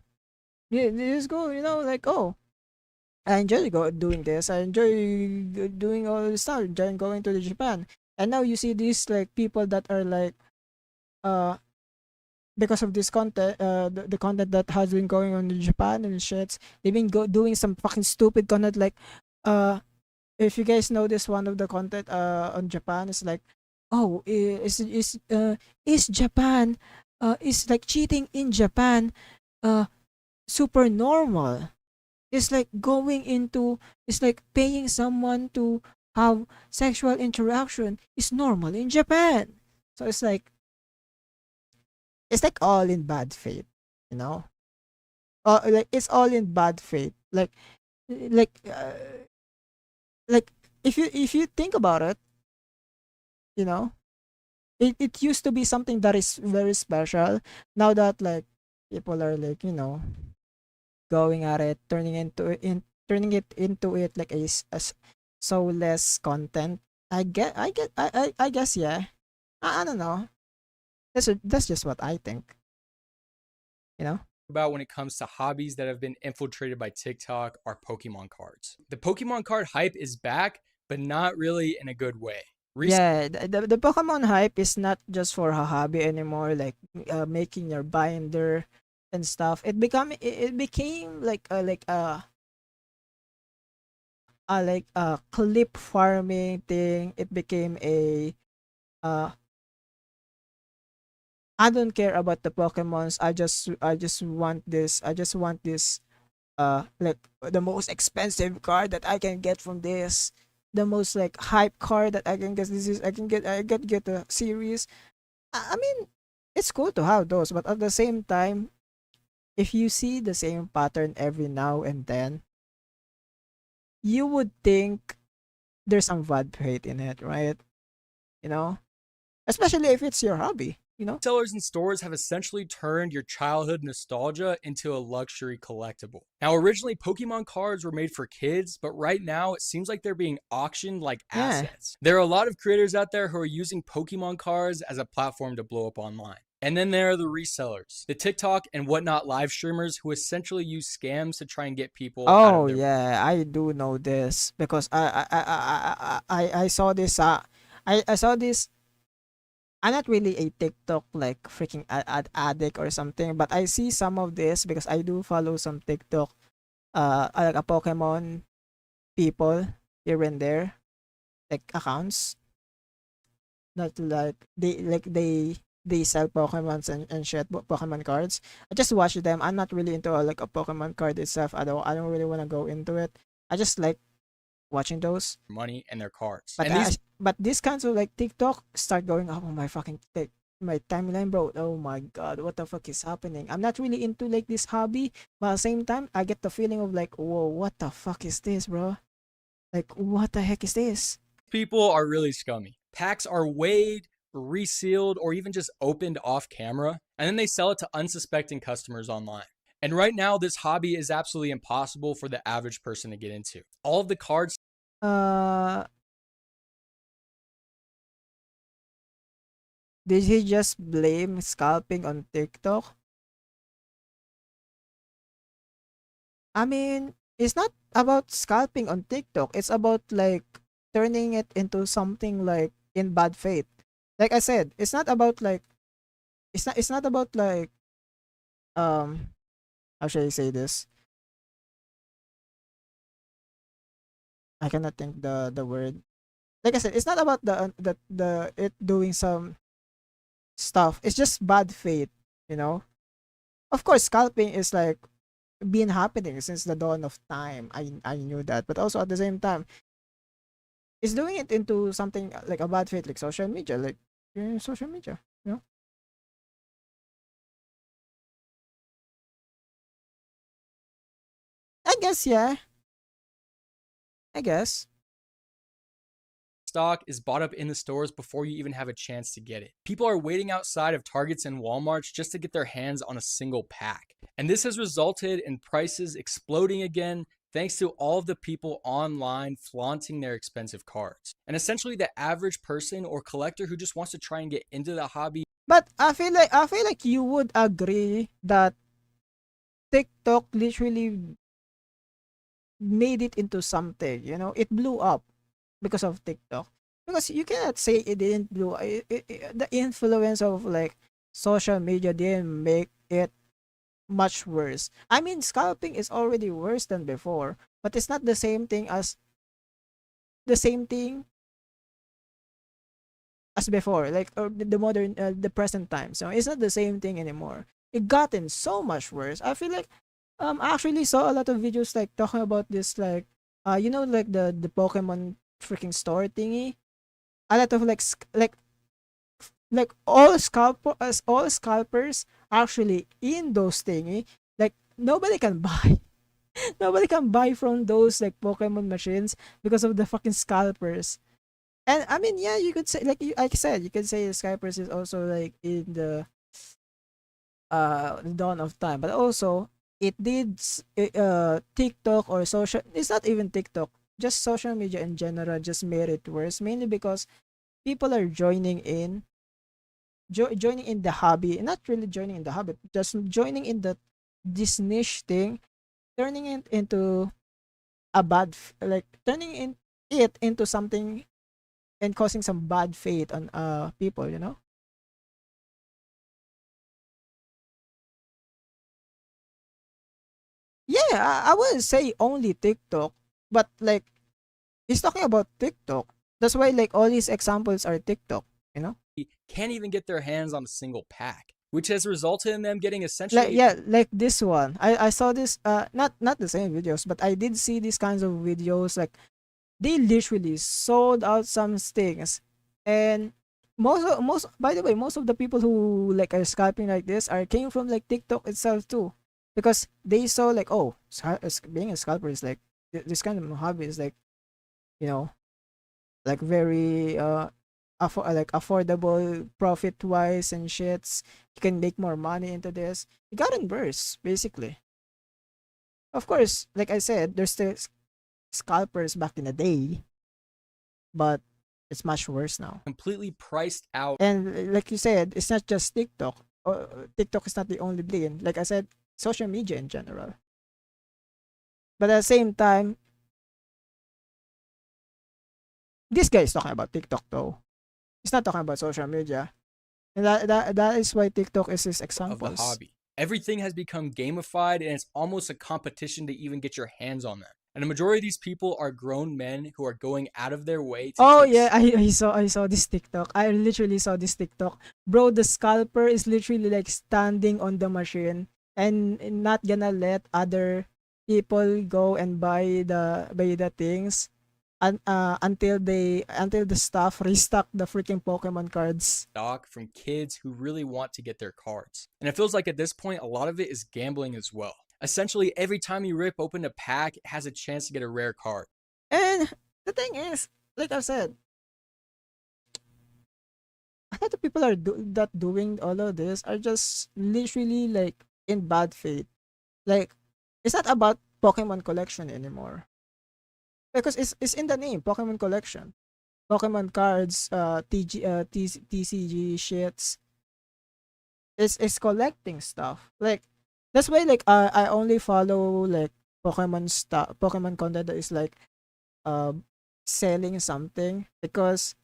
Yeah, this is cool, you know? Like, oh, I enjoy doing this. I enjoy doing all this stuff. Enjoy going to the Japan. And now you see these like people that are like uh because of this content, the content that has been going on in Japan and shits, they've been doing some fucking stupid content like, uh, if you guys know this one of the content on Japan is like, oh, is Japan, is like cheating in Japan, super normal. It's like it's like paying someone to have sexual interaction is normal in Japan. So it's like all in bad faith, you know. Like it's all in bad faith. Like like if you think about it, you know, it used to be something that is very special. Now that like people are like, you know, going at it, turning it into it like a soulless content. I guess yeah. I don't know. That's just what I think. You know. about when it comes to hobbies that have been infiltrated by TikTok are Pokemon cards. The Pokemon card hype is back, but not really in a good way. Yeah, the Pokemon hype is not just for a hobby anymore. Like making your binder and stuff. It became like a clip farming thing. It became a uh I don't care about the Pokemons. I just want this. I just want this like the most expensive card that I can get from this. The most like hype card that I can get. I can get a series. I mean, it's cool to have those, but at the same time, if you see the same pattern every now and then, you would think there's some bad faith in it, right? You know, especially if it's your hobby. You know. Sellers and stores have essentially turned your childhood nostalgia into a luxury collectible. Now, originally, Pokemon cards were made for kids, but right now it seems like they're being auctioned like Yeah. assets. There are a lot of creators out there who are using Pokemon cards as a platform to blow up online. And then there are the resellers, the TikTok and whatnot live streamers who essentially use scams to try and get people out Oh of their yeah, I do know this because I saw this. I saw this. I'm not really a TikTok like freaking addict or something, but I see some of this because I do follow some TikTok like a Pokemon people here and there, like accounts. Not like they sell Pokemons and shit, Pokemon cards. I just watch them. I'm not really into like a Pokemon card itself. I don't really want to go into it. I just like watching those. money and their cards. But And these but these kinds of like TikTok start going up on my fucking like my timeline, bro. Oh my god, what the fuck is happening? I'm not really into like this hobby, but at the same time, I get the feeling of like, whoa, what the fuck is this, bro? Like, what the heck is this? people are really scummy. Packs are weighed, resealed, or even just opened off camera, and then they sell it to unsuspecting customers online. And right now, this hobby is absolutely impossible for the average person to get into. All of the cards Uh, did he just blame scalping on TikTok? I mean, it's not about scalping on TikTok. It's about like turning it into something like in bad faith. Like I said, it's not about like it's not about like how should I say this? I cannot think the word. Like I said, it's not about the it doing some stuff. It's just bad faith, you know. Of course, scalping is like been happening since the dawn of time. I knew that, but also at the same time, it's doing it into something like a bad faith, like social media, like social media. You know, I guess yeah. I guess. stock is bought up in the stores before you even have a chance to get it. People are waiting outside of Targets and Walmarts just to get their hands on a single pack. And this has resulted in prices exploding again, thanks to all of the people online flaunting their expensive cards. And essentially, the average person or collector who just wants to try and get into the hobby But I feel like you would agree that TikTok literally made it into something. You know, it blew up because of TikTok. Because you cannot say it didn't blow. The influence of like social media didn't make it much worse. I mean, scalping is already worse than before, but it's not the same thing as before, like or the modern, the present time. So it's not the same thing anymore. It gotten so much worse. I feel like I actually saw a lot of videos like talking about this, like you know, like the Pokemon freaking store thingy. A lot of like like all scalpers actually in those thingy. Like nobody can buy. Nobody can buy from those like Pokemon machines because of the fucking scalpers. And I mean, yeah, you could say like like I said, you could say the scalpers is also like in the dawn of time, but also it did TikTok or social. It's not even TikTok. Just social media in general just made it worse. Mainly because people are joining in the hobby, not really joining in the hobby, just joining in the this niche thing, turning it into a like turning it into something and causing some bad fate on people, you know. Yeah, I wouldn't say only TikTok, but like he's talking about TikTok. That's why like all these examples are TikTok, you know. can't even get their hands on a single pack, which has resulted in them getting Like essentially yeah, like this one. I saw this not the same videos, but I did see these kinds of videos. Like they literally sold out some things, and most by the way, most of the people who like are scalping like this are came from like TikTok itself too, because they saw like, oh, being a scalper is like this kind of hobby is like, you know, like very like affordable profit wise and shits. You can make more money into this. It got in bursts basically. Of course, like I said, there's still scalpers back in the day, but it's much worse now. completely priced out And like you said, it's not just TikTok. TikTok is not the only thing. Like I said, social media in general. But at the same time, this guy is talking about TikTok though. He's not talking about social media. And that is why TikTok is his of the examples. hobby. Everything has become gamified and it's almost a competition to even get your hands on them. And the majority of these people are grown men who are going out of their way to Oh take yeah, I saw this TikTok. I literally saw this TikTok. Bro, the scalper is literally like standing on the machine and not gonna let other people go and buy the things until the staff restock the freaking Pokemon cards. stock from kids who really want to get their cards. And it feels like at this point, a lot of it is gambling as well. Essentially, every time you rip open a pack, it has a chance to get a rare card. And the thing is, like I said, a lot of people are that doing all of this are just literally like in bad faith. Like it's not about Pokemon collection anymore because it's in the name, Pokemon collection. Pokemon cards, TCG shits. It's collecting stuff. Like that's why like I only follow like Pokemon stuff, Pokemon content that is like uh selling something, because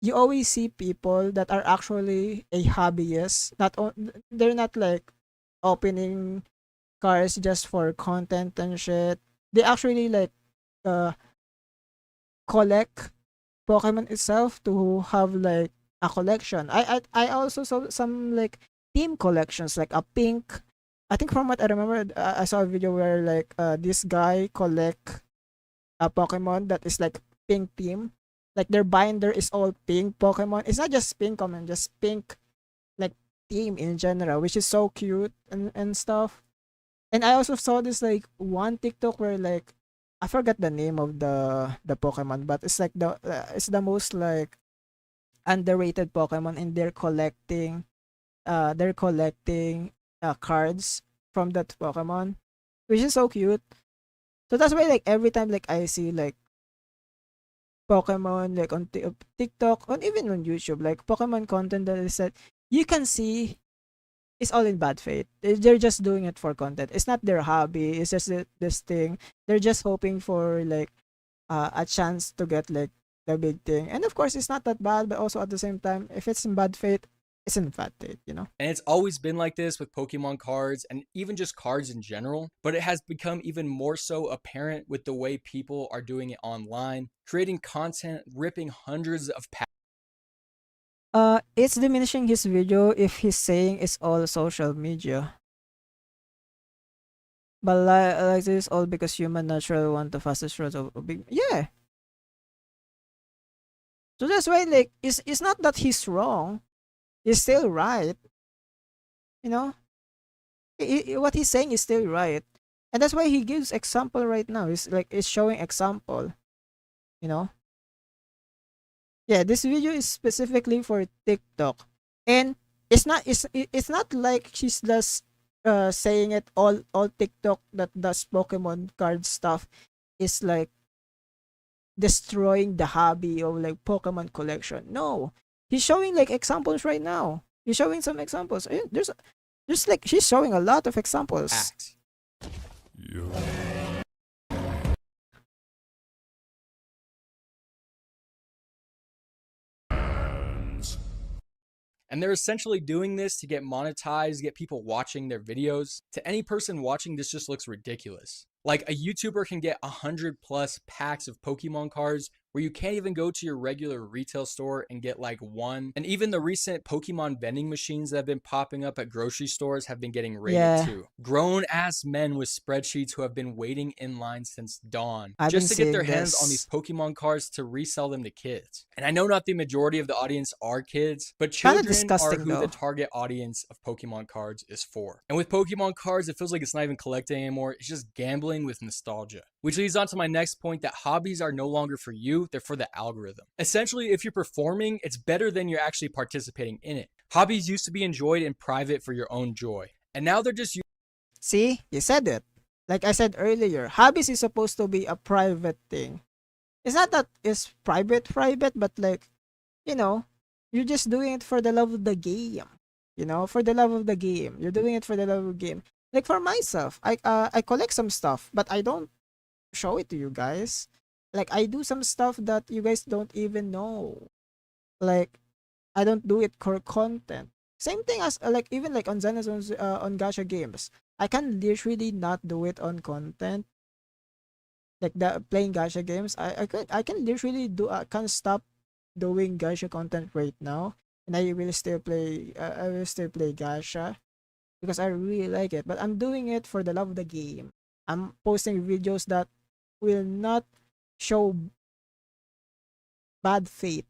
you always see people that are actually a hobbyist. They're not like opening cards just for content and shit. They actually like uh collect Pokemon itself to have like a collection. I also saw some like team collections, like a pink. I think from what I remember, I saw a video where like this guy collect a Pokemon that is like pink team. Like their binder is all pink Pokemon. It's not just pink Pokemon, just pink like team in general, which is so cute and stuff. And I also saw this like one TikTok where like I forgot the name of the Pokemon, but it's like it's the most like underrated Pokemon, and they're collecting cards from that Pokemon, which is so cute. So that's why like every time like I see like Pokemon like on TikTok, or even on YouTube, like Pokemon content that is that you can see it's all in bad faith. They're just doing it for content. It's not their hobby. It's just this thing. They're just hoping for like a chance to get like the big thing. And of course, it's not that bad, but also at the same time, if it's in bad faith, it's in bad faith, you know? And it's always been like this with Pokemon cards and even just cards in general, but it has become even more so apparent with the way people are doing it online, creating content, ripping hundreds of packs. It's diminishing his video if he's saying it's all social media. But like this is all because human naturally want the fastest road of big. Yeah. So that's why like it's not that he's wrong. He's still right. You know, what he's saying is still right, and that's why he gives example right now. It's showing example. You know. Yeah, this video is specifically for TikTok, and it's not like she's just saying it all TikTok that does Pokemon card stuff is like destroying the hobby of like Pokemon collection. No, he's showing like examples right now. He's showing some examples. There's like she's showing a lot of examples. And they're essentially doing this to get monetized, get people watching their videos. To any person watching, this just looks ridiculous. Like a YouTuber can get 100+ packs of Pokemon cards where you can't even go to your regular retail store and get like one. And even the recent Pokemon vending machines that have been popping up at grocery stores have been getting raided too. Grown ass men with spreadsheets who have been waiting in line since dawn just to get their hands on these Pokemon cards to resell them to kids. And I know not the majority of the audience are kids, but children are who the target audience of Pokemon cards is for. And with Pokemon cards, it feels like it's not even collecting anymore. It's just gambling with nostalgia. Which leads on to my next point, that hobbies are no longer for you, they're for the algorithm. Essentially, if you're performing, it's better than you're actually participating in it. Hobbies used to be enjoyed in private for your own joy. And now they're just... See, you said it. Like I said earlier, hobbies is supposed to be a private thing. It's not that it's private, but like, you know, you're just doing it for the love of the game. You know, for the love of the game. You're doing it for the love of the game. Like for myself, I collect some stuff, but I don't show it to you guys. Like I do some stuff that you guys don't even know. Like I don't do it for content. Same thing as like even like on Zenazon's on Gacha games. I can literally not do it on content. Like the playing Gacha games, I can literally do I can't stop doing Gacha content right now, and I will still play Gacha because I really like it. But I'm doing it for the love of the game. I'm posting videos that will not show bad faith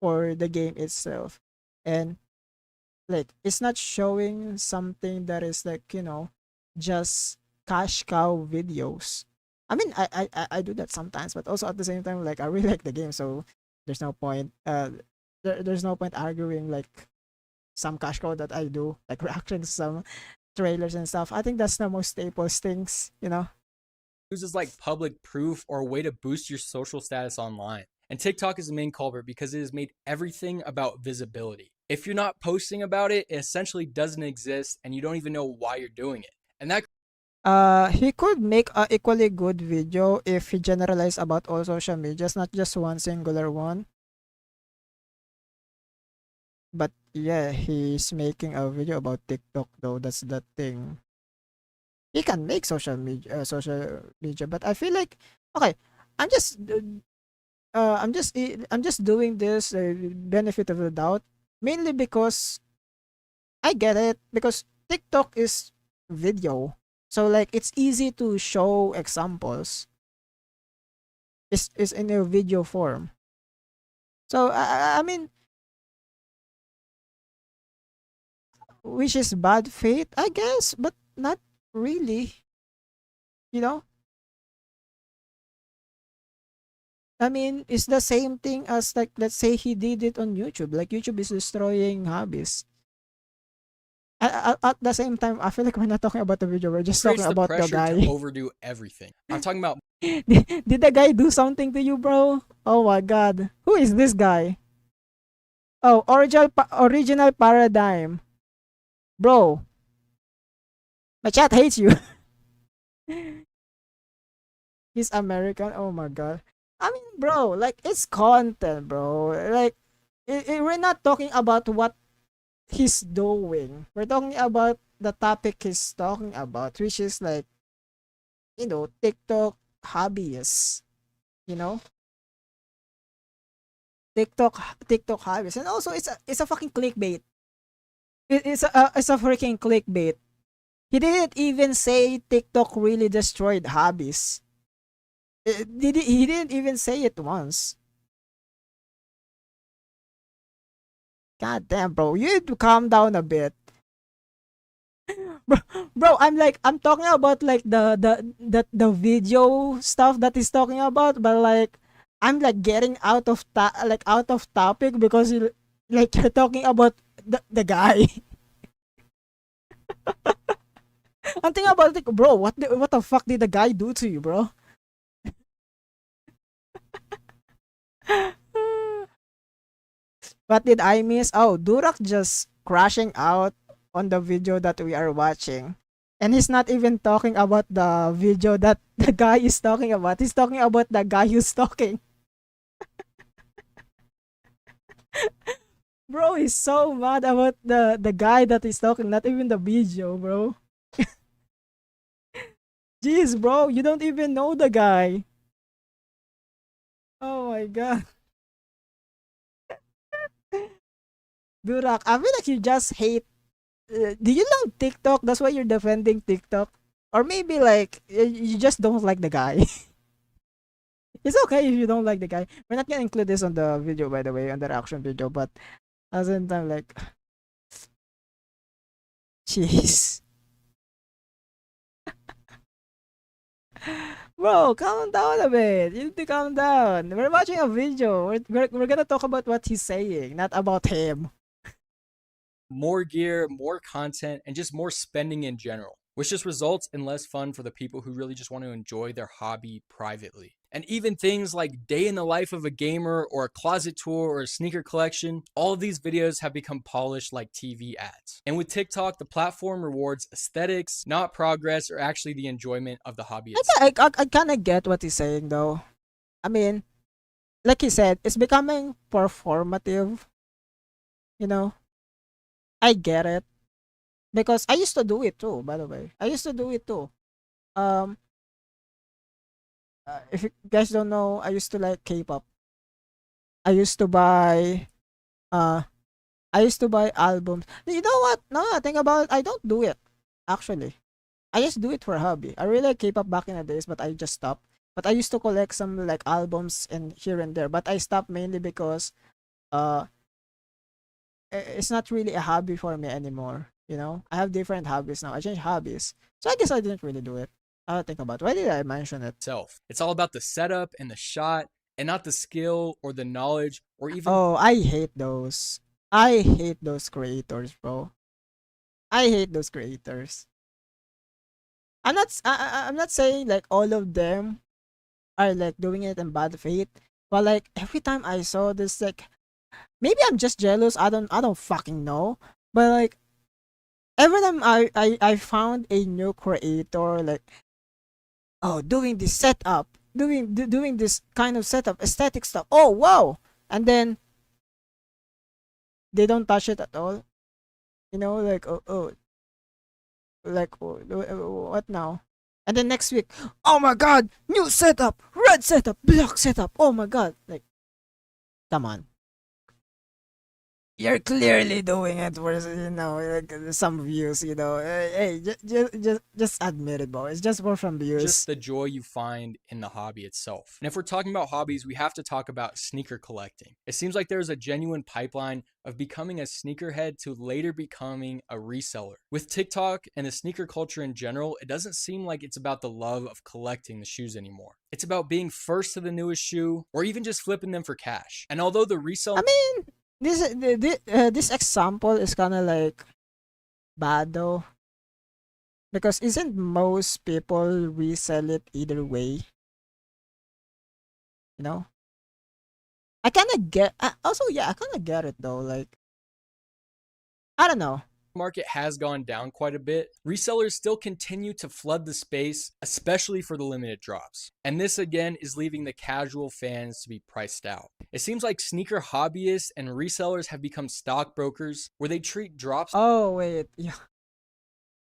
for the game itself, and like it's not showing something that is like, you know, just cash cow videos. I mean, I do that sometimes, but also at the same time, like I really like the game, so there's no point there's no point arguing like some cash cow that I do, like reacting to some trailers and stuff. I think that's the most staples things, you know. Use as like public proof or a way to boost your social status online. And TikTok is the main culprit because it has made everything about visibility. If you're not posting about it, it essentially doesn't exist and you don't even know why you're doing it. And that He could make a equally good video if he generalized about all social medias, not just one singular one. But yeah, he's making a video about TikTok though. That's the thing. He can make social media, but I feel like okay. I'm just I'm just doing this benefit of the doubt mainly because I get it because TikTok is video, so like it's easy to show examples. It's in a video form. So I mean, which is bad faith, I guess, but not really. You know, I mean, it's the same thing as like let's say he did it on YouTube. Like YouTube is destroying hobbies. At the same time, I feel like we're not talking about the video. We're just creates talking the about the pressure guy. to overdo everything. I'm talking about Did the guy do something to you, bro? Oh my god. Who is this guy? Oh, original paradigm. Bro, my chat hates you. He's American. Oh my god. I mean, bro, like it's content, bro. Like we're not talking about what he's doing. We're talking about the topic he's talking about, which is like, you know, TikTok hobbyists. You know, TikTok hobbyists, and also it's a fucking clickbait. It's a freaking clickbait. He didn't even say TikTok really destroyed hobbies. He didn't even say it once. God damn, bro, you need to calm down a bit. bro, I'm talking about like the video stuff that he's talking about, but like I'm like getting out of topic because like you're talking about the guy. I'm thinking about like, bro, what the fuck did the guy do to you, bro? What did I miss? Oh, Durak just crashing out on the video that we are watching. And he's not even talking about the video that the guy is talking about. He's talking about the guy who's talking. Bro, he's so mad about the guy that is talking, not even the video, bro. Jeez, bro, you don't even know the guy. Oh my god. Durak, I feel like you just hate. Do you love TikTok? That's why you're defending TikTok? Or maybe like you just don't like the guy. It's okay if you don't like the guy. We're not gonna include this on the video, by the way, on the reaction video. But at the same time, like, jeez, bro, calm down a bit. You need to calm down. We're watching a video. We're gonna talk about what he's saying, not about him. more gear, more content, and just more spending in general, which just results in less fun for the people who really just want to enjoy their hobby privately. And even things like day in the life of a gamer or a closet tour or a sneaker collection, all of these videos have become polished like TV ads. And with TikTok, the platform rewards aesthetics, not progress or actually the enjoyment of the hobby itself. I kind of get what he's saying, though. I mean, like he said, it's becoming performative. You know, I get it because I used to do it too. By the way, I used to do it too. Um, if you guys don't know, I used to like K-pop. I used to buy uh I used to buy albums. You know what? No, I think about it, I don't do it actually. I just do it for a hobby. I really like K-pop back in the days, but I just stopped. But I used to collect some like albums and here and there, but I stopped mainly because uh it's not really a hobby for me anymore. You know, I have different hobbies now. I changed hobbies, so I guess I didn't really do it. I'll think about it. Why did I mention it? It's all about the setup and the shot and not the skill or the knowledge or even Oh, I hate those. I hate those creators, bro. I hate those creators. I'm not saying like all of them are like doing it in bad faith, but like every time I saw this, like maybe I'm just jealous. I don't fucking know. But like every time I found a new creator like, oh, doing this setup, doing this kind of setup, aesthetic stuff. Oh wow, and then they don't touch it at all. You know, like like what now? And then next week, oh my god, new setup, red setup, black setup. Oh my god, like come on. You're clearly doing it for, you know, like some views, you know. Hey, just admit it, bro. It's just for some views. just the joy you find in the hobby itself. And if we're talking about hobbies, we have to talk about sneaker collecting. It seems like there's a genuine pipeline of becoming a sneakerhead to later becoming a reseller. With TikTok and the sneaker culture in general, it doesn't seem like it's about the love of collecting the shoes anymore. It's about being first to the newest shoe or even just flipping them for cash. And although the resale I mean, this example is kind of like bad though, because isn't most people resell it either way? You know, I kind of get. Also, yeah, I kind of get it though. Like, I don't know. market has gone down quite a bit, resellers still continue to flood the space, especially for the limited drops. And this again is leaving the casual fans to be priced out. It seems like sneaker hobbyists and resellers have become stockbrokers where they treat drops Oh wait,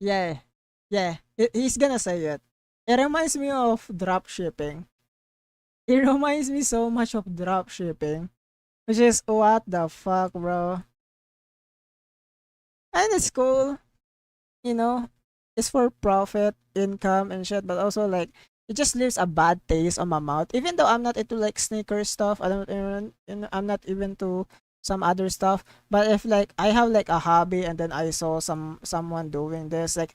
yeah, yeah. He's gonna say it. It reminds me of drop shipping. It reminds me so much of drop shipping, which is what the fuck, bro. And it's cool, you know. It's for profit, income, and shit, but also like it just leaves a bad taste on my mouth. Even though I'm not into like sneaker stuff, I don't even, you know, I'm not even to some other stuff. But if like I have like a hobby and then I saw someone doing this, like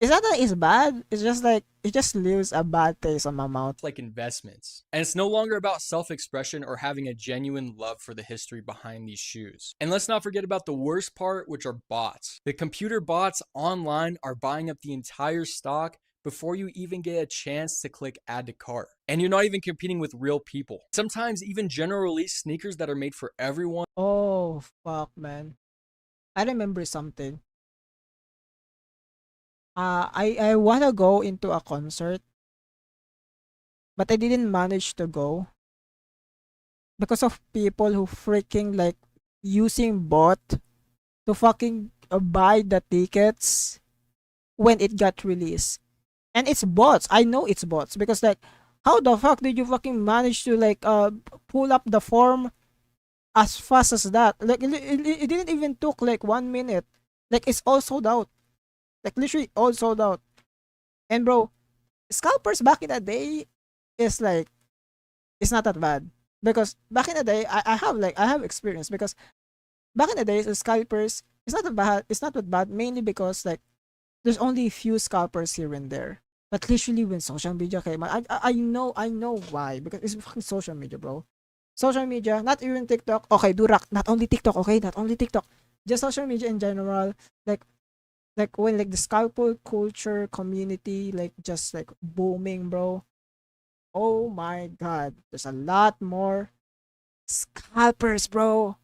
it's not that it's bad. It's just like it just leaves a bad taste on my mouth. like investments. And it's no longer about self-expression or having a genuine love for the history behind these shoes. And let's not forget about the worst part, which are bots. The computer bots online are buying up the entire stock before you even get a chance to click add to cart. And you're not even competing with real people. Sometimes even general release sneakers that are made for everyone Oh fuck, man! I remember something. I wanna go into a concert, but I didn't manage to go because of people who freaking like using bot to fucking buy the tickets when it got released. And it's bots. I know it's bots because like how the fuck did you fucking manage to like pull up the form as fast as that? Like it didn't even took like 1 minute. Like it's all sold out. Like literally all sold out. And bro, scalpers back in the day is like it's not that bad. Because back in the day I have experience because back in the days scalpers it's not that bad mainly because like there's only a few scalpers here and there. But literally when social media came out, I know why. Because it's fucking social media, bro. Social media, not even TikTok. Okay, Durak, not only TikTok, okay? Not only TikTok. Just social media in general. Like when like the scalper culture community like just like booming, bro. Oh my god. There's a lot more scalpers, bro.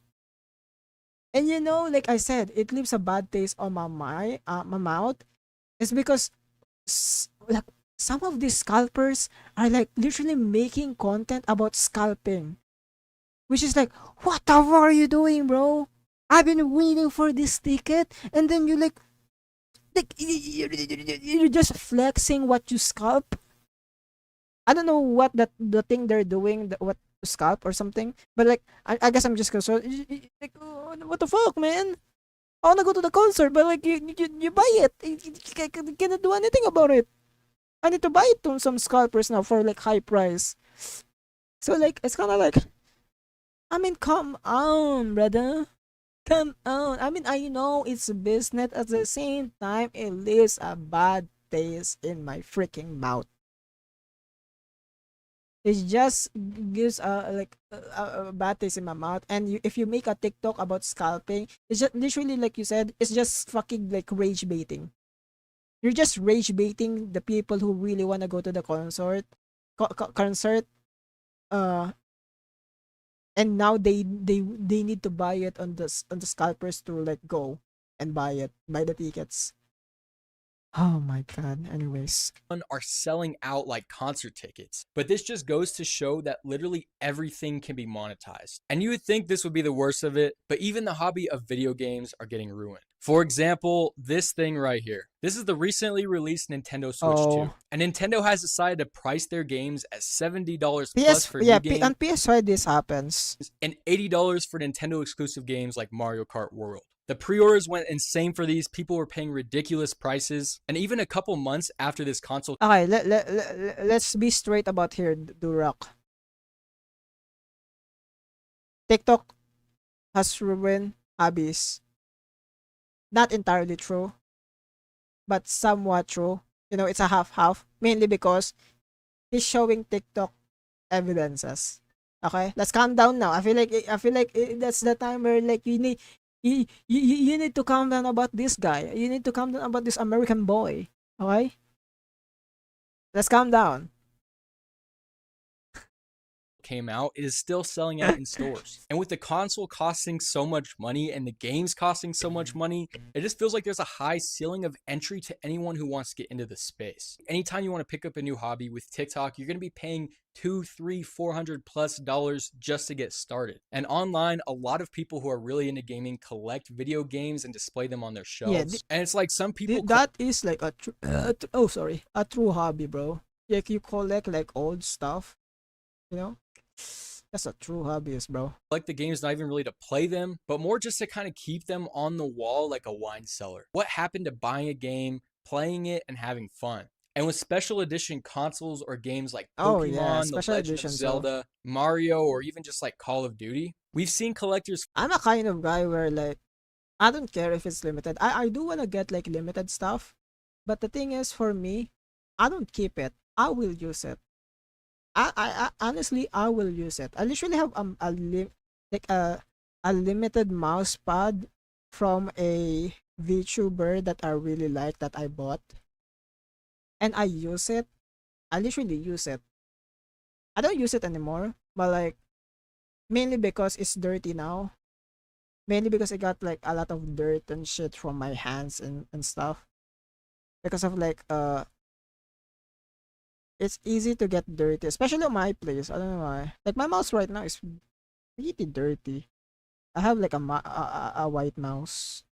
And you know, like I said, it leaves a bad taste on my mouth. It's because like some of these scalpers are like literally making content about scalping, which is like, what the fuck are you doing, bro? I've been waiting for this ticket, and then you like you're just flexing what you scalp. I don't know what the thing they're doing, what scalp or something, but like I guess I'm just concerned. Like, oh, what the fuck, man? I wanna go to the concert, but like you buy it. You cannot do anything about it. I need to buy it to some scalpers now for like high price. So like it's kind of like, I mean, come on, brother. Come on. I mean, I know it's a business. At the same time, it leaves a bad taste in my freaking mouth. It just gives like a bad taste in my mouth. And if you make a TikTok about scalping, it's just literally like you said, it's just fucking like rage baiting. You're just rage baiting the people who really want to go to the concert. Uh, and now they need to buy it on the scalpers to like go and buy the tickets. Oh my god. Anyways, are selling out like concert tickets. But this just goes to show that literally everything can be monetized. And you would think this would be the worst of it, but even the hobby of video games are getting ruined. For example, this thing right here. This is the recently released Nintendo Switch 2. oh, And Nintendo has decided to price their games at $70 plus for yeah, new games on PS5 this happens. and $80 for Nintendo exclusive games like Mario Kart World. The pre-orders went insane for these. People were paying ridiculous prices. And even a couple months after this console Okay, let's be straight about here, Durak. TikTok has ruined hobbies. Not entirely true, but somewhat true. You know, it's a half-half. Mainly because he's showing TikTok evidences. Okay, let's calm down now. That's the time where like you need to calm down about this guy. You need to calm down about this American boy. Okay, let's calm down. came out, it is still selling out in stores. And with the console costing so much money and the games costing so much money, it just feels like there's a high ceiling of entry to anyone who wants to get into the space. Anytime you want to pick up a new hobby with TikTok, you're going to be paying $200, $300, $400+ just to get started. And online, a lot of people who are really into gaming collect video games and display them on their shelves. And it's like some people that is like a a true hobby, bro. Like you collect like old stuff, you know. That's a true hobbyist, bro. like the games not even really to play them, but more just to kind of keep them on the wall like a wine cellar. What happened to buying a game, playing it, and having fun? And with special edition consoles or games like Oh yeah, Pokemon, The special Legend of editions. Zelda, Mario, or even just like Call of Duty, we've seen collectors I'm a kind of guy where like I don't care if it's limited. I do wanna get like limited stuff, but the thing is for me, I don't keep it. I will use it. I honestly I will use it. I literally have like a limited mouse pad from a VTuber that I really like that I bought, and I use it. I literally use it. I don't use it anymore, but like mainly because it's dirty now. Mainly because I got like a lot of dirt and shit from my hands and stuff. Because of like it's easy to get dirty, especially on my place. I don't know why. Like my mouse right now is pretty dirty. I have like a white mouse.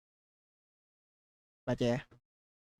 But yeah,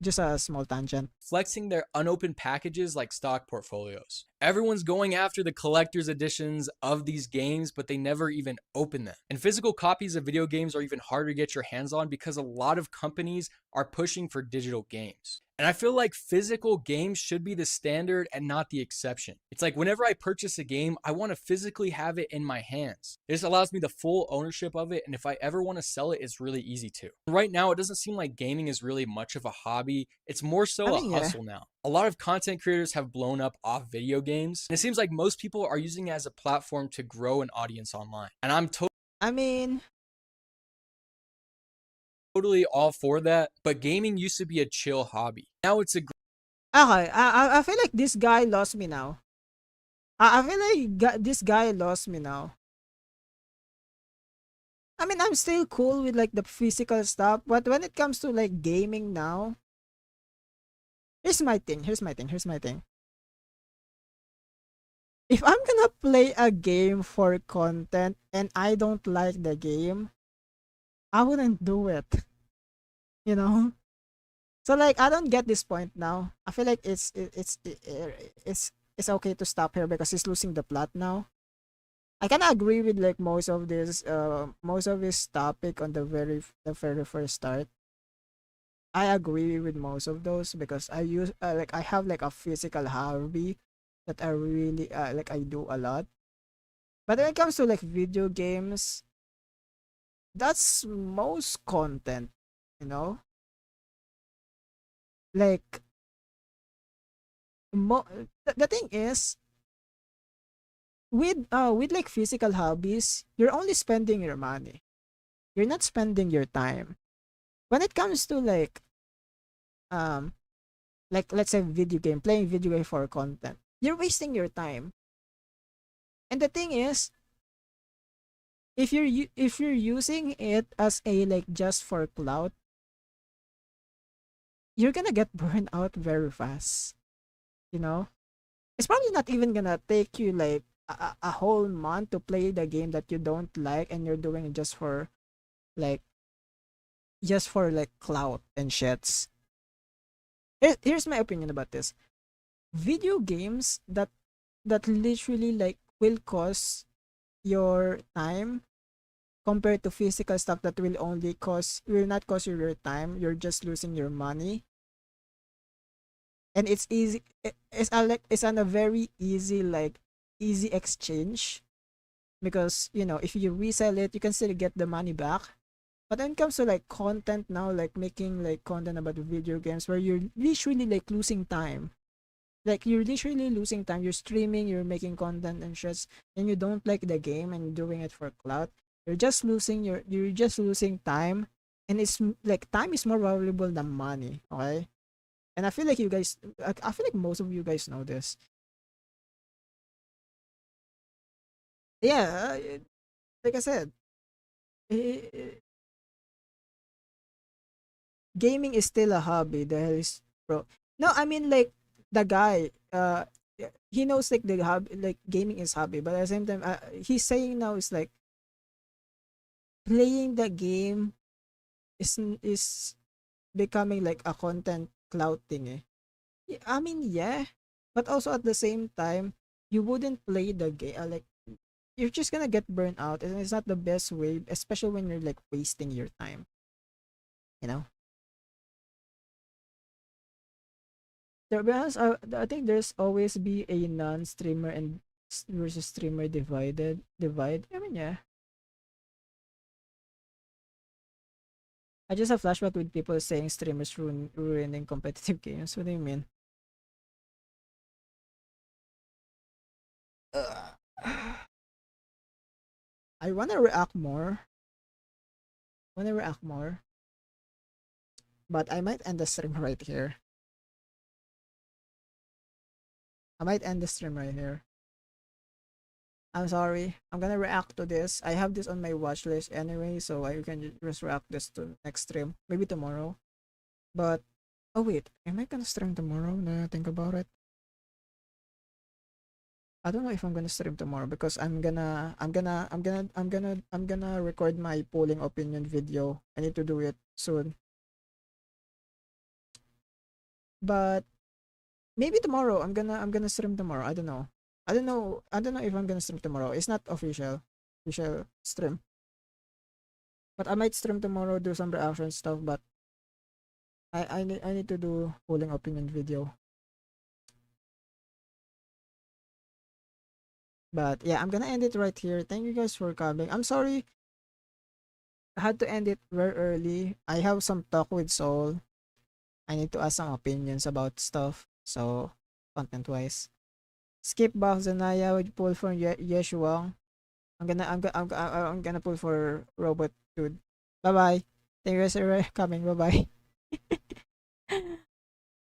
just a small tangent. flexing their unopened packages like stock portfolios. Everyone's going after the collector's editions of these games, but they never even open them. And physical copies of video games are even harder to get your hands on because a lot of companies are pushing for digital games. And I feel like physical games should be the standard and not the exception. It's like whenever I purchase a game, I want to physically have it in my hands. It just allows me the full ownership of it. And if I ever want to sell it, it's really easy to. Right now, it doesn't seem like gaming is really much of a hobby. It's more so I mean, a hustle now. A lot of content creators have blown up off video games. And it seems like most people are using it as a platform to grow an audience online. And I'm I mean, totally all for that. But gaming used to be a chill hobby. Now it's a okay. I feel like this guy lost me now. I feel like this guy lost me now. I mean, I'm still cool with like the physical stuff, but when it comes to like gaming now, here's my thing. Here's my thing. If I'm gonna play a game for content and I don't like the game, I wouldn't do it. You know? So like I don't get this point now. I feel like it's okay to stop here because he's losing the plot now. I kind of agree with like most of his topic on the very first start. I agree with most of those because I use like I have like a physical hobby that I really like I do a lot. But when it comes to like video games, that's most content, you know? Like the thing is with like physical hobbies, you're only spending your money. You're not spending your time. When it comes to um like let's say video game, playing video game for content, you're wasting your time. And the thing is, if you're using it as a like just for clout, you're gonna get burned out very fast. You know, it's probably not even gonna take you like a whole month to play the game that you don't like, and you're doing it like just for like clout and shits. Here's my opinion about this. Video games that literally like will cost your time compared to physical stuff that will not cost you your time. You're just losing your money, and it's easy. It's on a very easy easy exchange, because if you resell it, you can still get the money back. But when it comes to like content now, like making like content about video games, where you're literally like losing time. Like you're literally losing time. You're streaming, you're making content and shit, and you don't like the game and you're doing it for clout. You're just losing time, and like time is more valuable than money. Okay, and I feel like I feel like most of you guys know this. Yeah, like I said, eh, gaming is still a hobby. The hell is bro? No, I mean like the guy. He knows like the hobby, like gaming is hobby, but at the same time, he's saying now is like playing the game is becoming like a content cloud thing. I mean, yeah, but also at the same time, you wouldn't play the game like you're just gonna get burnt out, and it's not the best way, especially when you're like wasting your time. You know. To be honest, I think there's always be a non-streamer and versus streamer divide. I mean, yeah. I just have flashback with people saying streamers ruining competitive games. What do you mean? Ugh. I wanna react more. But I might end the stream right here. I might end the stream right here. I'm sorry. I'm gonna react to this. I have this on my watch list anyway, so I can just react this to next stream. Maybe tomorrow. But oh wait, am I gonna stream tomorrow? Now I think about it. I don't know if I'm gonna stream tomorrow, because I'm gonna record my polling opinion video. I need to do it soon. But maybe tomorrow I'm gonna stream tomorrow. I don't know. I don't know if I'm gonna stream tomorrow. It's not official stream. But I might stream tomorrow, do some reaction stuff, but I need to do polling opinion video. But yeah, I'm gonna end it right here. Thank you guys for coming. I'm sorry I had to end it very early. I have some talk with Soul. I need to ask some opinions about stuff. So content wise. Skip box Zanaya with pull for Yeshuang. I'm gonna pull for Robot Dude. Bye bye. Thank you guys for coming. Bye bye.